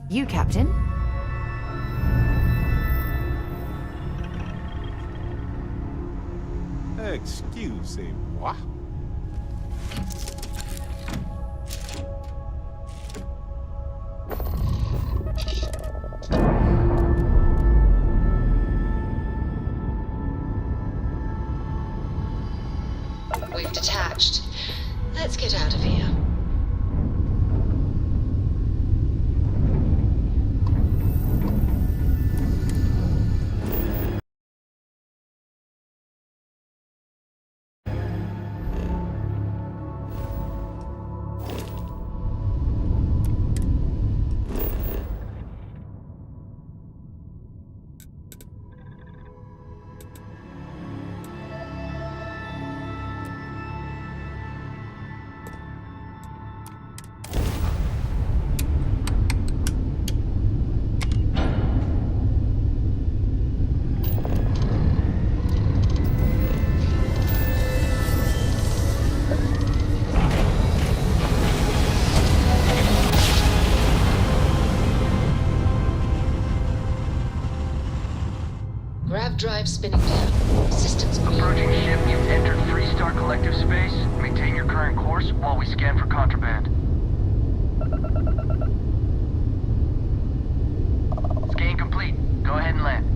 You, Captain? Excusez-moi. We've detached. Let's get out of here. Grav drive spinning down. Systems green. Approaching ship, you've entered Freestar Collective space. Maintain your current course while we scan for contraband. Scan complete. Go ahead and land.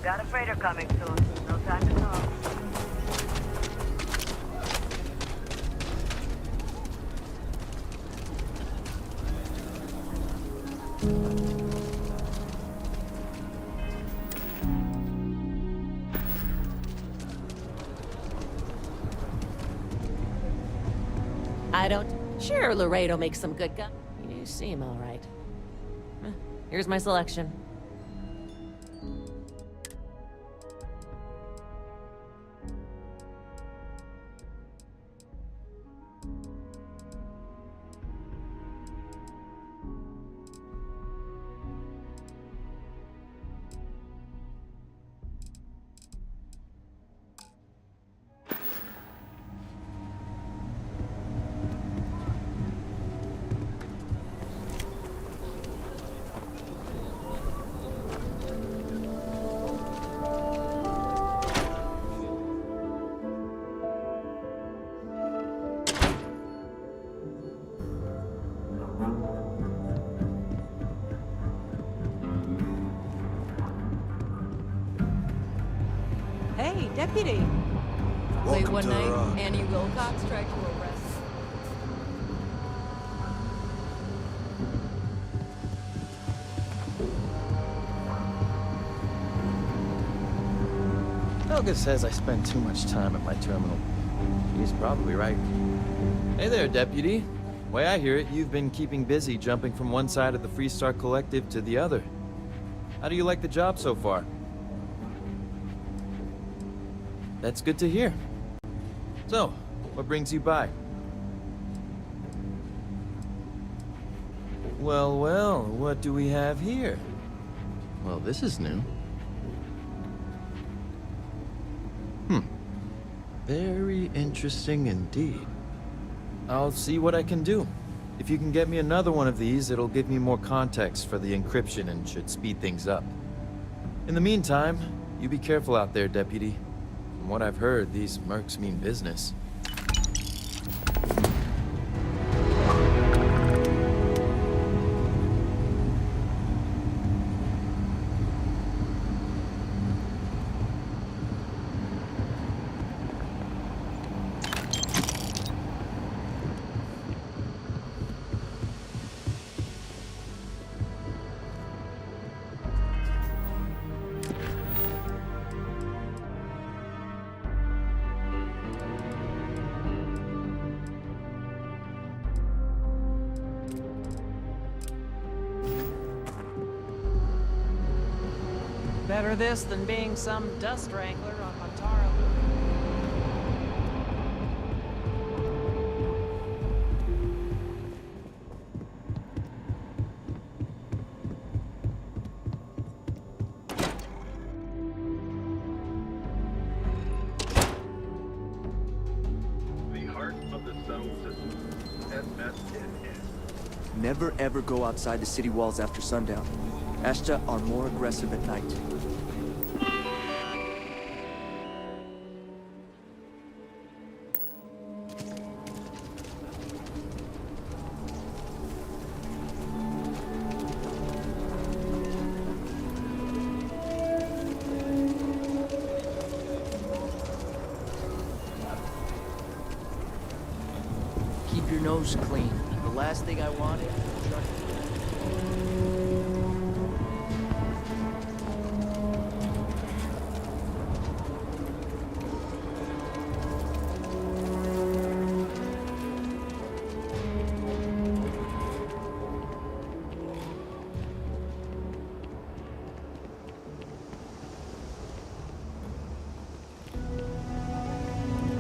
Got a freighter coming soon. No time to talk. I don't... Sure, Laredo makes some good gun. You seem all right. Here's my selection. Hey, deputy. Late one night, Annie Wilcox tried to arrest. Helga says I spend too much time at my terminal. She's probably right. Hey there, deputy. Way I hear it, you've been keeping busy jumping from one side of the Freestar Collective to the other. How do you like the job so far? That's good to hear. So, what brings you by? Well, well, what do we have here? Well, this is new. Very interesting indeed. I'll see what I can do. If you can get me another one of these, it'll give me more context for the encryption and should speed things up. In the meantime, you be careful out there, deputy. From what I've heard, these mercs mean business. Better this than being some dust wrangler on Montaro. The heart of the Sun System, SSNS. Never ever go outside the city walls after sundown. Ashta are more aggressive at night. Keep your nose clean. The last thing I want is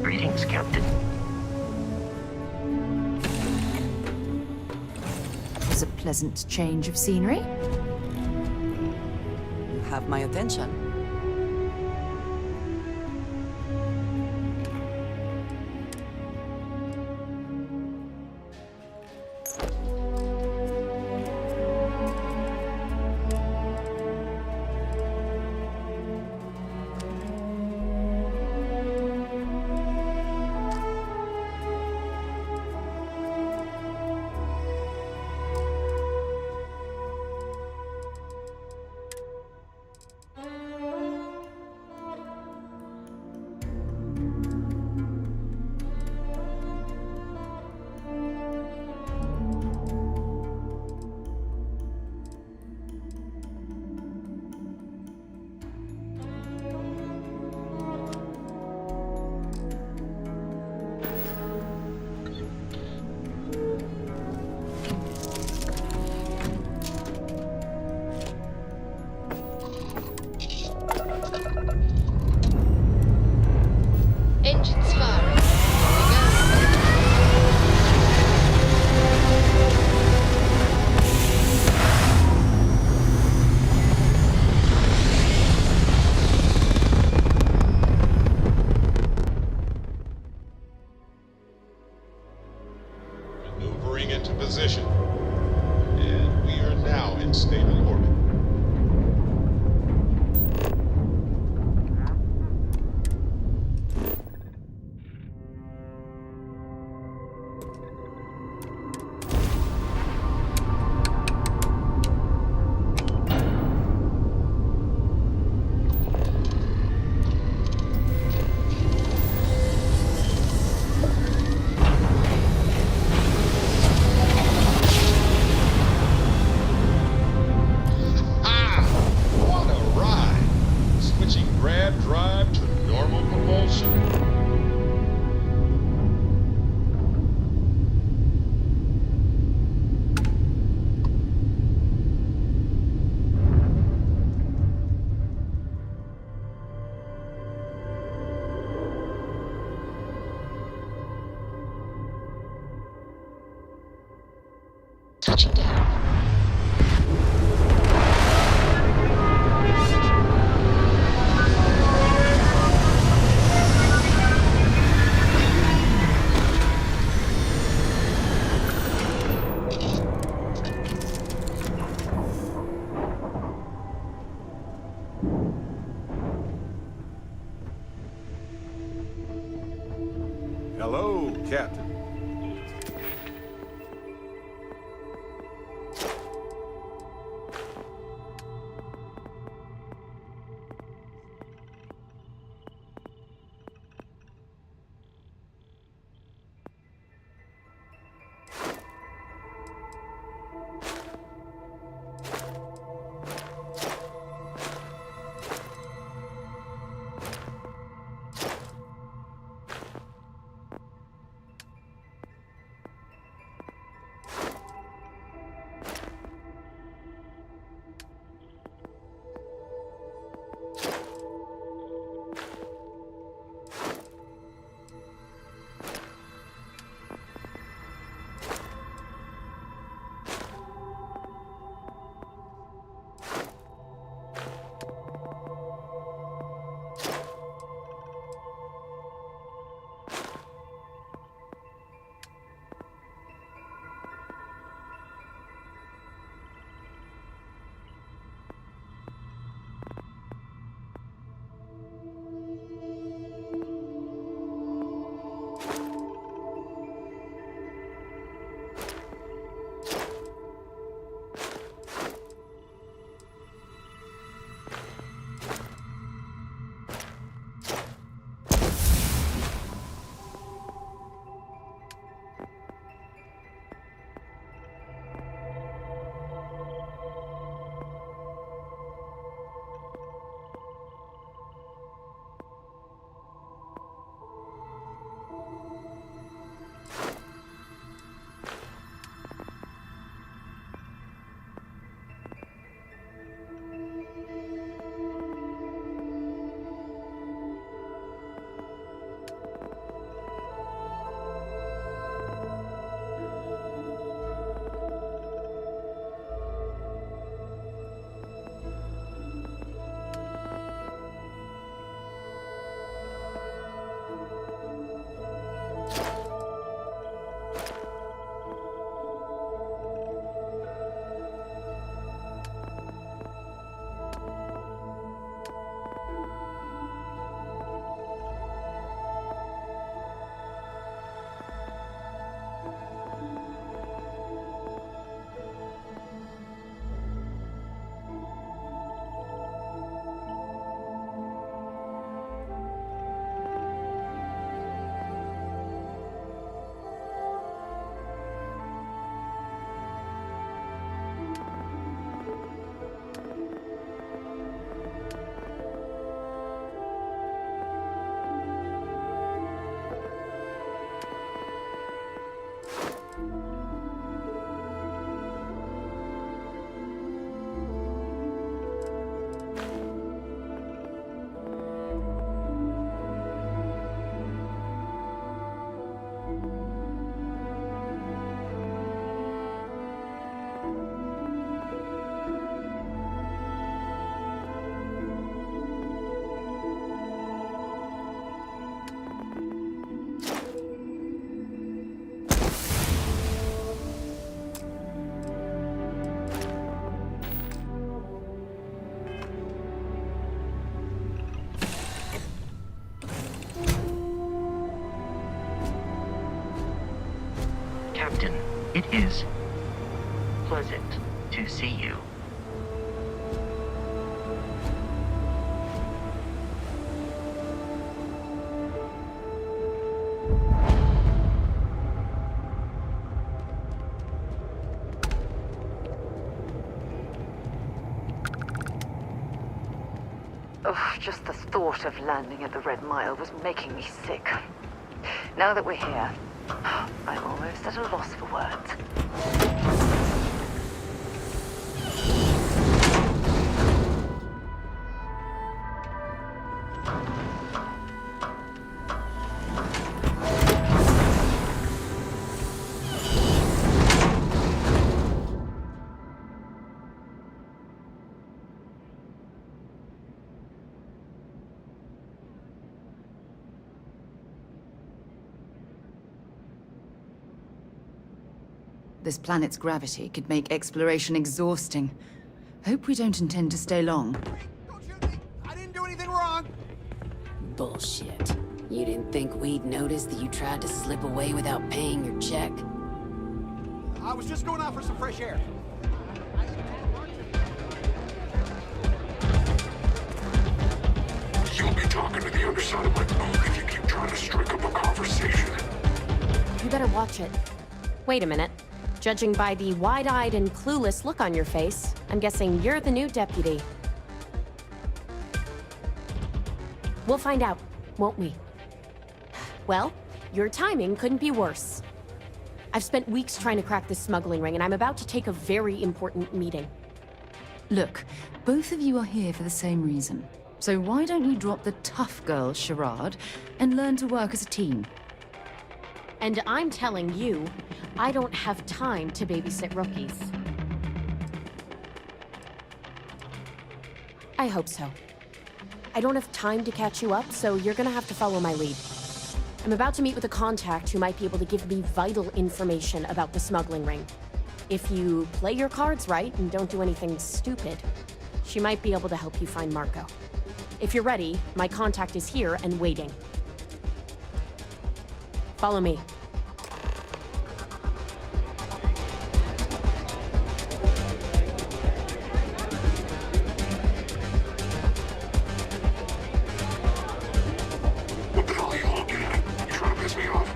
Greetings, Captain. It was a pleasant change of scenery. You have my attention. gearing into position. And we are now in stable orbit. Touching down. Hello, Captain. Captain, it is pleasant to see you. Oh, just the thought of landing at the Red Mile was making me sick. Now that we're here, I'm almost at a loss for words. This planet's gravity could make exploration exhausting. Hope we don't intend to stay long. I didn't do anything wrong. Bullshit. You didn't think we'd notice that you tried to slip away without paying your check? I was just going out for some fresh air. You'll be talking to the underside of my phone if you keep trying to strike up a conversation. You better watch it. Wait a minute. Judging by the wide-eyed and clueless look on your face, I'm guessing you're the new deputy. We'll find out, won't we? Well, your timing couldn't be worse. I've spent weeks trying to crack this smuggling ring, and I'm about to take a very important meeting. Look, both of you are here for the same reason. So why don't you drop the tough girl charade and learn to work as a team? And I'm telling you, I don't have time to babysit rookies. I hope so. I don't have time to catch you up, so you're gonna have to follow my lead. I'm about to meet with a contact who might be able to give me vital information about the smuggling ring. If you play your cards right and don't do anything stupid, she might be able to help you find Marco. If you're ready, my contact is here and waiting. Follow me. What the hell are you looking at? You trying to piss me off?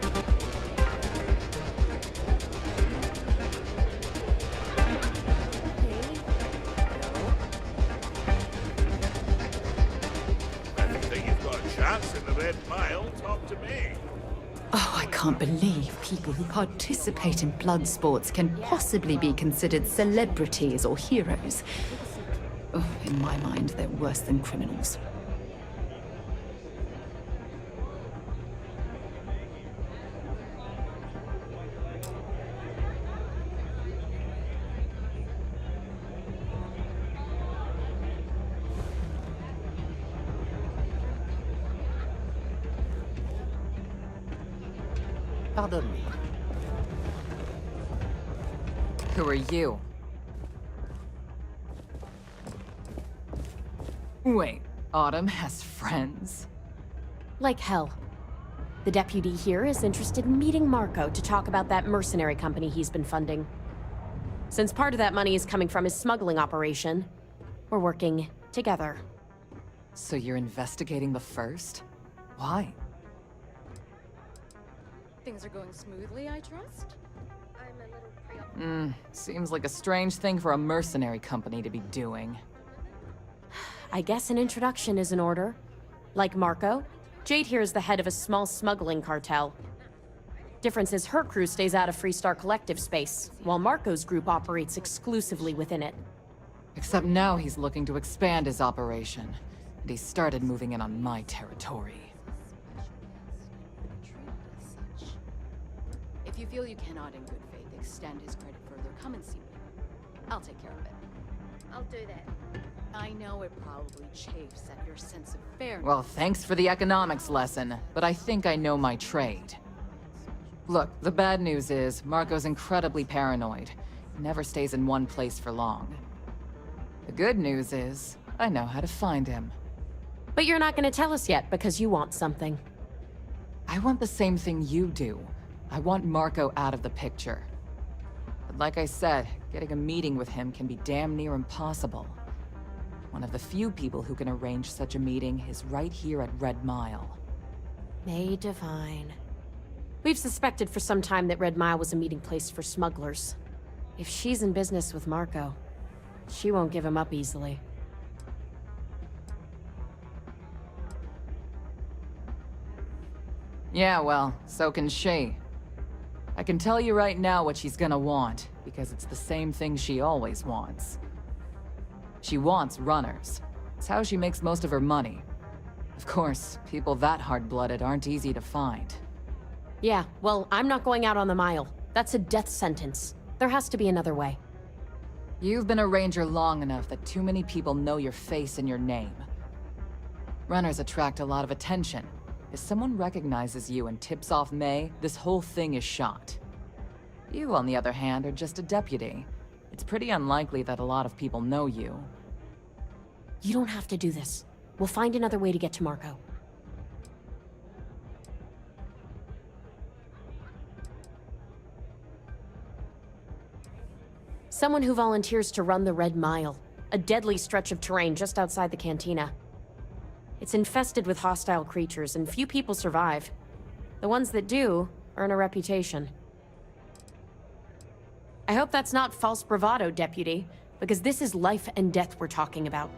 If you think you've got a chance in the Red Mile, talk to me. Oh, I can't believe people who participate in blood sports can possibly be considered celebrities or heroes. Oh, in my mind, they're worse than criminals. Pardon me. Who are you? Wait, Autumn has friends? Like hell. The deputy here is interested in meeting Marco to talk about that mercenary company he's been funding. Since part of that money is coming from his smuggling operation, we're working together. So you're investigating the first? Why? Things are going smoothly, I trust? I'm a little preoccupied. Seems like a strange thing for a mercenary company to be doing. I guess an introduction is in order. Like Marco, Jade here is the head of a small smuggling cartel. Difference is her crew stays out of Freestar Collective space, while Marco's group operates exclusively within it. Except now he's looking to expand his operation, and he started moving in on my territory. If you feel you cannot in good faith extend his credit further, come and see me. I'll take care of it. I'll do that. I know it probably chafes at your sense of fairness. Well, thanks for the economics lesson, but I think I know my trade. Look, the bad news is, Marco's incredibly paranoid. He never stays in one place for long. The good news is, I know how to find him. But you're not gonna tell us yet because you want something. I want the same thing you do. I want Marco out of the picture. But like I said, getting a meeting with him can be damn near impossible. One of the few people who can arrange such a meeting is right here at Red Mile. May Divine. We've suspected for some time that Red Mile was a meeting place for smugglers. If she's in business with Marco, she won't give him up easily. Yeah, well, so can she. I can tell you right now what she's gonna want, because it's the same thing she always wants. She wants runners. It's how she makes most of her money. Of course, people that hard-blooded aren't easy to find. Yeah, well, I'm not going out on the mile. That's a death sentence. There has to be another way. You've been a ranger long enough that too many people know your face and your name. Runners attract a lot of attention. If someone recognizes you and tips off May, this whole thing is shot. You, on the other hand, are just a deputy. It's pretty unlikely that a lot of people know you. You don't have to do this. We'll find another way to get to Marco. Someone who volunteers to run the Red Mile, a deadly stretch of terrain just outside the cantina. It's infested with hostile creatures, and few people survive. The ones that do earn a reputation. I hope that's not false bravado, Deputy, because this is life and death we're talking about.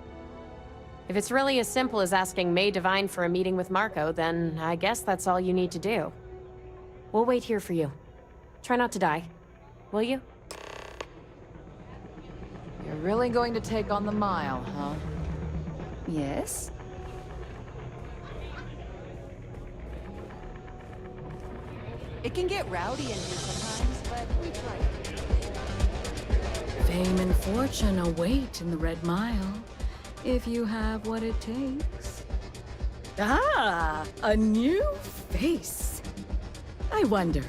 If it's really as simple as asking May Divine for a meeting with Marco, then I guess that's all you need to do. We'll wait here for you. Try not to die, will you? You're really going to take on the mile, huh? Yes? It can get rowdy in here sometimes, but we try. Fame and fortune await in the Red Mile, if you have what it takes. Ah, a new face. I wonder,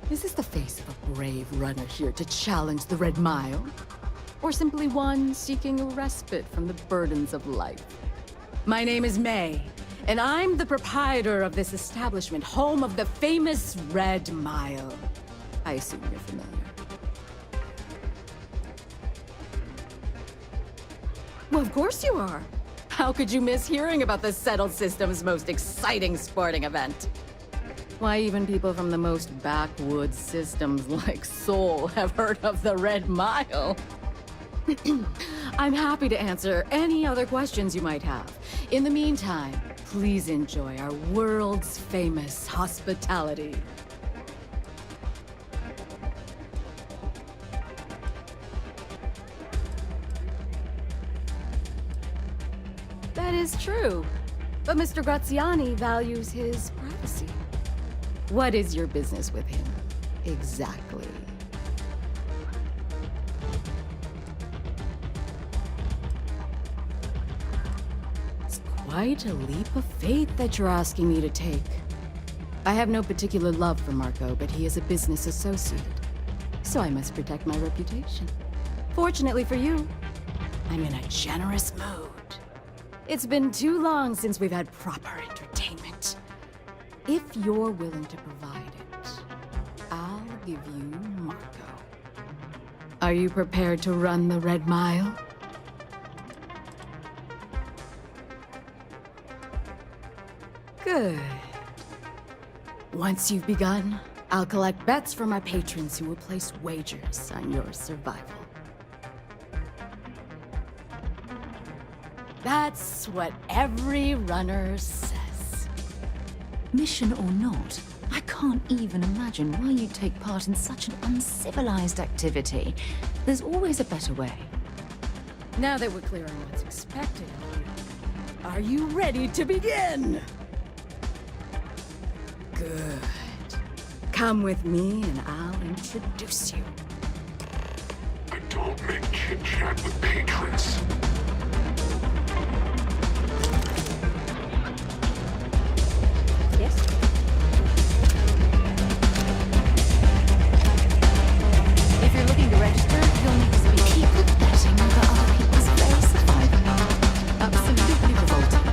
is this the face of a brave runner here to challenge the Red Mile? Or simply one seeking a respite from the burdens of life? My name is May, and I'm the proprietor of this establishment, home of the famous Red Mile. I assume you're familiar. Well, of course you are. How could you miss hearing about the Settled System's most exciting sporting event? Why, even people from the most backwoods systems like Seoul have heard of the Red Mile. I'm happy to answer any other questions you might have. In the meantime, please enjoy our world's famous hospitality. That is true, but Mr. Graziani values his privacy. What is your business with him, exactly? Quite a leap of faith that you're asking me to take. I have no particular love for Marco, but he is a business associate, so I must protect my reputation. Fortunately for you, I'm in a generous mood. It's been too long since we've had proper entertainment. If you're willing to provide it, I'll give you Marco. Are you prepared to run the Red Mile? Good. Once you've begun, I'll collect bets from my patrons who will place wagers on your survival. That's what every runner says. Mission or not, I can't even imagine why you'd take part in such an uncivilized activity. There's always a better way. Now that we're clear on what's expected, are you ready to begin? Good. Come with me and I'll introduce you. I don't make chit-chat with patrons. Yes? If you're looking to register, you'll need to speak. People betting over other people's very survival. Absolutely revolting.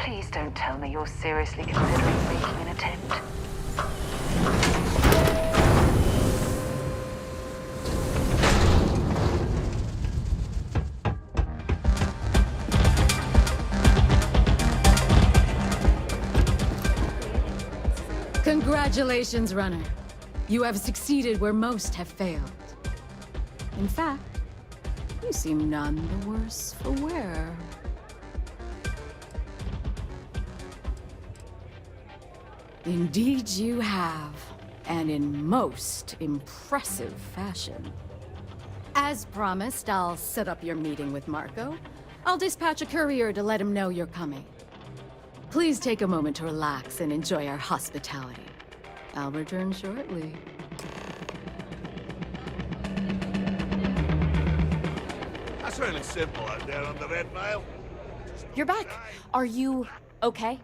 Please don't tell me you're seriously considering making an attempt. Congratulations, Runner. You have succeeded where most have failed. In fact, you seem none the worse for wear. Indeed you have, and in most impressive fashion. As promised, I'll set up your meeting with Marco. I'll dispatch a courier to let him know you're coming. Please take a moment to relax and enjoy our hospitality. I'll return shortly. That's really simple out there on the Red Mile. You're back. Are you okay?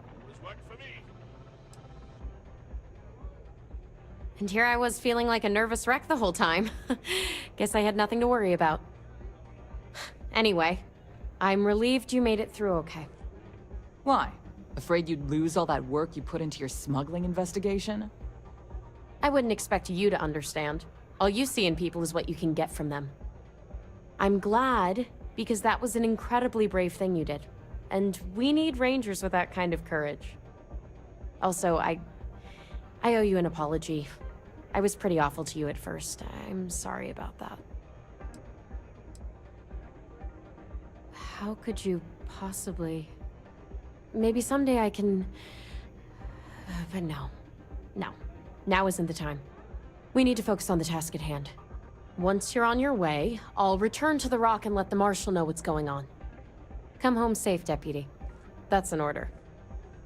And here I was feeling like a nervous wreck the whole time. Guess I had nothing to worry about. Anyway, I'm relieved you made it through okay. Why? Afraid you'd lose all that work you put into your smuggling investigation? I wouldn't expect you to understand. All you see in people is what you can get from them. I'm glad, because that was an incredibly brave thing you did. And we need rangers with that kind of courage. Also, I owe you an apology. I was pretty awful to you at first. I'm sorry about that. How could you possibly... Maybe someday I can... But no. No. Now isn't the time. We need to focus on the task at hand. Once you're on your way, I'll return to the Rock and let the Marshal know what's going on. Come home safe, Deputy. That's an order.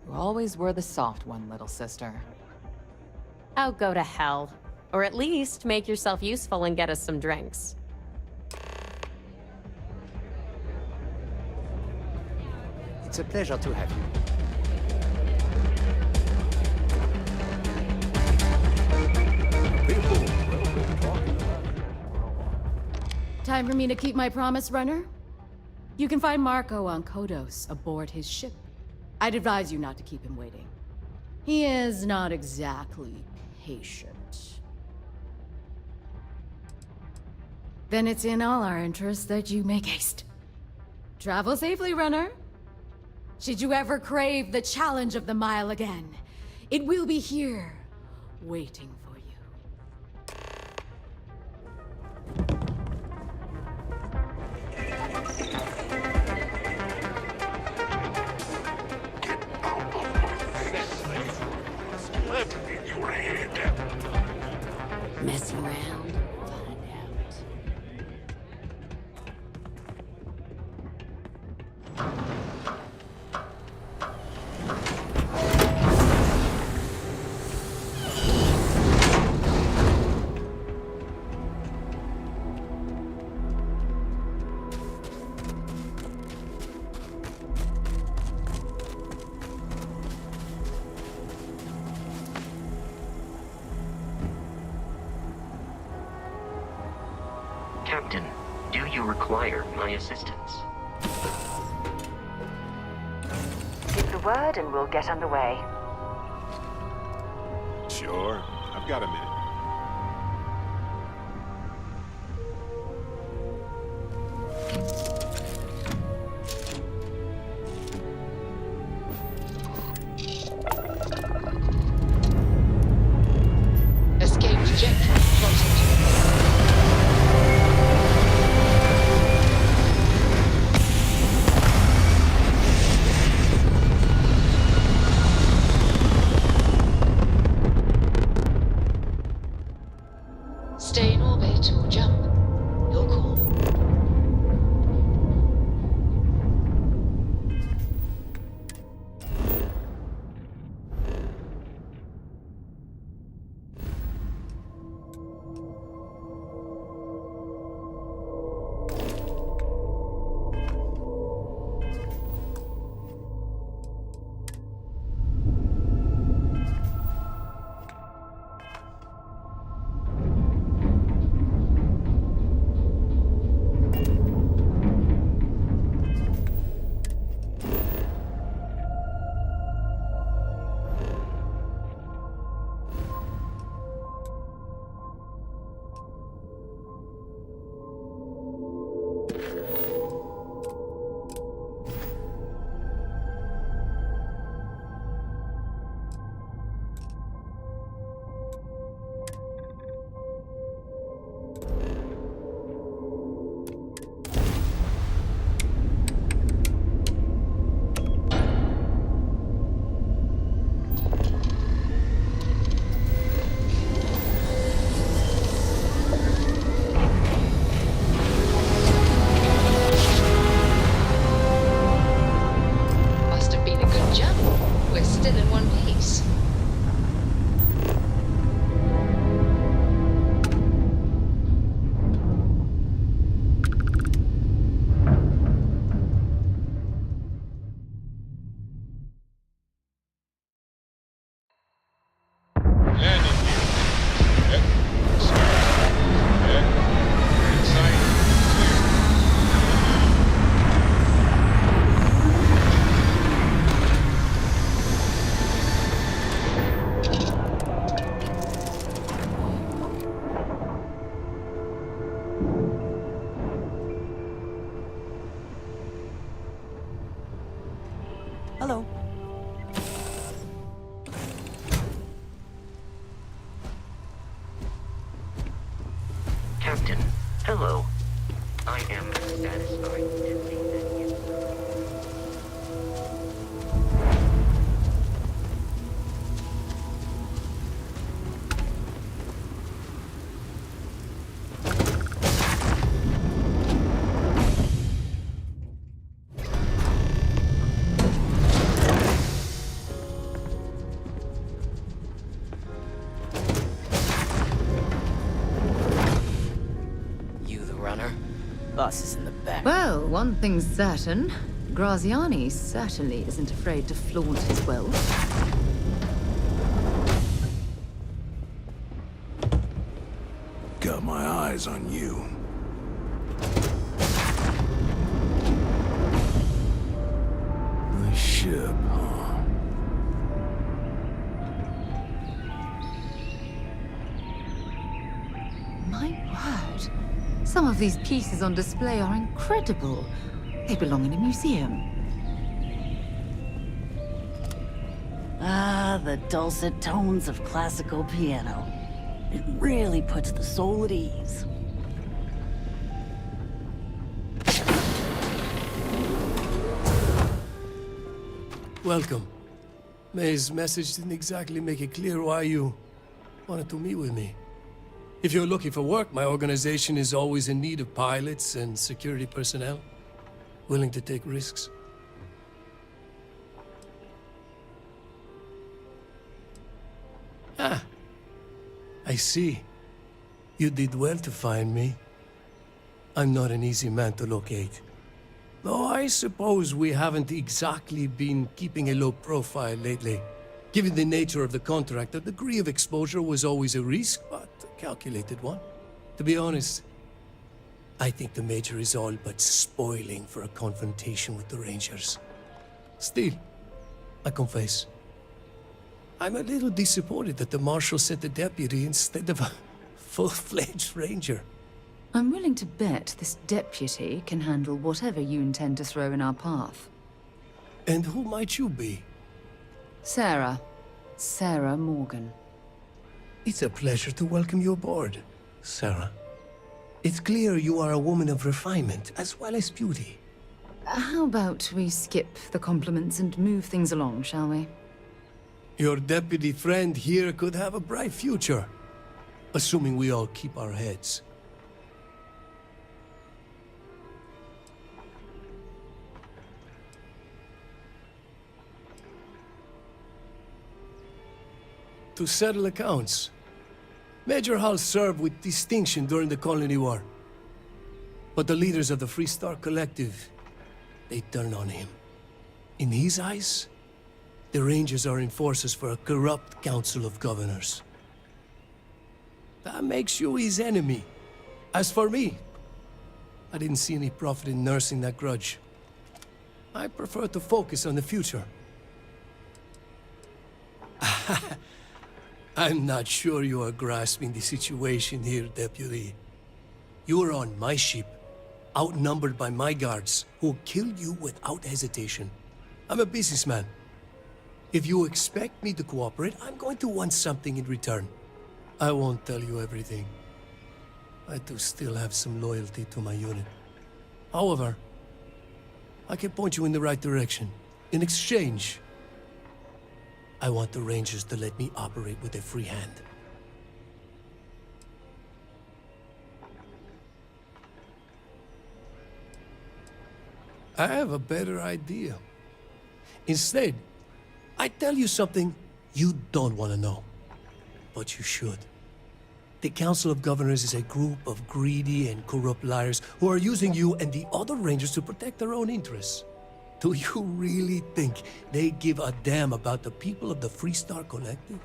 You always were the soft one, little sister. Oh, go to hell. Or at least make yourself useful and get us some drinks. It's a pleasure to have you. Time for me to keep my promise, Runner? You can find Marco on Kodos aboard his ship. I'd advise you not to keep him waiting. He is not exactly patient. Then it's in all our interests that you make haste. Travel safely, Runner. Should you ever crave the challenge of the mile again, it will be here, waiting for you. Mess around. Captain, do you require my assistance? Give the word and we'll get underway. Sure. I've got a minute. Escaped jet track plotted. Hello. I am satisfied to see that you... Bus is in the back. Well, one thing's certain. Graziani certainly isn't afraid to flaunt his wealth. Got my eyes on you. The ship, huh? My word. Some of these pieces on display are incredible. They belong in a museum. Ah, the dulcet tones of classical piano. It really puts the soul at ease. Welcome. May's message didn't exactly make it clear why you wanted to meet with me. If you're looking for work, my organization is always in need of pilots and security personnel, willing to take risks. Ah, I see. You did well to find me. I'm not an easy man to locate. Though I suppose we haven't exactly been keeping a low profile lately. Given the nature of the contract, a degree of exposure was always a risk, but a calculated one. To be honest, I think the Major is all but spoiling for a confrontation with the Rangers. Still, I confess, I'm a little disappointed that the Marshal sent a deputy instead of a full-fledged Ranger. I'm willing to bet this deputy can handle whatever you intend to throw in our path. And who might you be? Sarah. Sarah Morgan. It's a pleasure to welcome you aboard, Sarah. It's clear you are a woman of refinement as well as beauty. How about we skip the compliments and move things along, shall we? Your deputy friend here could have a bright future, assuming we all keep our heads. To settle accounts. Major Hall served with distinction during the Colony War. But the leaders of the Free Star Collective, they turned on him. In his eyes, the Rangers are enforcers for a corrupt Council of Governors. That makes you his enemy. As for me, I didn't see any profit in nursing that grudge. I prefer to focus on the future. I'm not sure you are grasping the situation here, Deputy. You are on my ship, outnumbered by my guards, who'll kill you without hesitation. I'm a businessman. If you expect me to cooperate, I'm going to want something in return. I won't tell you everything. I do still have some loyalty to my unit. However, I can point you in the right direction. In exchange, I want the Rangers to let me operate with a free hand. I have a better idea. Instead, I tell you something you don't want to know. But you should. The Council of Governors is a group of greedy and corrupt liars who are using you and the other Rangers to protect their own interests. Do you really think they give a damn about the people of the Free Star Collective?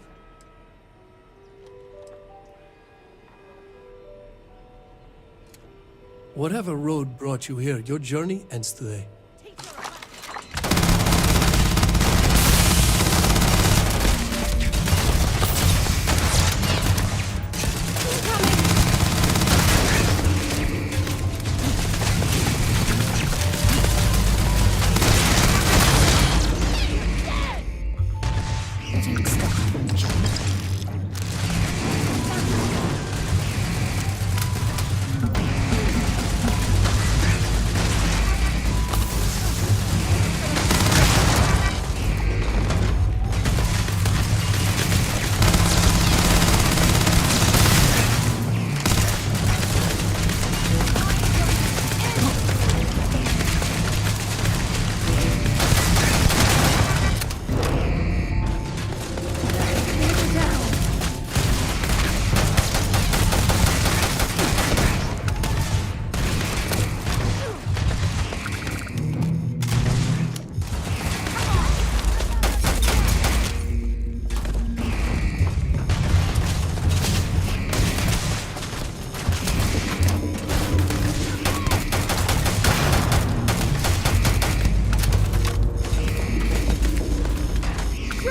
Whatever road brought you here, your journey ends today.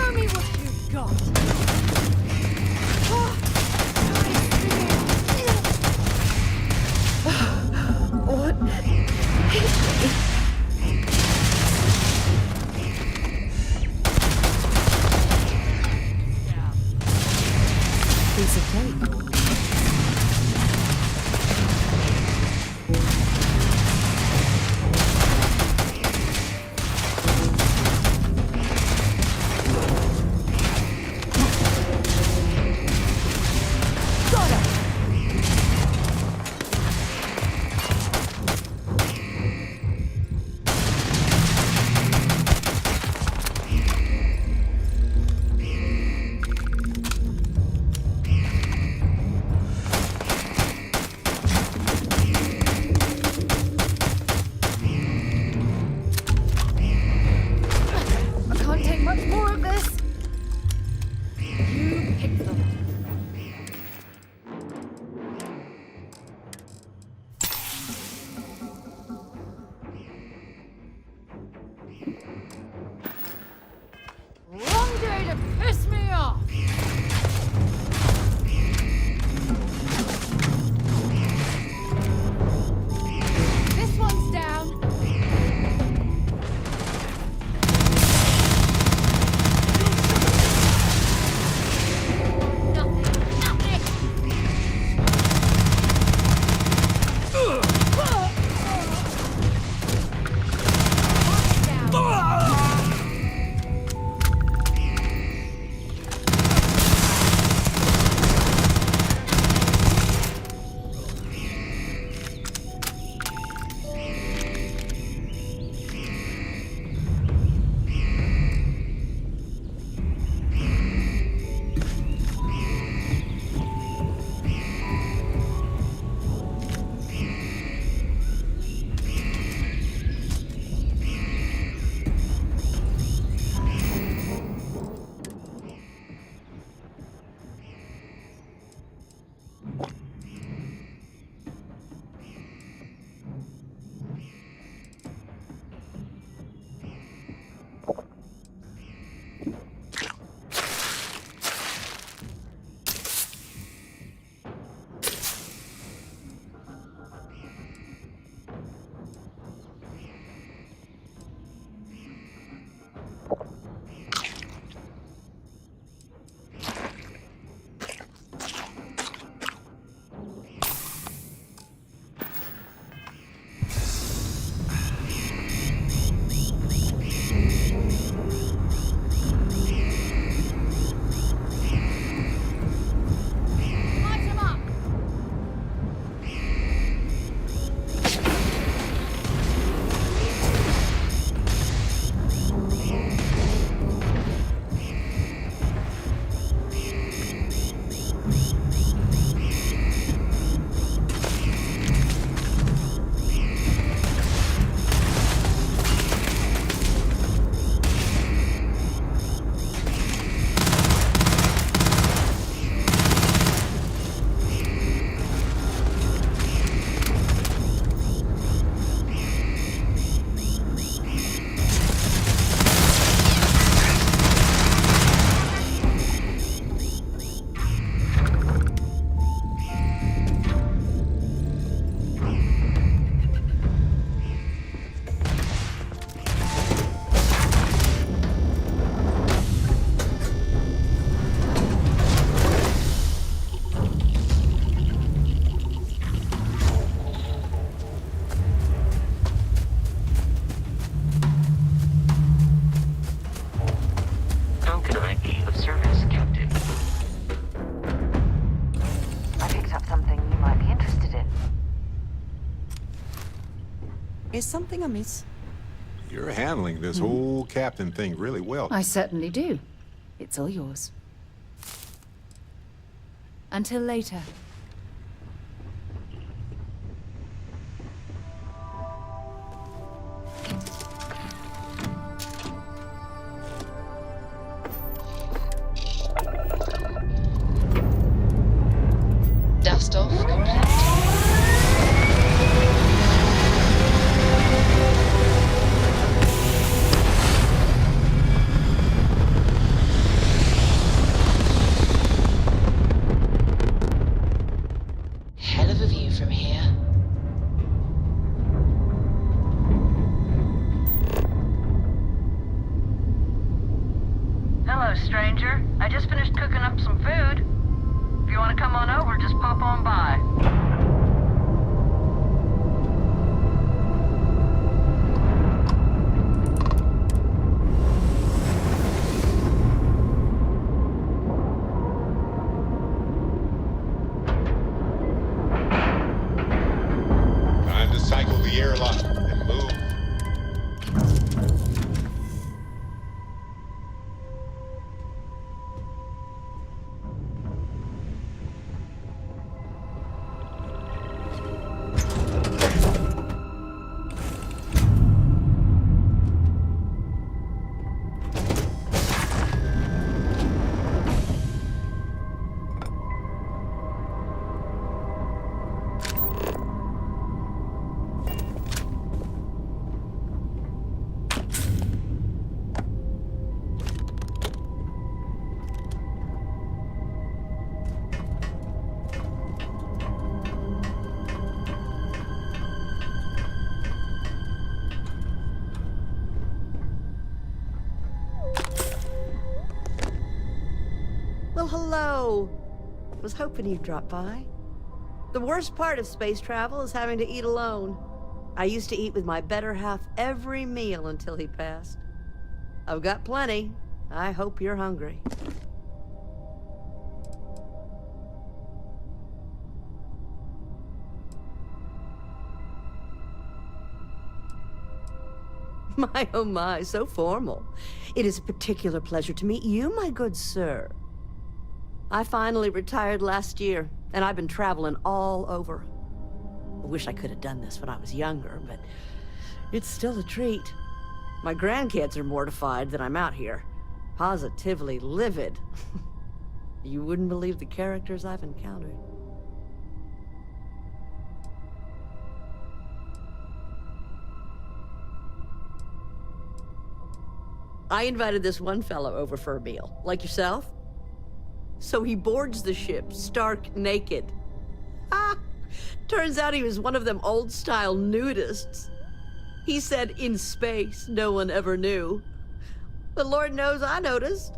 Show me what you've got. What? Piece of cake. Is something amiss? You're handling this whole captain thing really well. I certainly do. It's all yours. Until later. Dust off complete. stranger. I just finished cooking up some food. If you want to come on over, just pop on by. Time to cycle the airlock and move. Well, hello. Was hoping you'd drop by. The worst part of space travel is having to eat alone. I used to eat with my better half every meal until he passed. I've got plenty. I hope you're hungry. My, oh my, so formal. It is a particular pleasure to meet you, my good sir. I finally retired last year, and I've been traveling all over. I wish I could have done this when I was younger, but it's still a treat. My grandkids are mortified that I'm out here. Positively livid. You wouldn't believe the characters I've encountered. I invited this one fellow over for a meal, like yourself. So he boards the ship, stark naked. Ah! Turns out he was one of them old-style nudists. He said in space, no one ever knew. But Lord knows I noticed.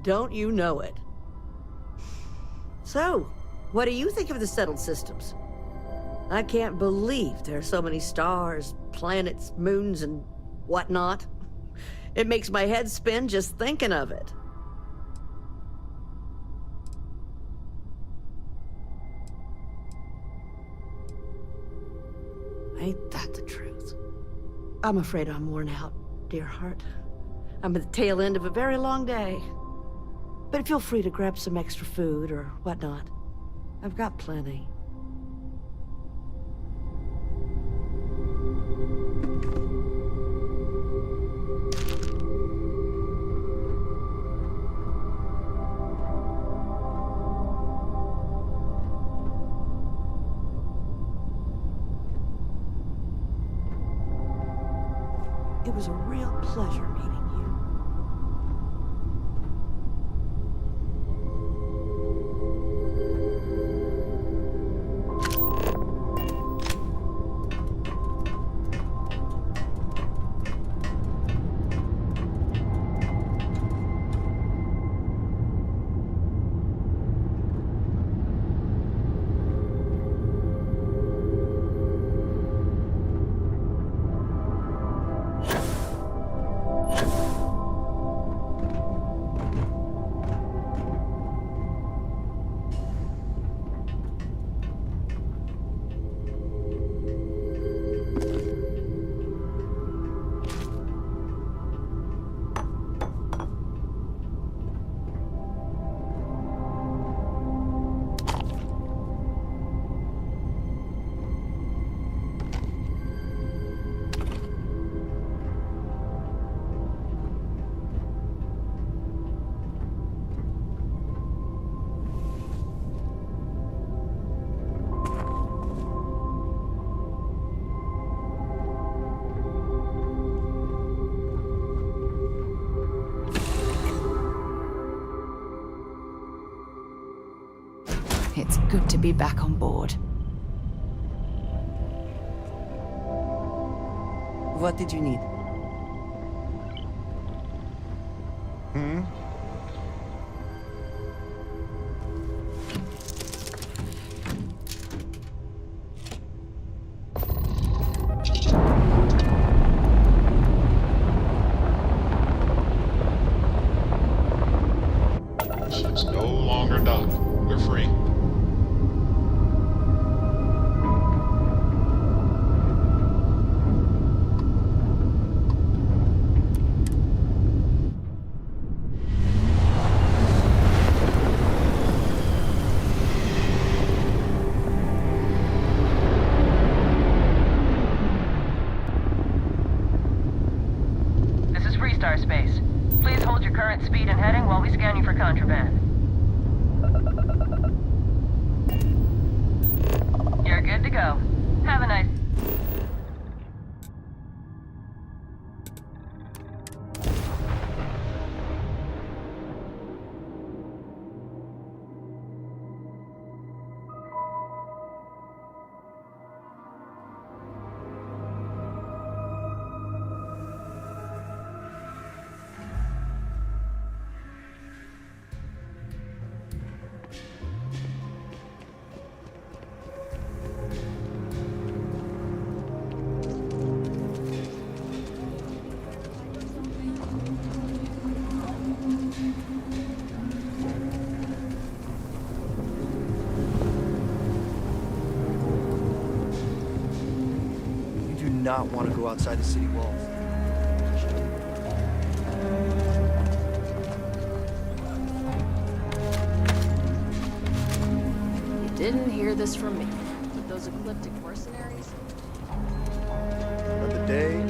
Don't you know it? So, what do you think of the settled systems? I can't believe there are so many stars, planets, moons, and whatnot. It makes my head spin just thinking of it. Ain't that the truth? I'm afraid I'm worn out, dear heart. I'm at the tail end of a very long day. But feel free to grab some extra food or whatnot. I've got plenty. It was a real pleasure meeting you. It's good to be back on board. What did you need? Hmm? Ship's no longer docked. We're free. This is Freestar Space. Please hold your current speed and heading while we scan you for contraband. You're good to go. Have a nice... You do not want to go outside the city walls. You didn't hear this from me. With those ecliptic mercenaries? Another day.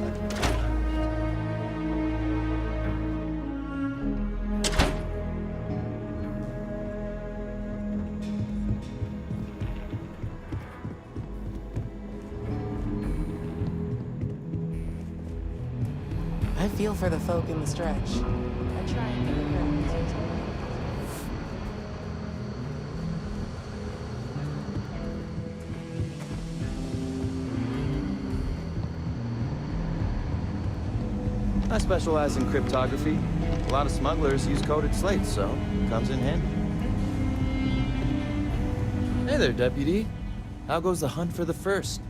I feel for the folk in the stretch. I try and give it I specialize in cryptography. A lot of smugglers use coded slates, so it comes in handy. Hey there, Deputy. How goes the hunt for the first?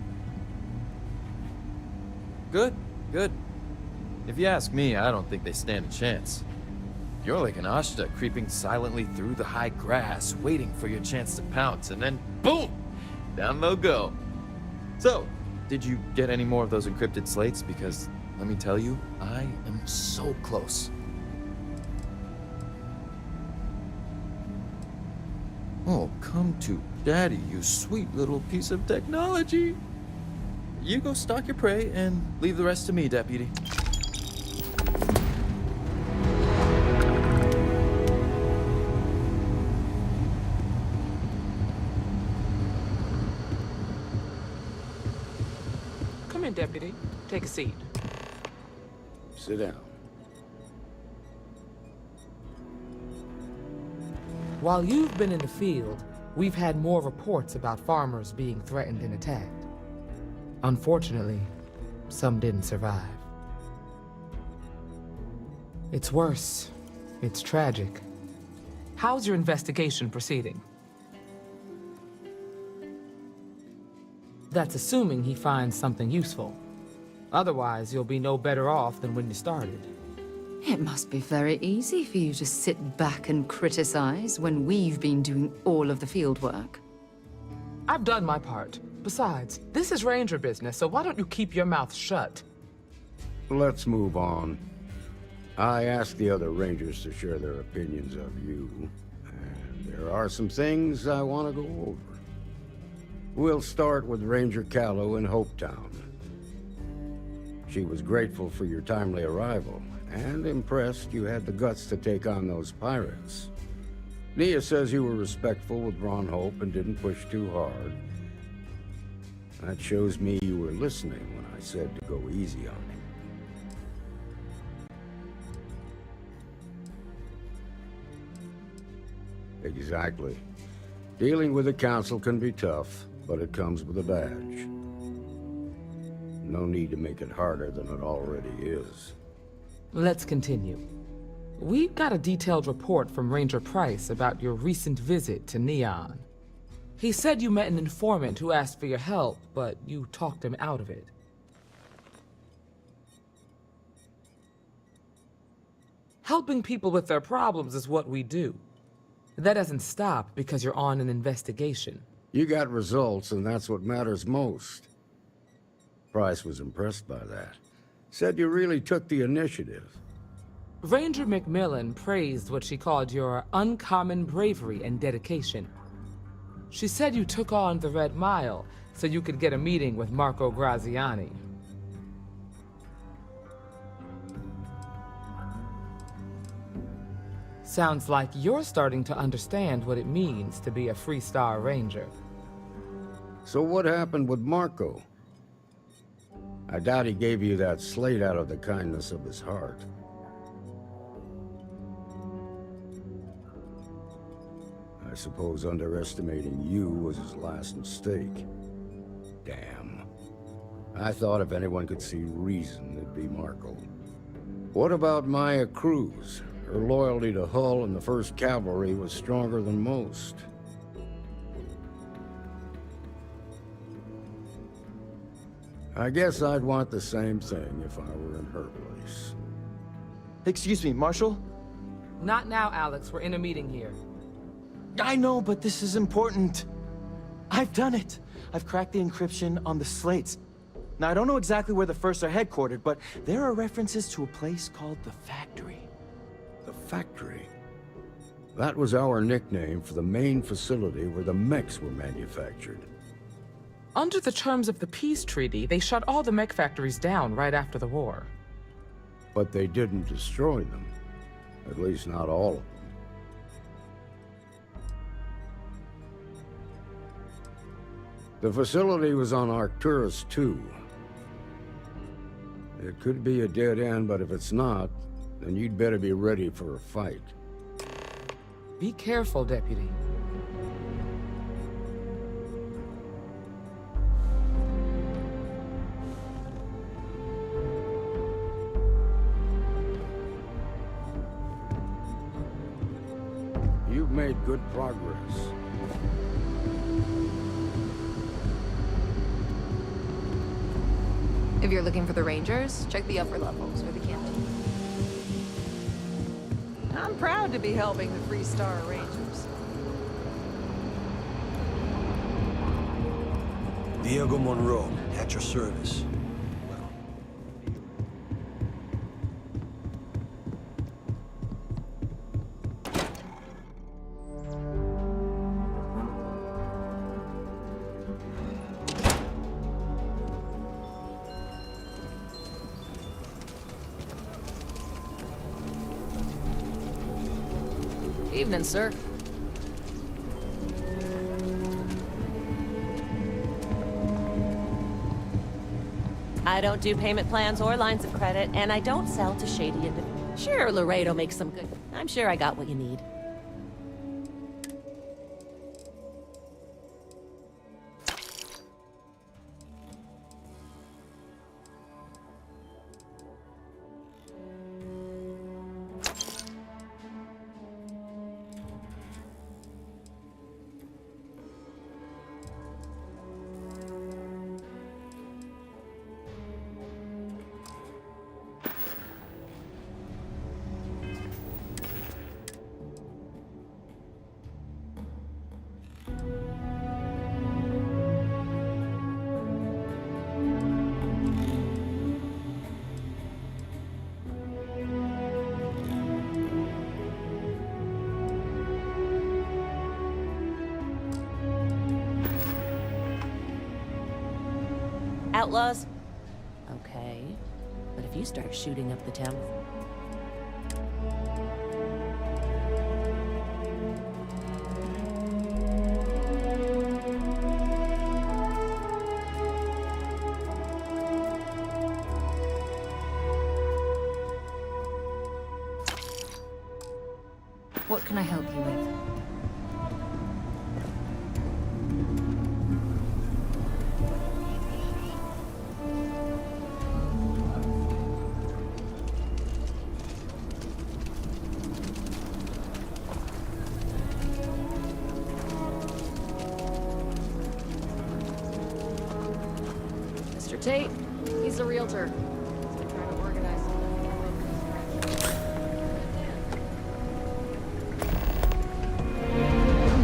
Good, good. If you ask me, I don't think they stand a chance. You're like an Ashta creeping silently through the high grass, waiting for your chance to pounce, and then boom! Down they'll go. So, did you get any more of those encrypted slates? Because, let me tell you, I am so close. Oh, come to Daddy, you sweet little piece of technology. You go stalk your prey and leave the rest to me, Deputy. Come in, Deputy. Take a seat. Sit down. While you've been in the field, we've had more reports about farmers being threatened and attacked. Unfortunately, some didn't survive. It's worse. It's tragic. How's your investigation proceeding? That's assuming he finds something useful. Otherwise, you'll be no better off than when you started. It must be very easy for you to sit back and criticize when we've been doing all of the field work. I've done my part. Besides, this is Ranger business, so why don't you keep your mouth shut? Let's move on. I asked the other Rangers to share their opinions of you, and there are some things I want to go over. We'll start with Ranger Callow in Hopetown. She was grateful for your timely arrival, and impressed you had the guts to take on those pirates. Nia says you were respectful with Ron Hope and didn't push too hard. That shows me you were listening when I said to go easy on him. Exactly. Dealing with the Council can be tough, but it comes with a badge. No need to make it harder than it already is. Let's continue. We got a detailed report from Ranger Price about your recent visit to Neon. He said you met an informant who asked for your help, but you talked him out of it. Helping people with their problems is what we do. That doesn't stop because you're on an investigation. You got results, and that's what matters most. Price was impressed by that. Said you really took the initiative. Ranger Macmillan praised what she called your uncommon bravery and dedication. She said you took on the Red Mile so you could get a meeting with Marco Graziani. Sounds like you're starting to understand what it means to be a Freestar Ranger. So what happened with Marco? I doubt he gave you that slate out of the kindness of his heart. I suppose underestimating you was his last mistake. Damn. I thought if anyone could see reason, it'd be Marco. What about Maya Cruz? Her loyalty to Hull and the 1st Cavalry was stronger than most. I guess I'd want the same thing if I were in her place. Excuse me, Marshal? Not now, Alex. We're in a meeting here. I know, but this is important. I've done it. I've cracked the encryption on the slates. Now, I don't know exactly where the First are headquartered, but there are references to a place called the Factory. The Factory? That was our nickname for the main facility where the mechs were manufactured. Under the terms of the peace treaty, they shut all the mech factories down right after the war. But they didn't destroy them. At least not all of them. The facility was on Arcturus 2. It could be a dead end, but if it's not, then you'd better be ready for a fight. Be careful, Deputy. You've made good progress. If you're looking for the Rangers, check the upper levels or the canteen. I'm proud to be helping the Freestar Rangers. Diego Monroe, at your service. Evening, sir. I don't do payment plans or lines of credit, and I don't sell to shady individuals. Sure, Laredo makes some good. I'm sure I got what you need. Outlaws? Okay. But if you start shooting up the town... What can I help you with? Tate, he's a realtor. He's been trying to organize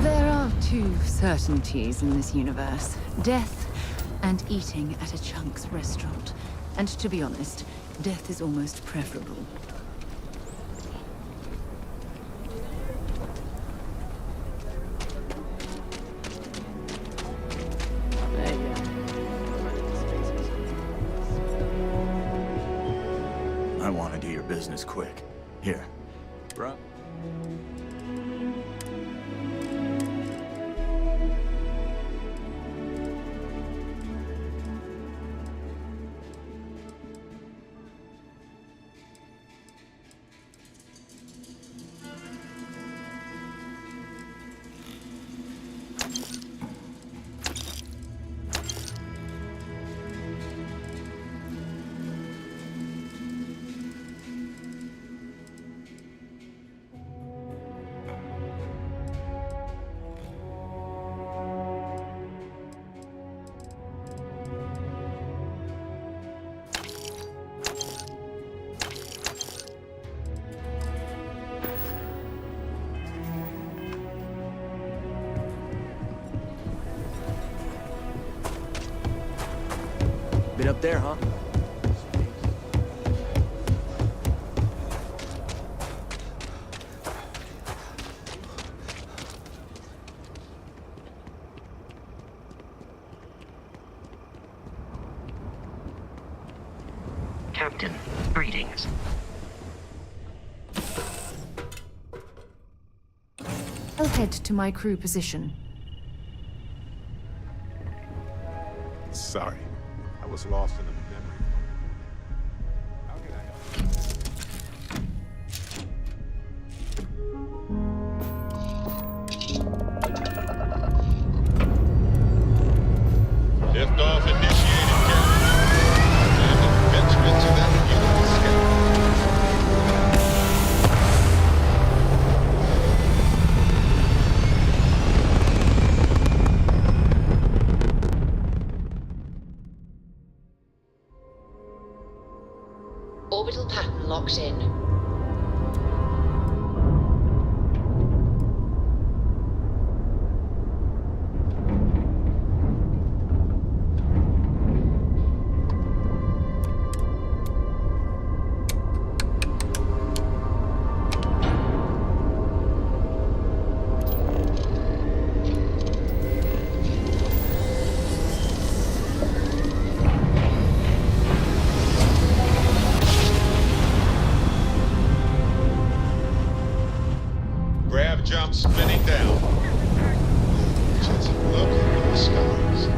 There are two certainties in this universe. Death and eating at a Chunks restaurant. And to be honest, death is almost preferable. I want to do your business quick. Here. Bruh. Been up there, huh? Captain, greetings. I'll head to my crew position. Sorry, I was lost in the memory. How can I help? Liftoff initiated, Captain. Time to venture into that beautiful sky. Orbital pattern locked in. Grav jump spinning down. Just look at the stars.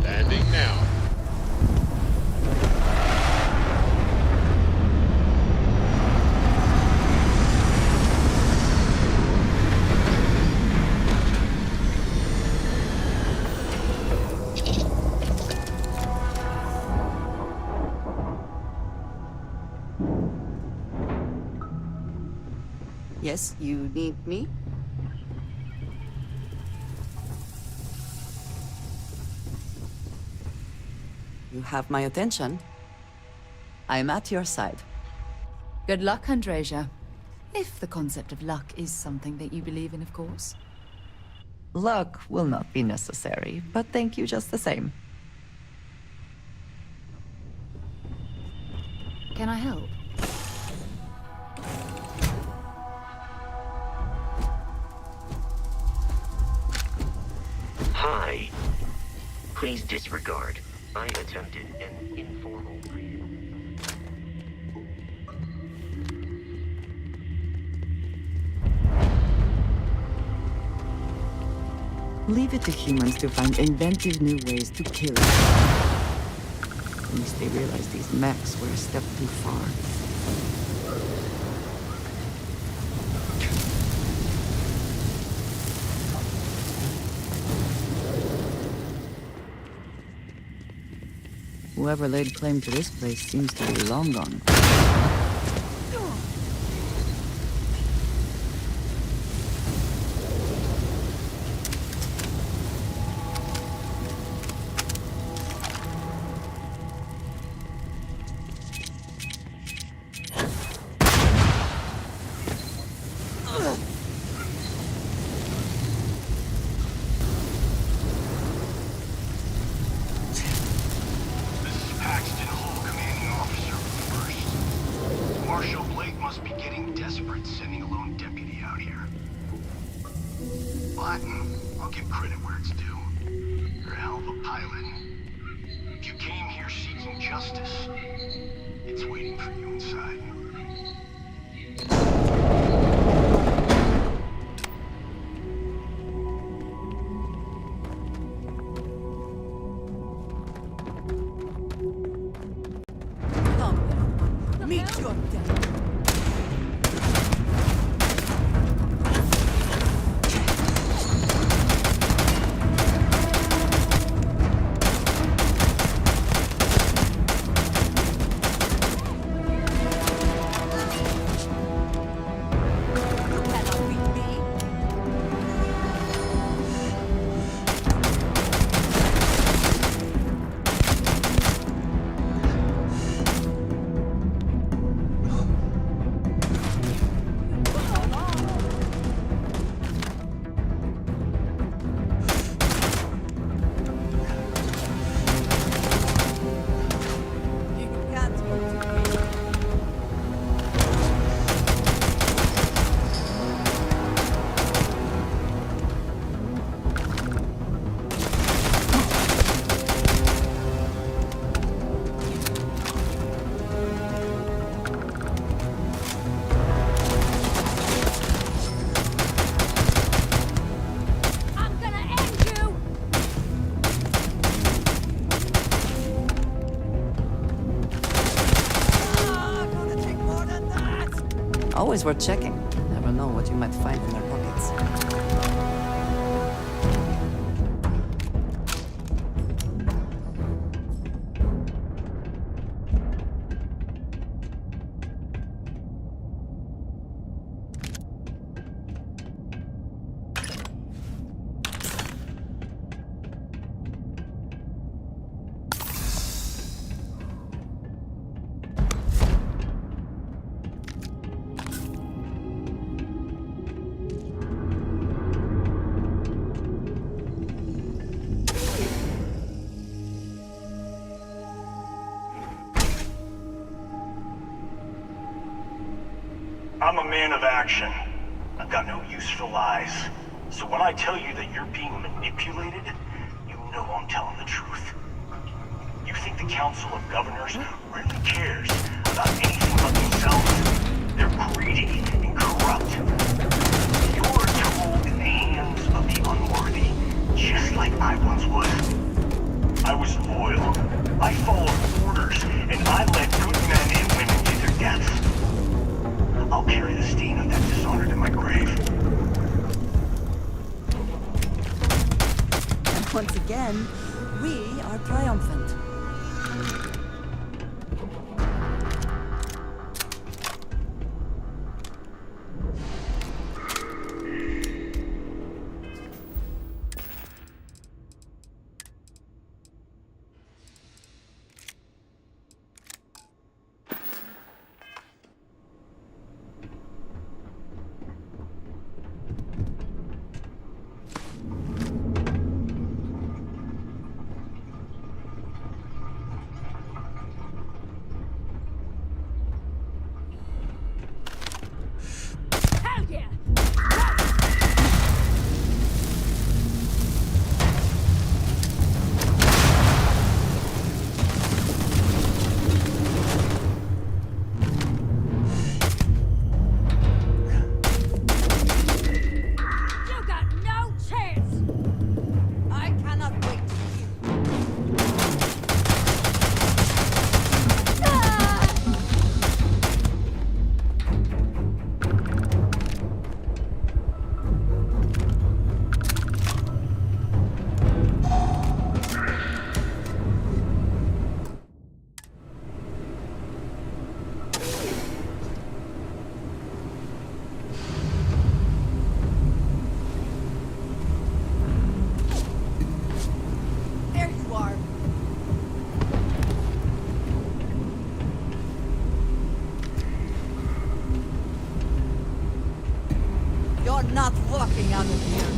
Landing now. Yes, you need me? You have my attention. I am at your side. Good luck, Andreja. If the concept of luck is something that you believe in, of course. Luck will not be necessary, but thank you just the same. Can I help? Hi. Please disregard. I attempted an informal greeting. Leave it to humans to find inventive new ways to kill. At least they realize these mechs were a step too far. Whoever laid claim to this place seems to be long gone. I'll give credit where it's due. You're a hell of a pilot. If you came here seeking justice, it's waiting for you inside. Come, meet your death. Always worth checking. Never know what you might find in their pockets. I'm a man of action. I've got no use for lies. So when I tell you that you're being manipulated, you know I'm telling the truth. You think the Council of Governors really cares about anything but themselves? They're greedy and corrupt. You're a tool in the hands of the unworthy, just like I once was. I was loyal. I followed orders, and I led good men and women to their deaths. I'll carry the stain of that dishonor to my grave. And once again, we are triumphant. You're not walking out of here.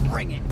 Bring it!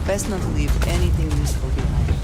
Best not to leave anything useful behind.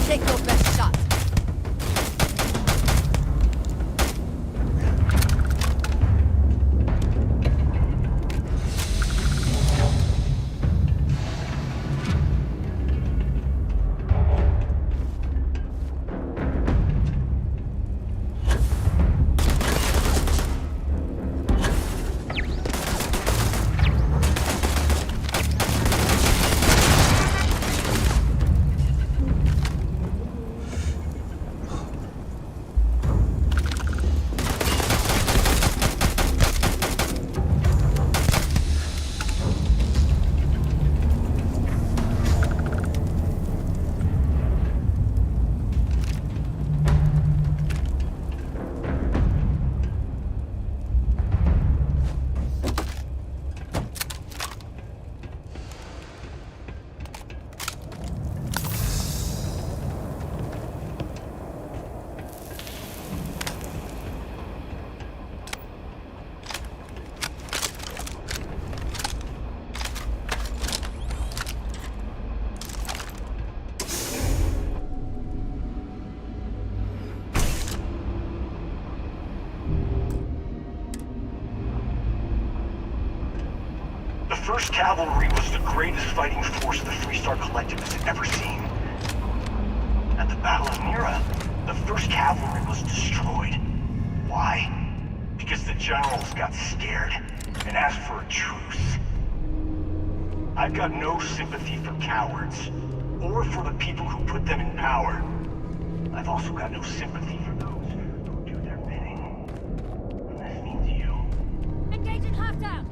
Take your best shot. The 1st Cavalry was the greatest fighting force the Three-Star Collective has ever seen. At the Battle of Mira, the 1st Cavalry was destroyed. Why? Because the generals got scared and asked for a truce. I've got no sympathy for cowards, or for the people who put them in power. I've also got no sympathy for those who do their bidding. And this means you. Engaging hostile.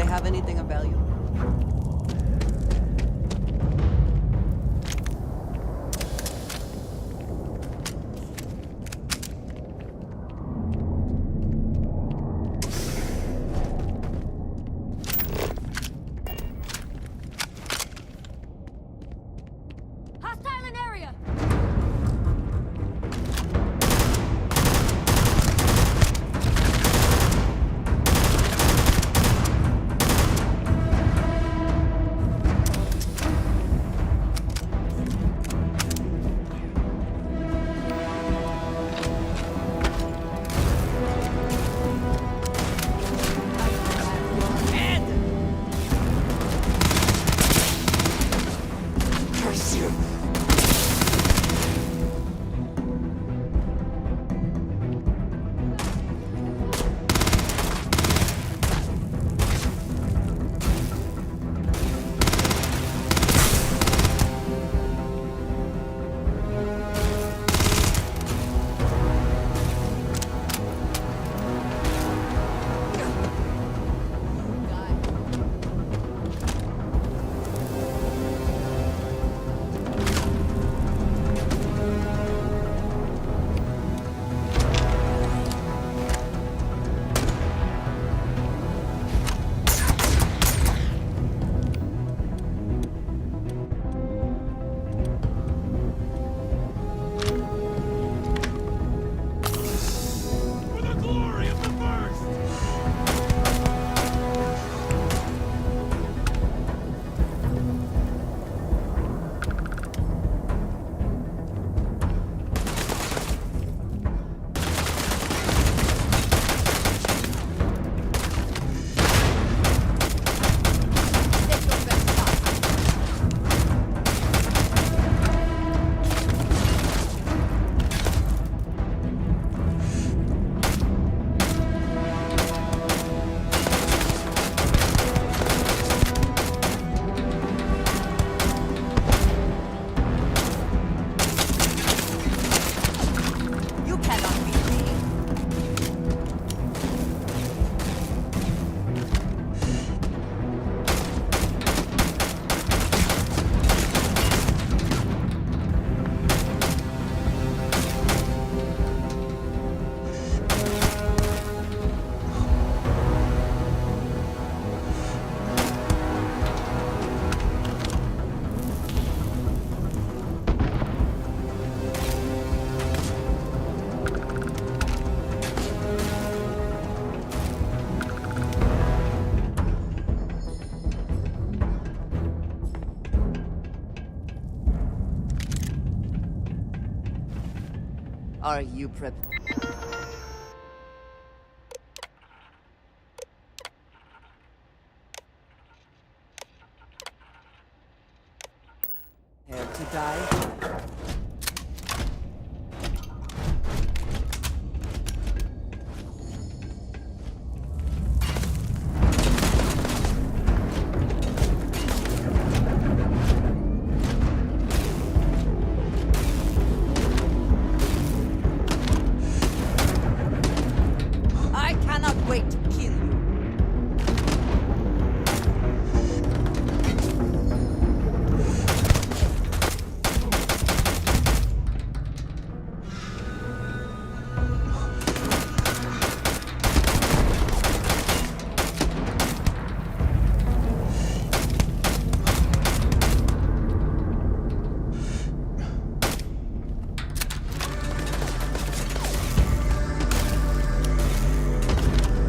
have anything of value? Hostile in area! Curse you! Are you prep? Prepare to die? I cannot wait to kill you.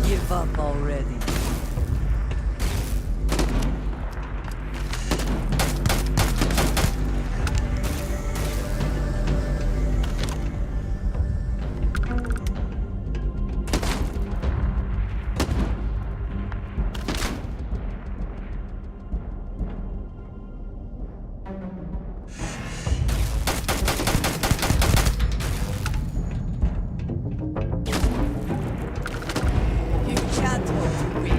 Give up already. You can't hope to win.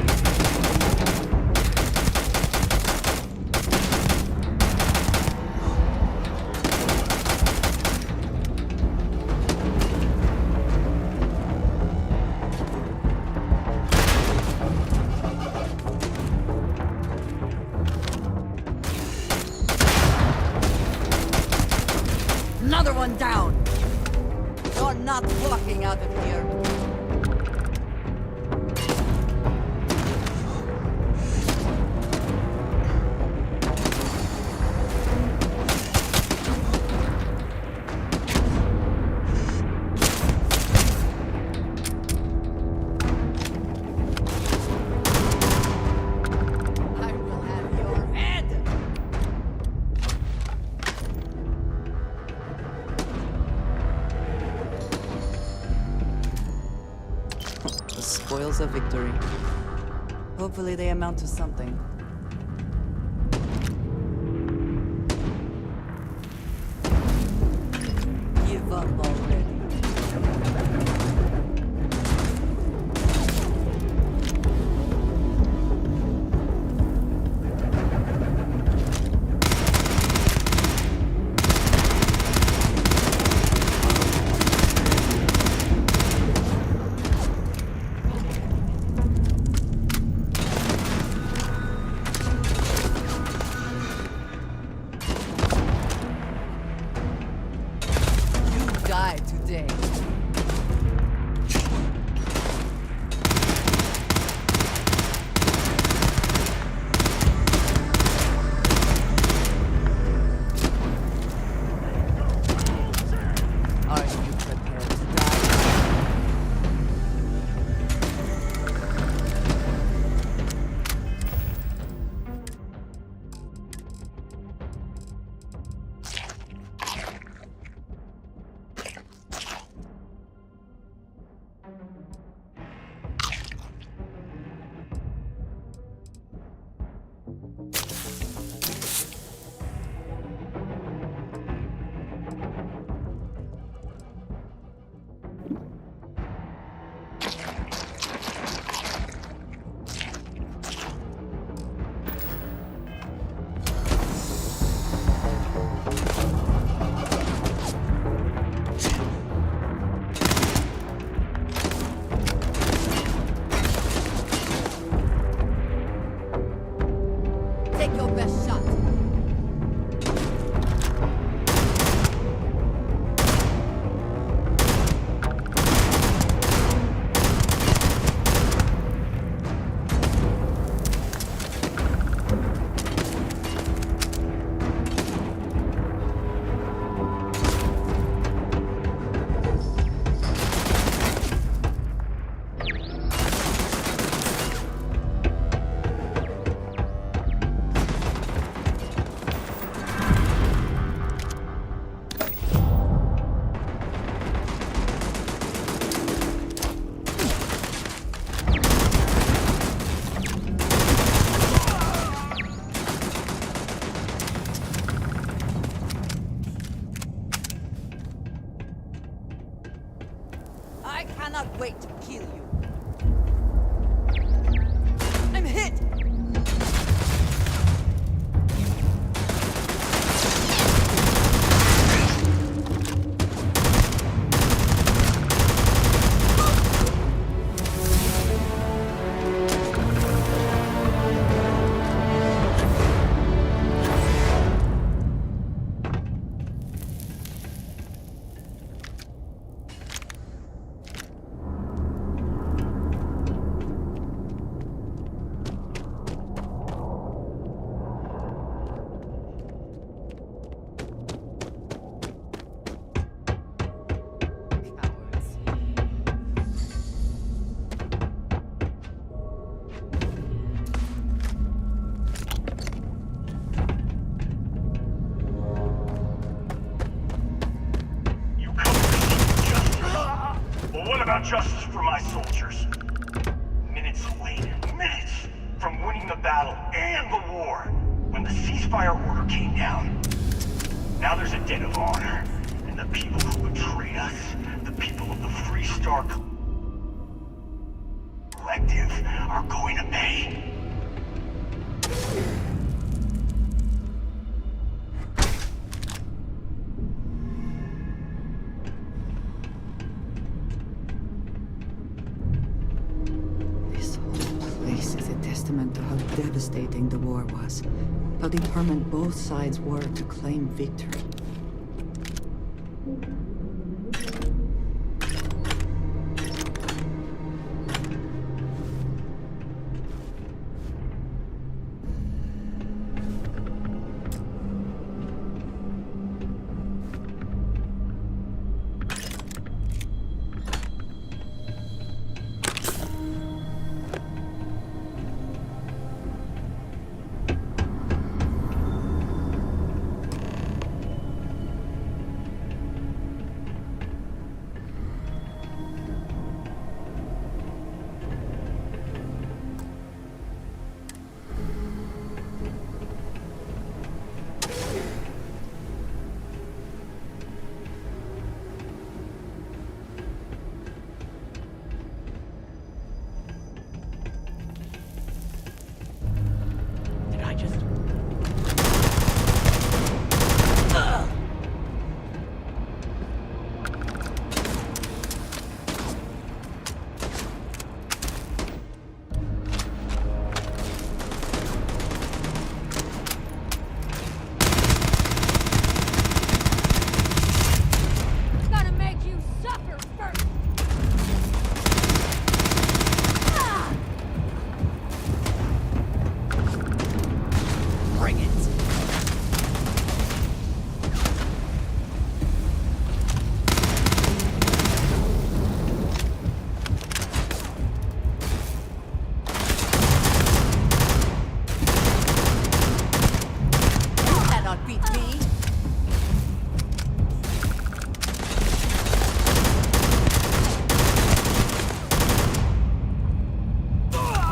everyone down! You're not walking out of here. I will have your head! The spoils of victory. Hopefully they amount to something. Give up already. Die today. Are you prepared to die? Take your best shot. I cannot wait to kill you. I'm hit! What about justice for my soldiers? Minutes away, minutes from winning the battle and the war, when the ceasefire order came down. Now there's a debt of honor, and the people who betrayed us, the people of the Free Star Collective, are going to pay. To how devastating the war was, how determined both sides were to claim victory.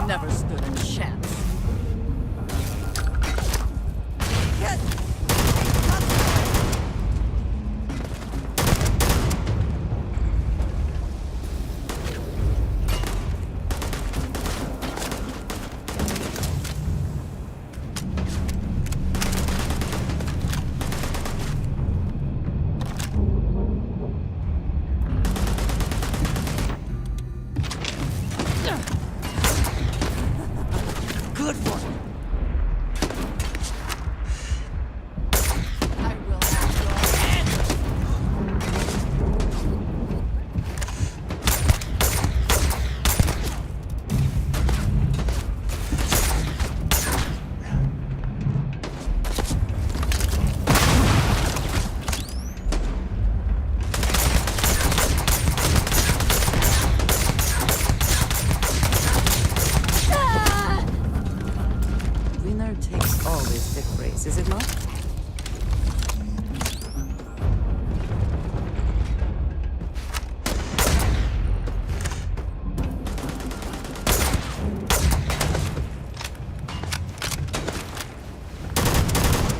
Never stood a chance. Good one. I will have your head. Winner takes all this big race, is it not?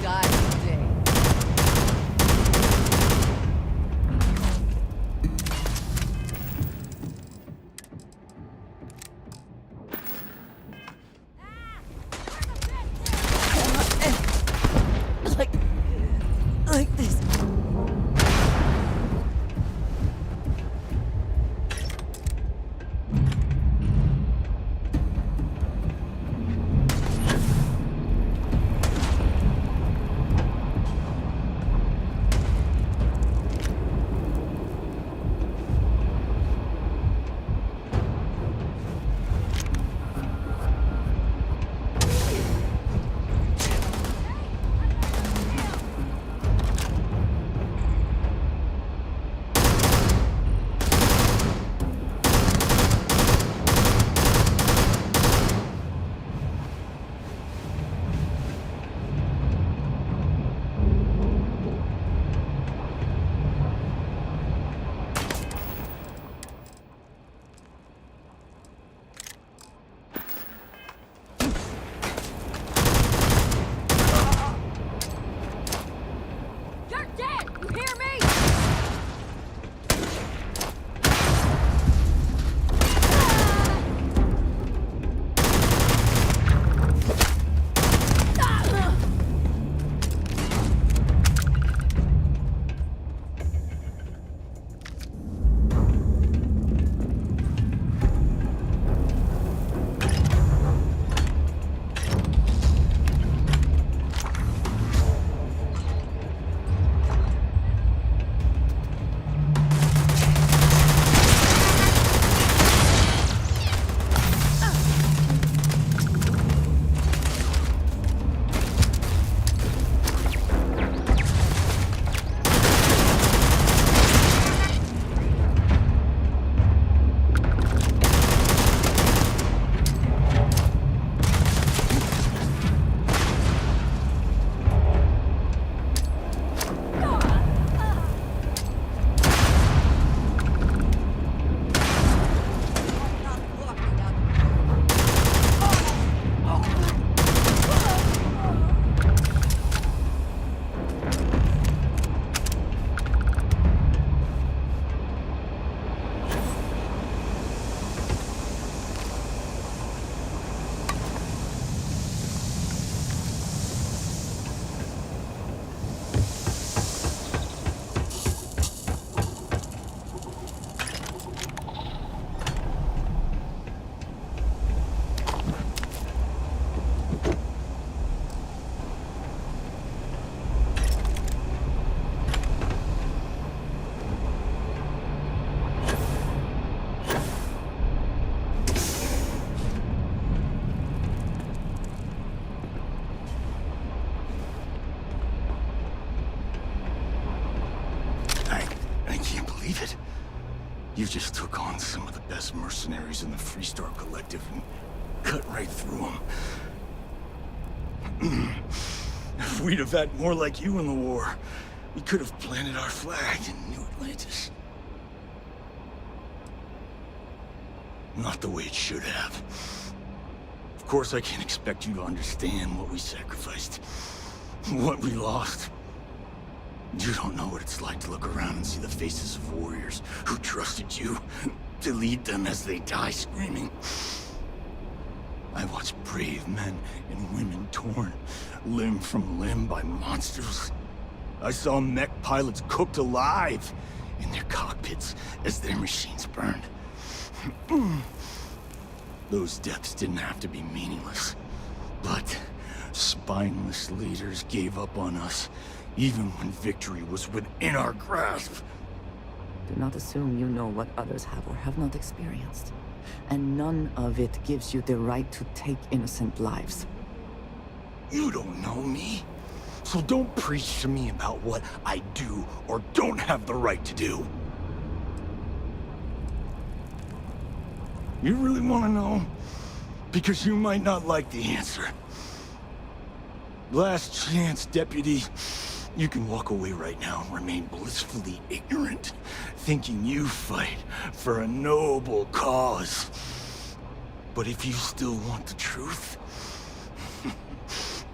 Die today. You just took on some of the best mercenaries in the Freestar Collective and cut right through them. If we'd have had more like you in the war, we could have planted our flag in New Atlantis. Not the way it should have. Of course, I can't expect you to understand what we sacrificed, what we lost. You don't know what it's like to look around and see the faces of warriors who trusted you to lead them as they die screaming. I watched brave men and women torn limb from limb by monsters. I saw mech pilots cooked alive in their cockpits as their machines burned. Those deaths didn't have to be meaningless, but spineless leaders gave up on us, even when victory was within our grasp. Do not assume you know what others have or have not experienced. And none of it gives you the right to take innocent lives. You don't know me, so don't preach to me about what I do or don't have the right to do. You really want to know? Because you might not like the answer. Last chance, Deputy. You can walk away right now and remain blissfully ignorant, thinking you fight for a noble cause. But if you still want the truth,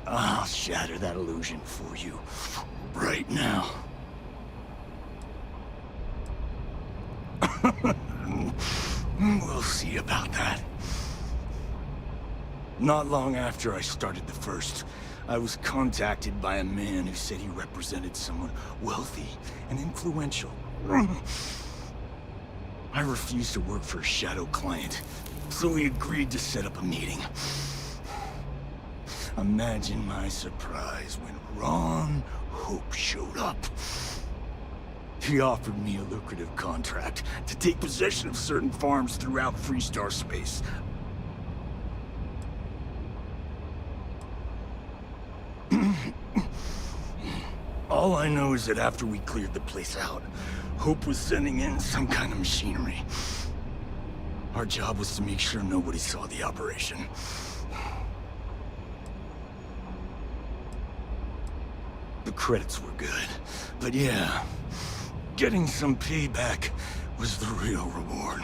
I'll shatter that illusion for you right now. We'll see about that. Not long after I started the First, I was contacted by a man who said he represented someone wealthy and influential. I refused to work for a shadow client, so he agreed to set up a meeting. Imagine my surprise when Ron Hope showed up. He offered me a lucrative contract to take possession of certain farms throughout Freestar space. All I know is that after we cleared the place out, Hope was sending in some kind of machinery. Our job was to make sure nobody saw the operation. The credits were good, but yeah, getting some payback was the real reward.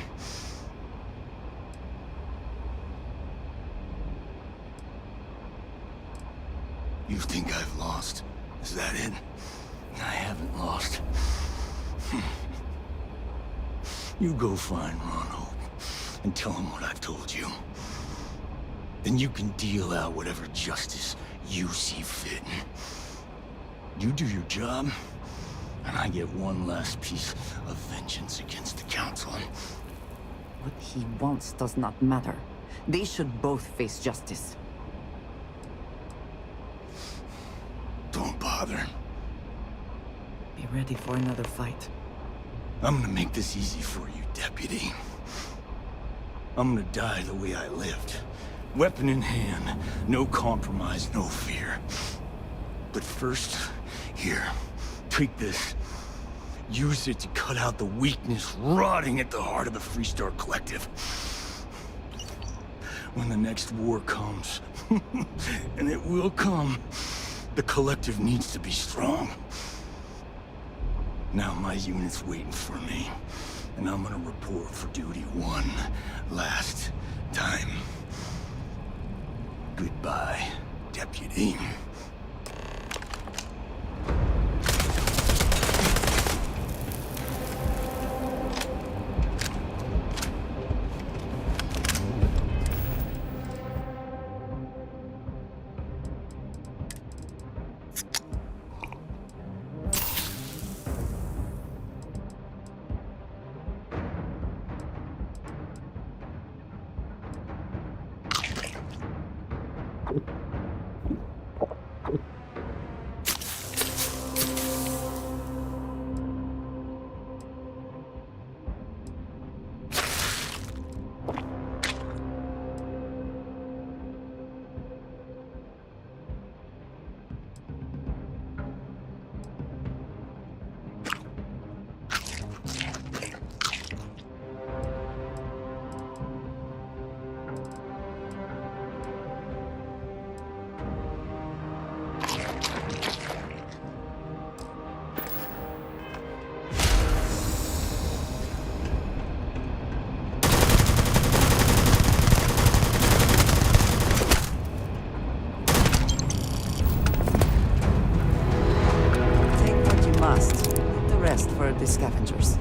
You think I've lost? Is that it? I haven't lost. You go find Ron Hope and tell him what I've told you. Then you can deal out whatever justice you see fit. You do your job, and I get one last piece of vengeance against the Council. What he wants does not matter. They should both face justice. Don't bother. Be ready for another fight. I'm gonna make this easy for you, Deputy. I'm gonna die the way I lived. Weapon in hand, no compromise, no fear. But first, here, take this. Use it to cut out the weakness rotting at the heart of the Freestar Collective. When the next war comes, and it will come, the Collective needs to be strong. Now my unit's waiting for me, and I'm gonna report for duty one last time. Goodbye, Deputy. the scavengers.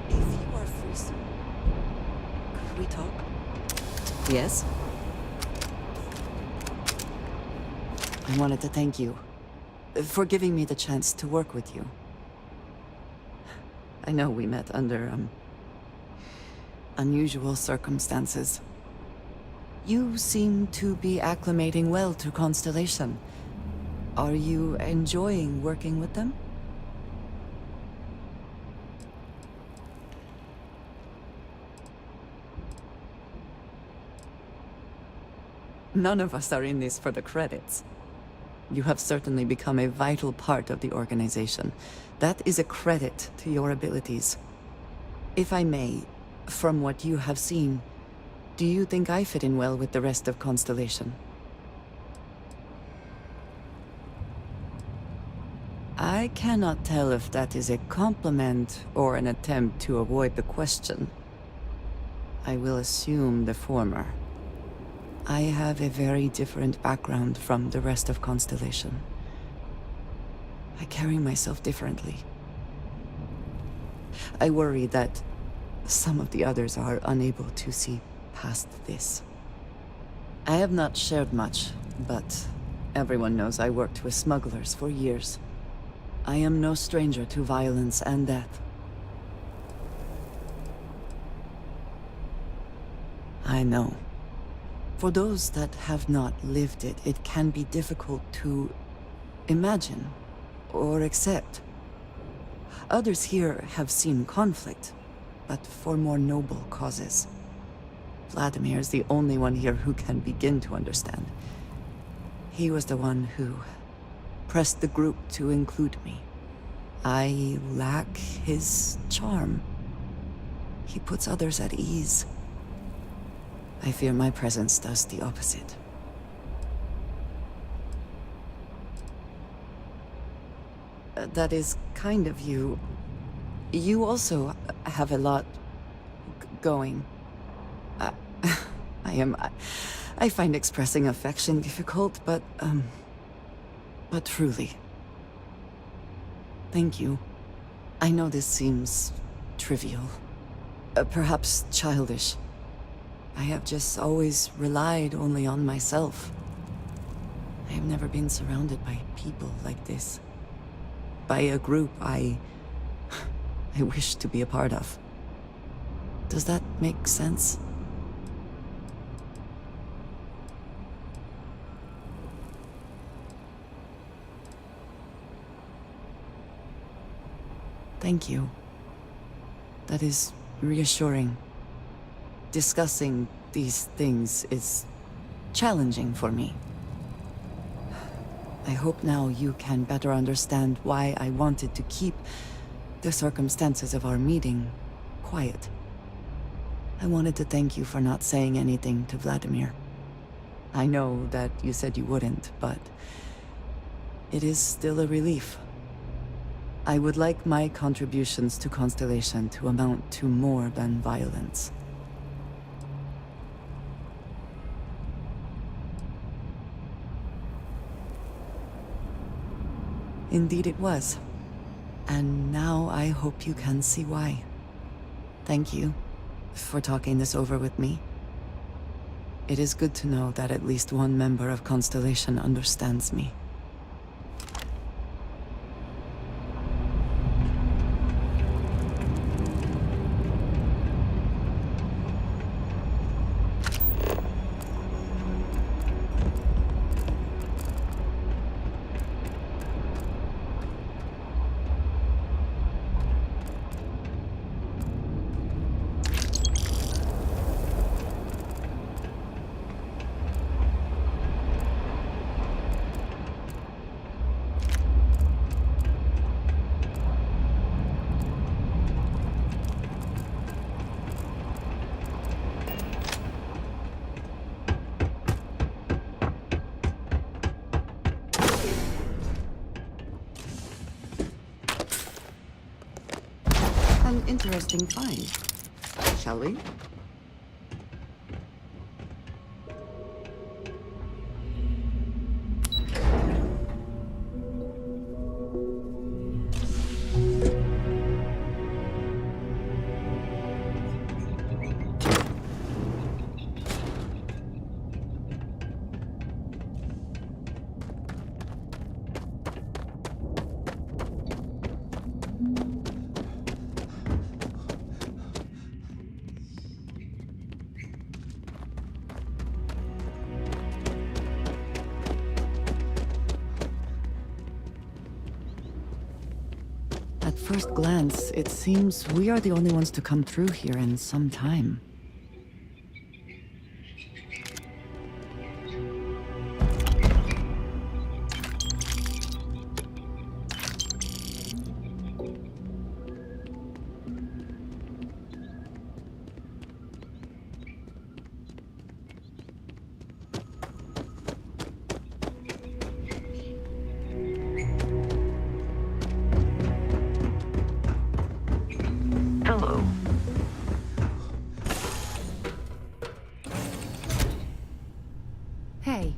If you are free, sir, could we talk? Yes? I wanted to thank you for giving me the chance to work with you. I know we met under, unusual circumstances. You seem to be acclimating well to Constellation. Are you enjoying working with them? None of us are in this for the credits. You have certainly become a vital part of the organization. That is a credit to your abilities. If I may, from what you have seen, do you think I fit in well with the rest of Constellation? I cannot tell if that is a compliment or an attempt to avoid the question. I will assume the former. I have a very different background from the rest of Constellation. I carry myself differently. I worry that some of the others are unable to see past this. I have not shared much, but everyone knows I worked with smugglers for years. I am no stranger to violence and death. I know. For those that have not lived it, it can be difficult to imagine or accept. Others here have seen conflict, but for more noble causes. Vladimir is the only one here who can begin to understand. He was the one who pressed the group to include me. I lack his charm. He puts others at ease. I fear my presence does the opposite. That is kind of you. You also have a lot going. I find expressing affection difficult, but truly. Thank you. I know this seems trivial, perhaps childish. I have just always relied only on myself. I have never been surrounded by people like this. By a group I wish to be a part of. Does that make sense? Thank you. That is reassuring. Discussing these things is challenging for me. I hope now you can better understand why I wanted to keep the circumstances of our meeting quiet. I wanted to thank you for not saying anything to Vladimir. I know that you said you wouldn't, but it is still a relief. I would like my contributions to Constellation to amount to more than violence. Indeed it was. And now I hope you can see why. Thank you for talking this over with me. It is good to know that at least one member of Constellation understands me. An interesting find. Shall we? first glance, it seems we are the only ones to come through here in some time. Hello. Hey.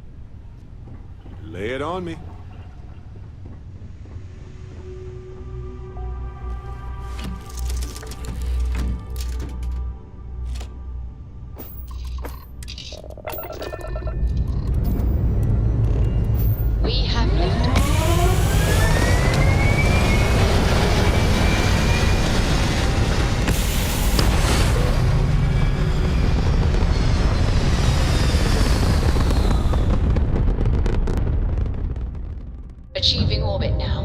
Lay it on me. We have liftoff. Achieving orbit now.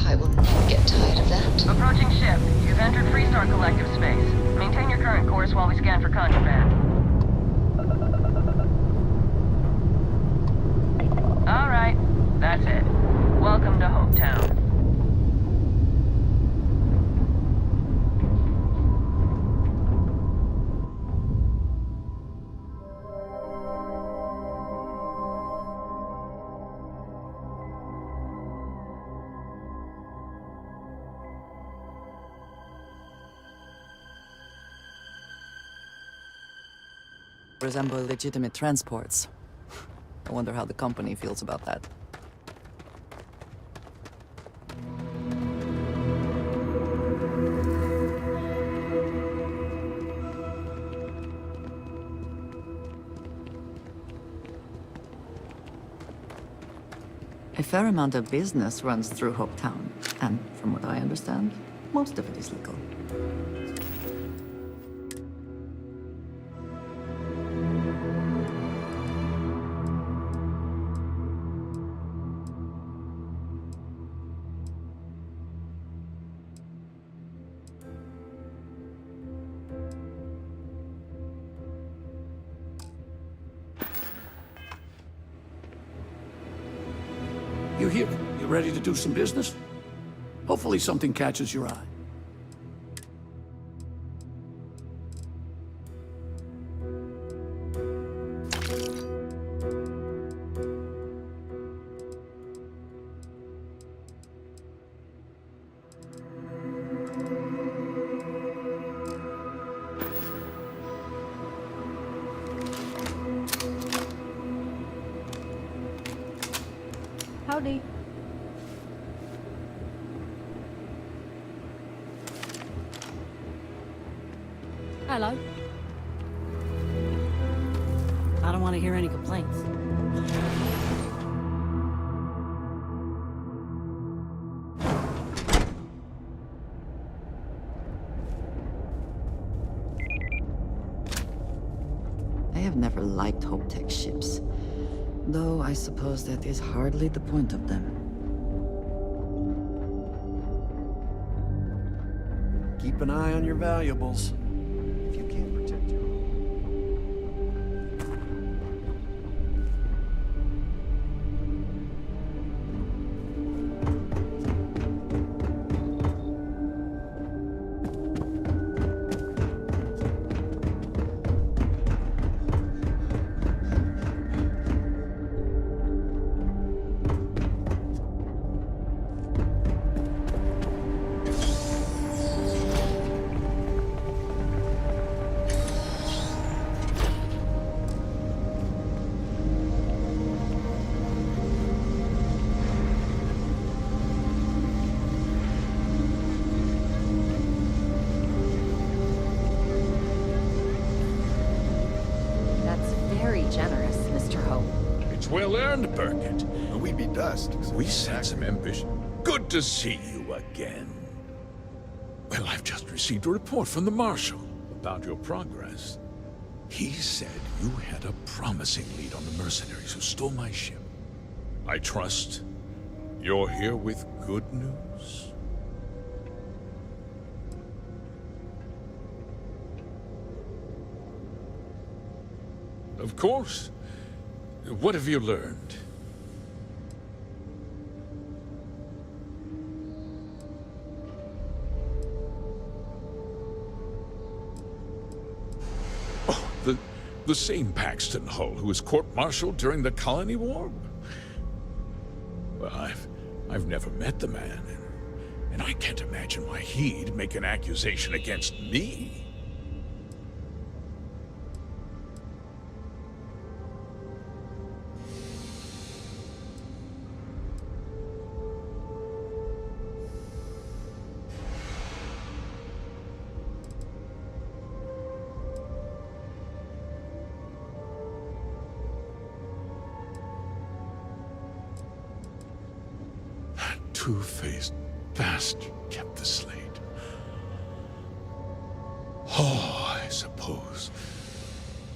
I will never get tired of that. Approaching ship. You've entered Freestar Collective space. Maintain your current course while we scan for contraband. All right. That's it. Welcome to Hopetown. Resemble legitimate transports. I wonder how the company feels about that. A fair amount of business runs through Hopetown, and from what I understand, most of it is legal. You here? You ready to do some business? Hopefully something catches your eye. Howdy. Hello. I don't want to hear any complaints. I have never liked Hope-Tech ships, though I suppose that is hardly the point of them. Keep an eye on your valuables. If you can't protect your own. generous, Mr. Hope. It's well earned, Burkett. We be dust. We set some ambition. Good to see you again. Well, I've just received a report from the Marshal about your progress. He said you had a promising lead on the mercenaries who stole my ship. I trust you're here with good news? Of course. What have you learned? Oh, the same Paxton Hull who was court-martialed during the Colony War? Well, I've never met the man, and I can't imagine why he'd make an accusation against me. Two-faced bastard kept the slate. Oh, I suppose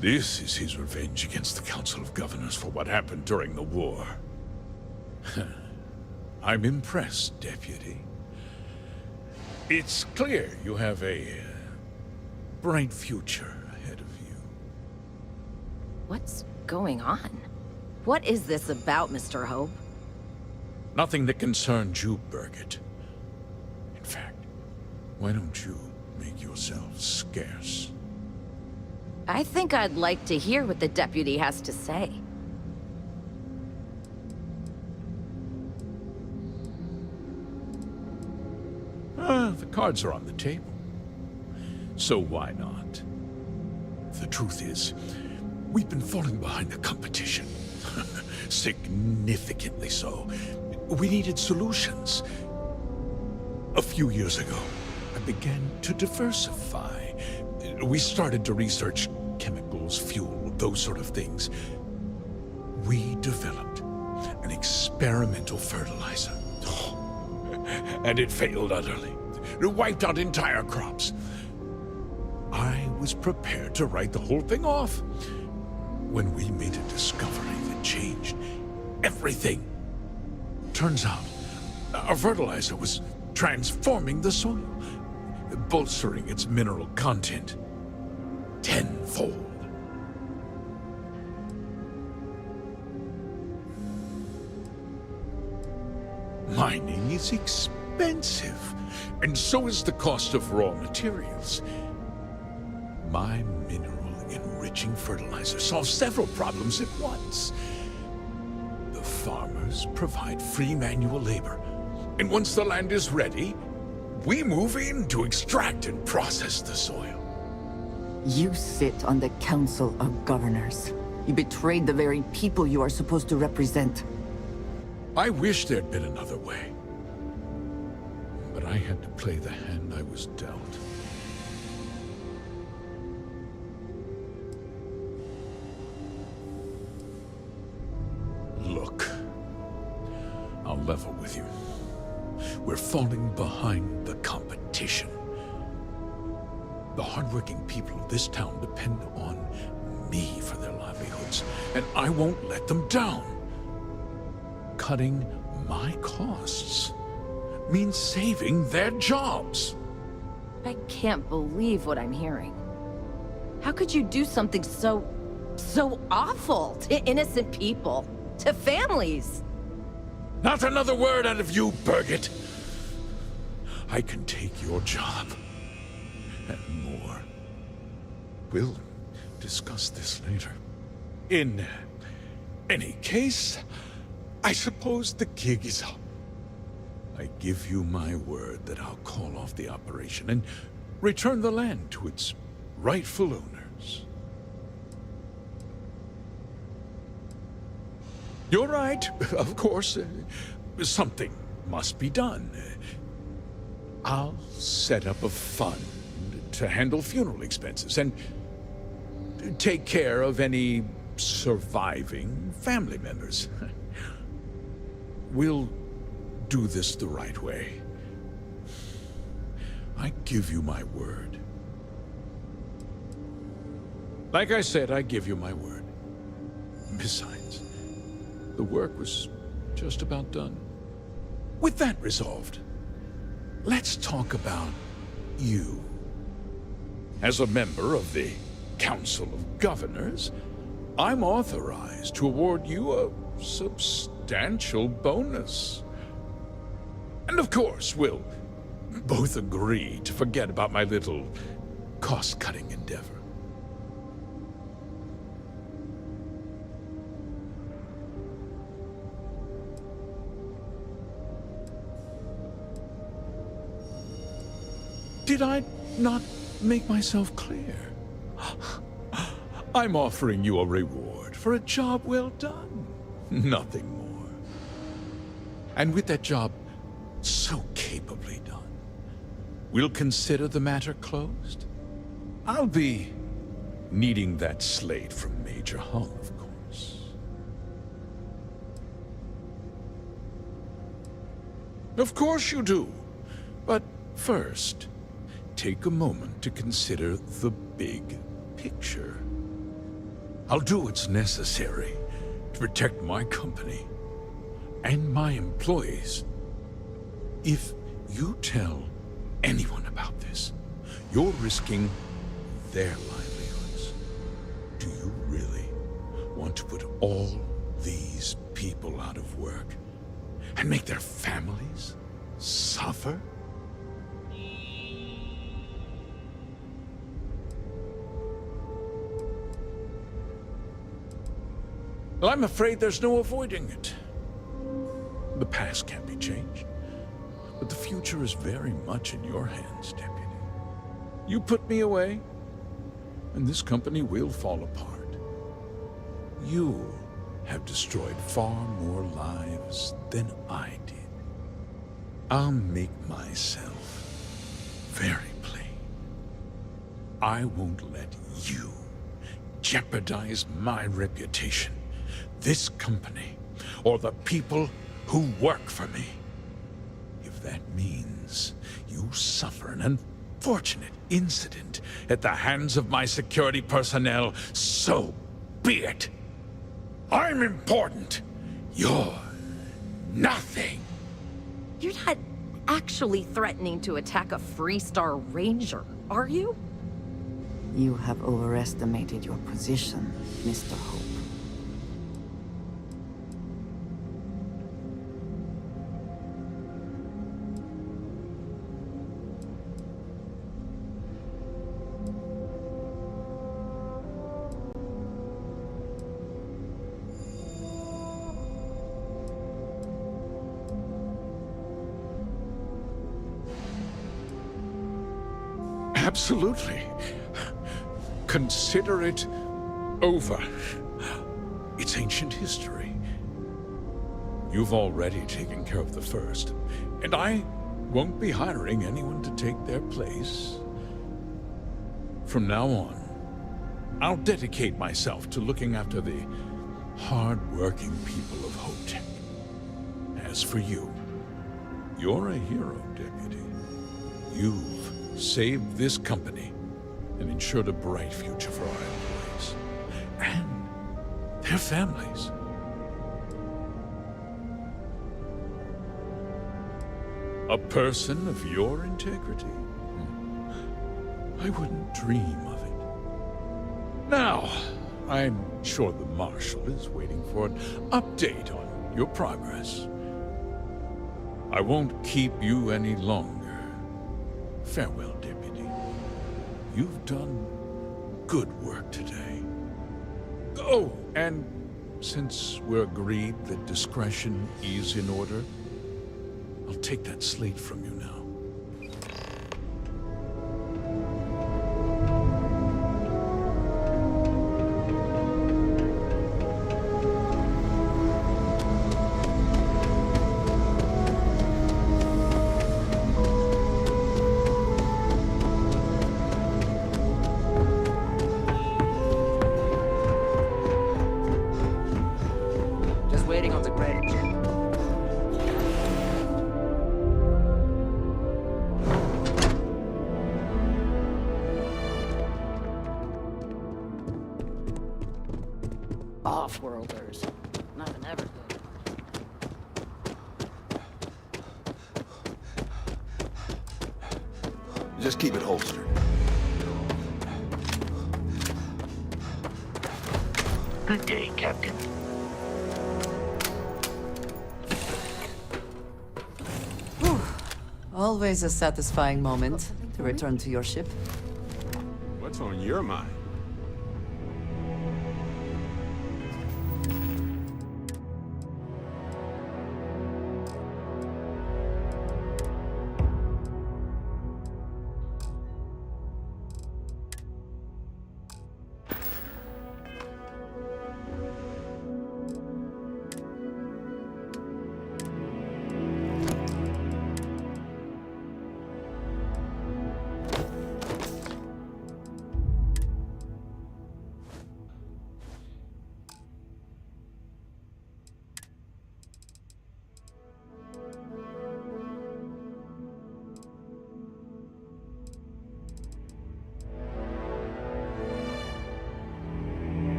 this is his revenge against the Council of Governors for what happened during the war. I'm impressed, Deputy. It's clear you have a bright future ahead of you. What's going on? What is this about, Mr. Hope? Nothing that concerns you, Burkett. In fact, why don't you make yourself scarce? I think I'd like to hear what the deputy has to say. The cards are on the table. So why not? The truth is, we've been falling behind the competition. Significantly so. We needed solutions. A few years ago, I began to diversify. We started to research chemicals, fuel, those sort of things. We developed an experimental fertilizer. And it failed utterly. It wiped out entire crops. I was prepared to write the whole thing off when we made a discovery that changed everything. Turns out, our fertilizer was transforming the soil, bolstering its mineral content tenfold. Mining is expensive, and so is the cost of raw materials. My mineral-enriching fertilizer solves several problems at once. The farmers provide free manual labor, and once the land is ready, we move in to extract and process the soil. You sit on the Council of Governors. You betrayed the very people you are supposed to represent. I wish there'd been another way. But I had to play the hand I was dealt. Look, I'll level with you. We're falling behind the competition. The hardworking people of this town depend on me for their livelihoods, and I won't let them down. Cutting my costs means saving their jobs. I can't believe what I'm hearing. How could you do something so awful to innocent people, to families? Not another word out of you, Burkett. I can take your job. And more. We'll discuss this later. In any case, I suppose the gig is up. I give you my word that I'll call off the operation and return the land to its rightful owners. You're right, of course. Something must be done. I'll set up a fund to handle funeral expenses and take care of any surviving family members. We'll do this the right way. I give you my word. Like I said, I give you my word. Besides, the work was just about done. With that resolved, let's talk about you. As a member of the Council of Governors, I'm authorized to award you a substantial bonus. And of course, we'll both agree to forget about my little cost-cutting endeavor. Did I not make myself clear? I'm offering you a reward for a job well done. Nothing more. And with that job so capably done, we'll consider the matter closed. I'll be needing that slate from Major Hung, of course. Of course you do. But first, take a moment to consider the big picture. I'll do what's necessary to protect my company and my employees. If you tell anyone about this, you're risking their livelihoods. Do you really want to put all these people out of work and make their families suffer? Well, I'm afraid there's no avoiding it. The past can't be changed, but the future is very much in your hands, Deputy. You put me away, and this company will fall apart. You have destroyed far more lives than I did. I'll make myself very plain. I won't let you jeopardize my reputation, this company, or the people who work for me. If that means you suffer an unfortunate incident at the hands of my security personnel, so be it. I'm important. You're nothing. You're not actually threatening to attack a Freestar Ranger, are you? You have overestimated your position, Mr. Hope. Absolutely. Consider it over. It's ancient history. You've already taken care of the first, and I won't be hiring anyone to take their place. From now on, I'll dedicate myself to looking after the hard-working people of Hotep. As for you, you're a hero, Deputy. You've saved this company and ensured a bright future for our employees and their families. A person of your integrity? I wouldn't dream of it. Now, I'm sure the Marshal is waiting for an update on your progress. I won't keep you any longer. Farewell, Deputy. You've done good work today. Oh, and since we're agreed that discretion is in order, I'll take that slate from you now. Off-worlders. Nothing ever good. Just keep it holstered. Good day, Captain. Always a satisfying moment to return to your ship. What's on your mind?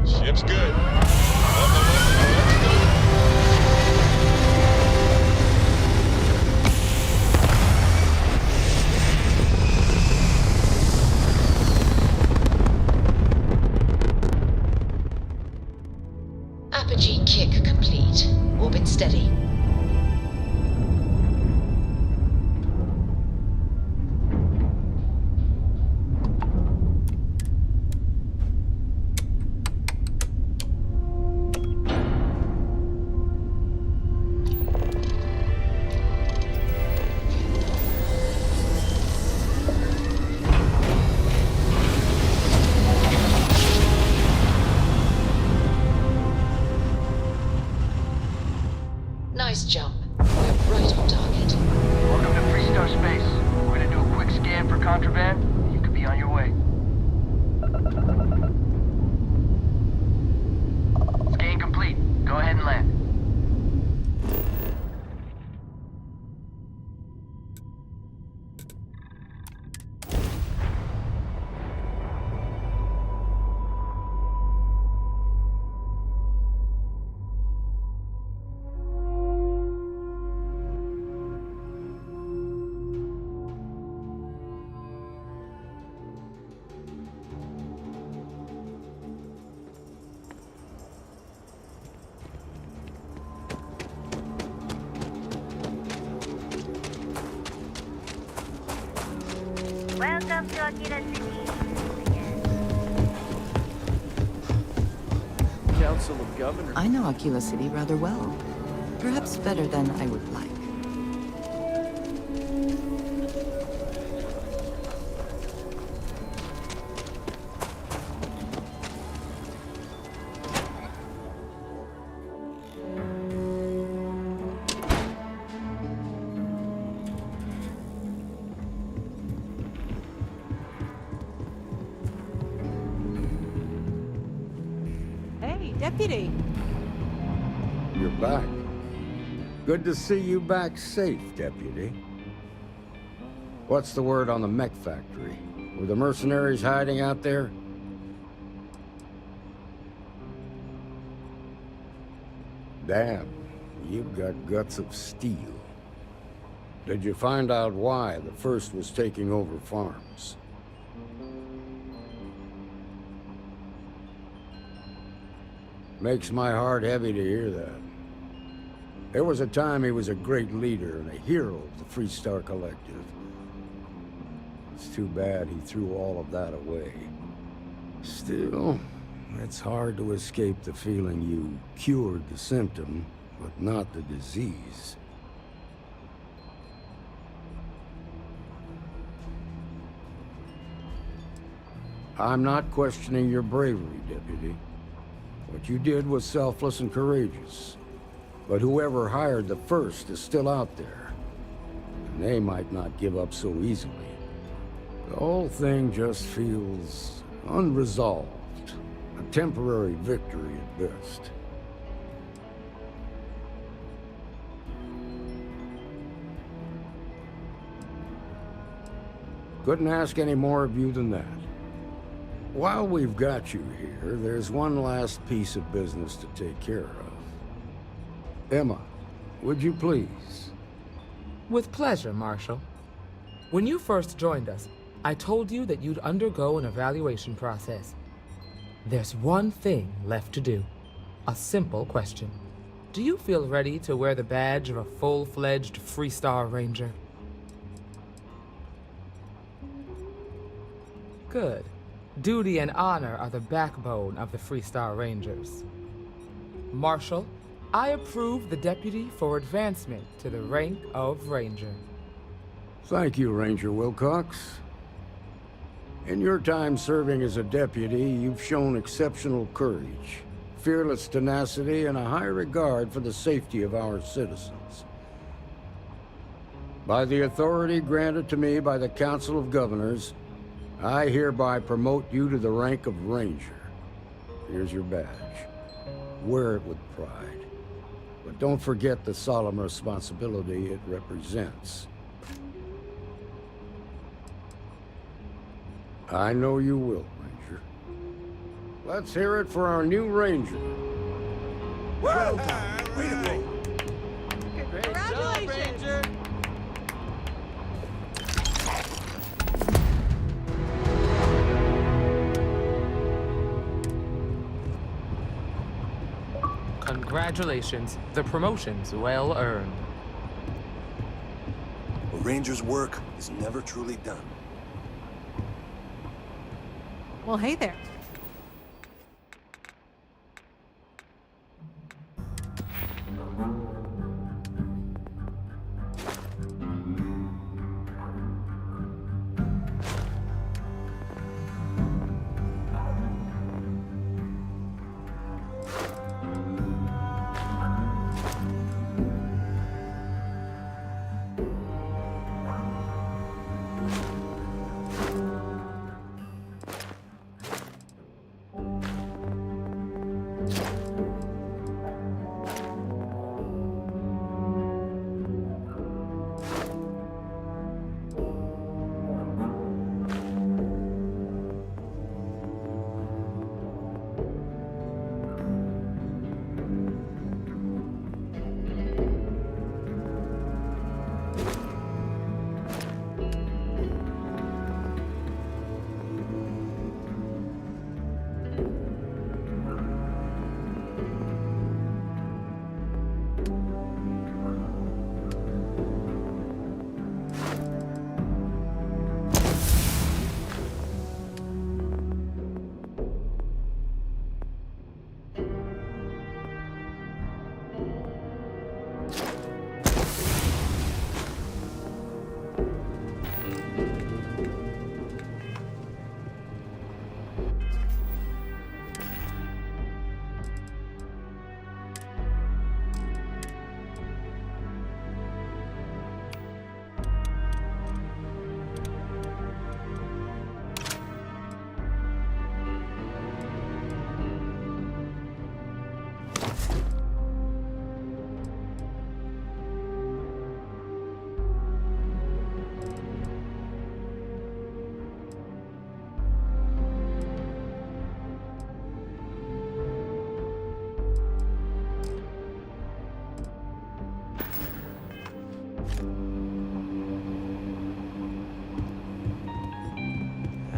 Ship's good. Apogee kick complete. Orbit steady. Nice jump. We're right on target. Welcome to Freestar Space. We're gonna do a quick scan for contraband. You could be on your way. Scan complete. Go ahead and land. Welcome to Akira City. Council of Governors. I know Aquila City rather well. Perhaps better than I would like. Hey, Deputy. You're back. Good to see you back safe, Deputy. What's the word on the mech factory? Were the mercenaries hiding out there? Damn, you've got guts of steel. Did you find out why the First was taking over farms? Makes my heart heavy to hear that. There was a time he was a great leader and a hero of the Freestar Collective. It's too bad he threw all of that away. Still, it's hard to escape the feeling you cured the symptom, but not the disease. I'm not questioning your bravery, Deputy. What you did was selfless and courageous. But whoever hired the First is still out there. and they might not give up so easily. The whole thing just feels unresolved. A temporary victory at best. Couldn't ask any more of you than that. While we've got you here, there's one last piece of business to take care of. Emma, would you please? With pleasure, Marshal. When you first joined us, I told you that you'd undergo an evaluation process. There's one thing left to do. A simple question. Do you feel ready to wear the badge of a full-fledged Freestar Ranger? Good. Duty and honor are the backbone of the Freestar Rangers. Marshal, I approve the deputy for advancement to the rank of Ranger. Thank you, Ranger Wilcox. In your time serving as a deputy, you've shown exceptional courage, fearless tenacity, and a high regard for the safety of our citizens. By the authority granted to me by the Council of Governors, I hereby promote you to the rank of Ranger. Here's your badge. Wear it with pride. But don't forget the solemn responsibility it represents. I know you will, Ranger. Let's hear it for our new Ranger. Well done. Way to go. Congratulations, Ranger. Congratulations. The promotion's well earned. A ranger's work is never truly done. Well, hey there.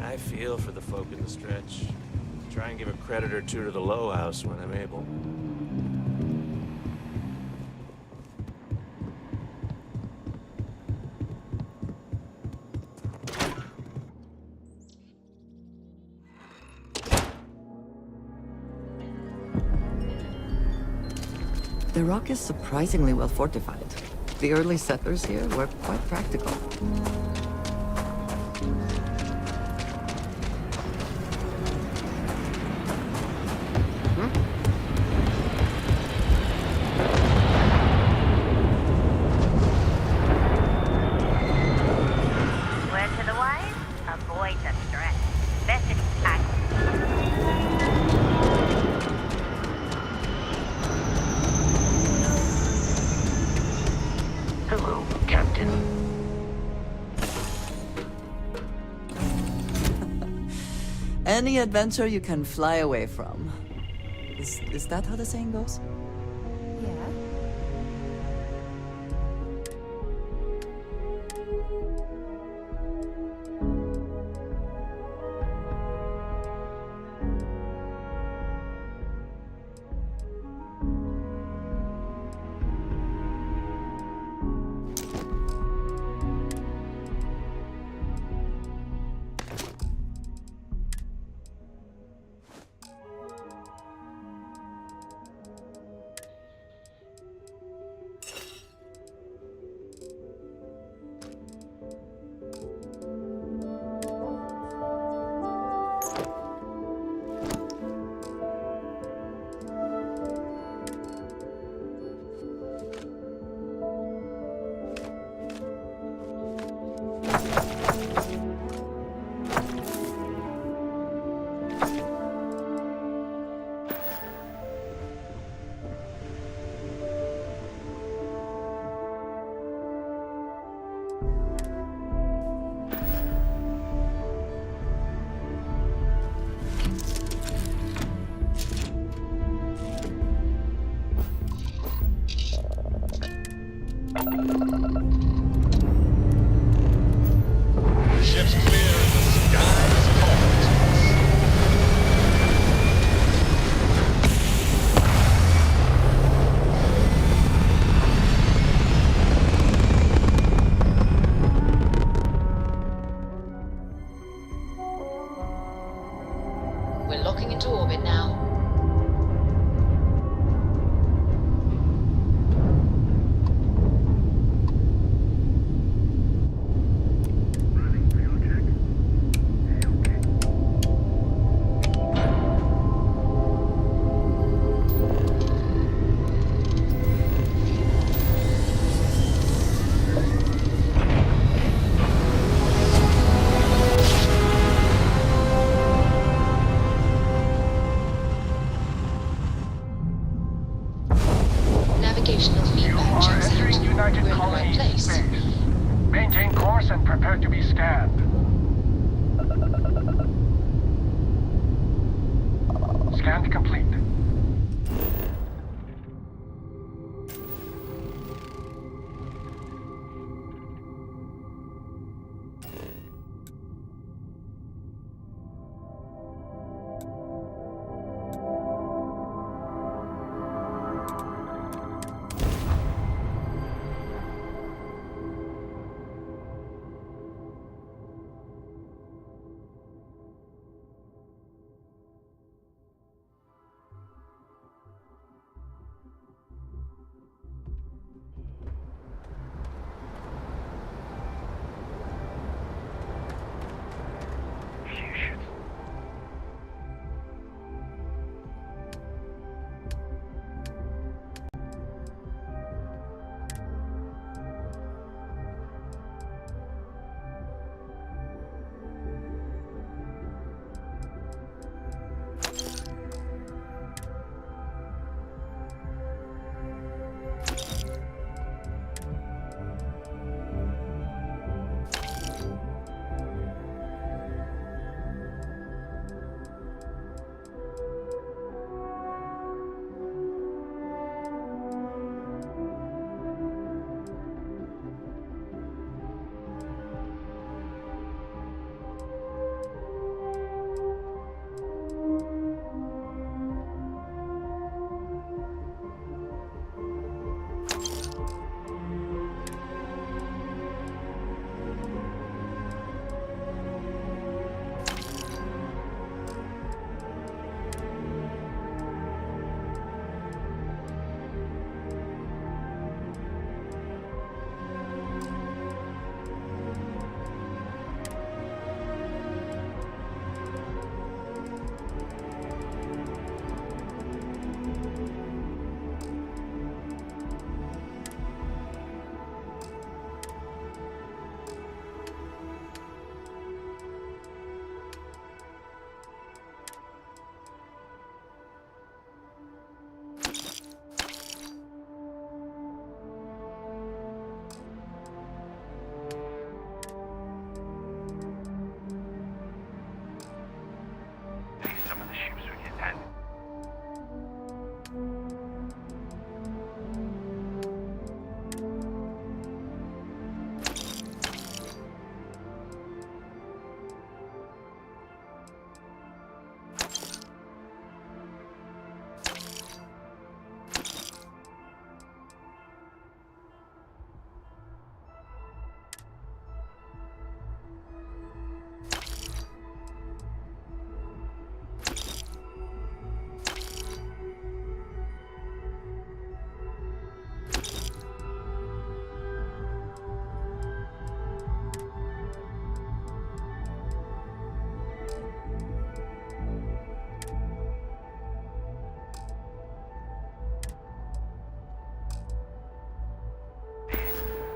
I feel for the folk in the stretch. Try and give a credit or two to the Low House when I'm able. The rock is surprisingly well fortified. The early settlers here were quite practical. Any adventure you can fly away from. Is that how the saying goes? Yeah. Ship's clear, the skies falling to us. We're locking into orbit now. Navigational feedback checks out. We're in the right place. Maintain course and prepare to be scanned. Scan complete.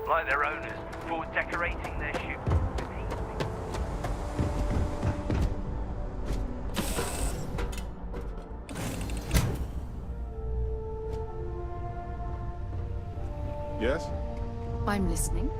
like their owners, before decorating their ship. Yes? I'm listening.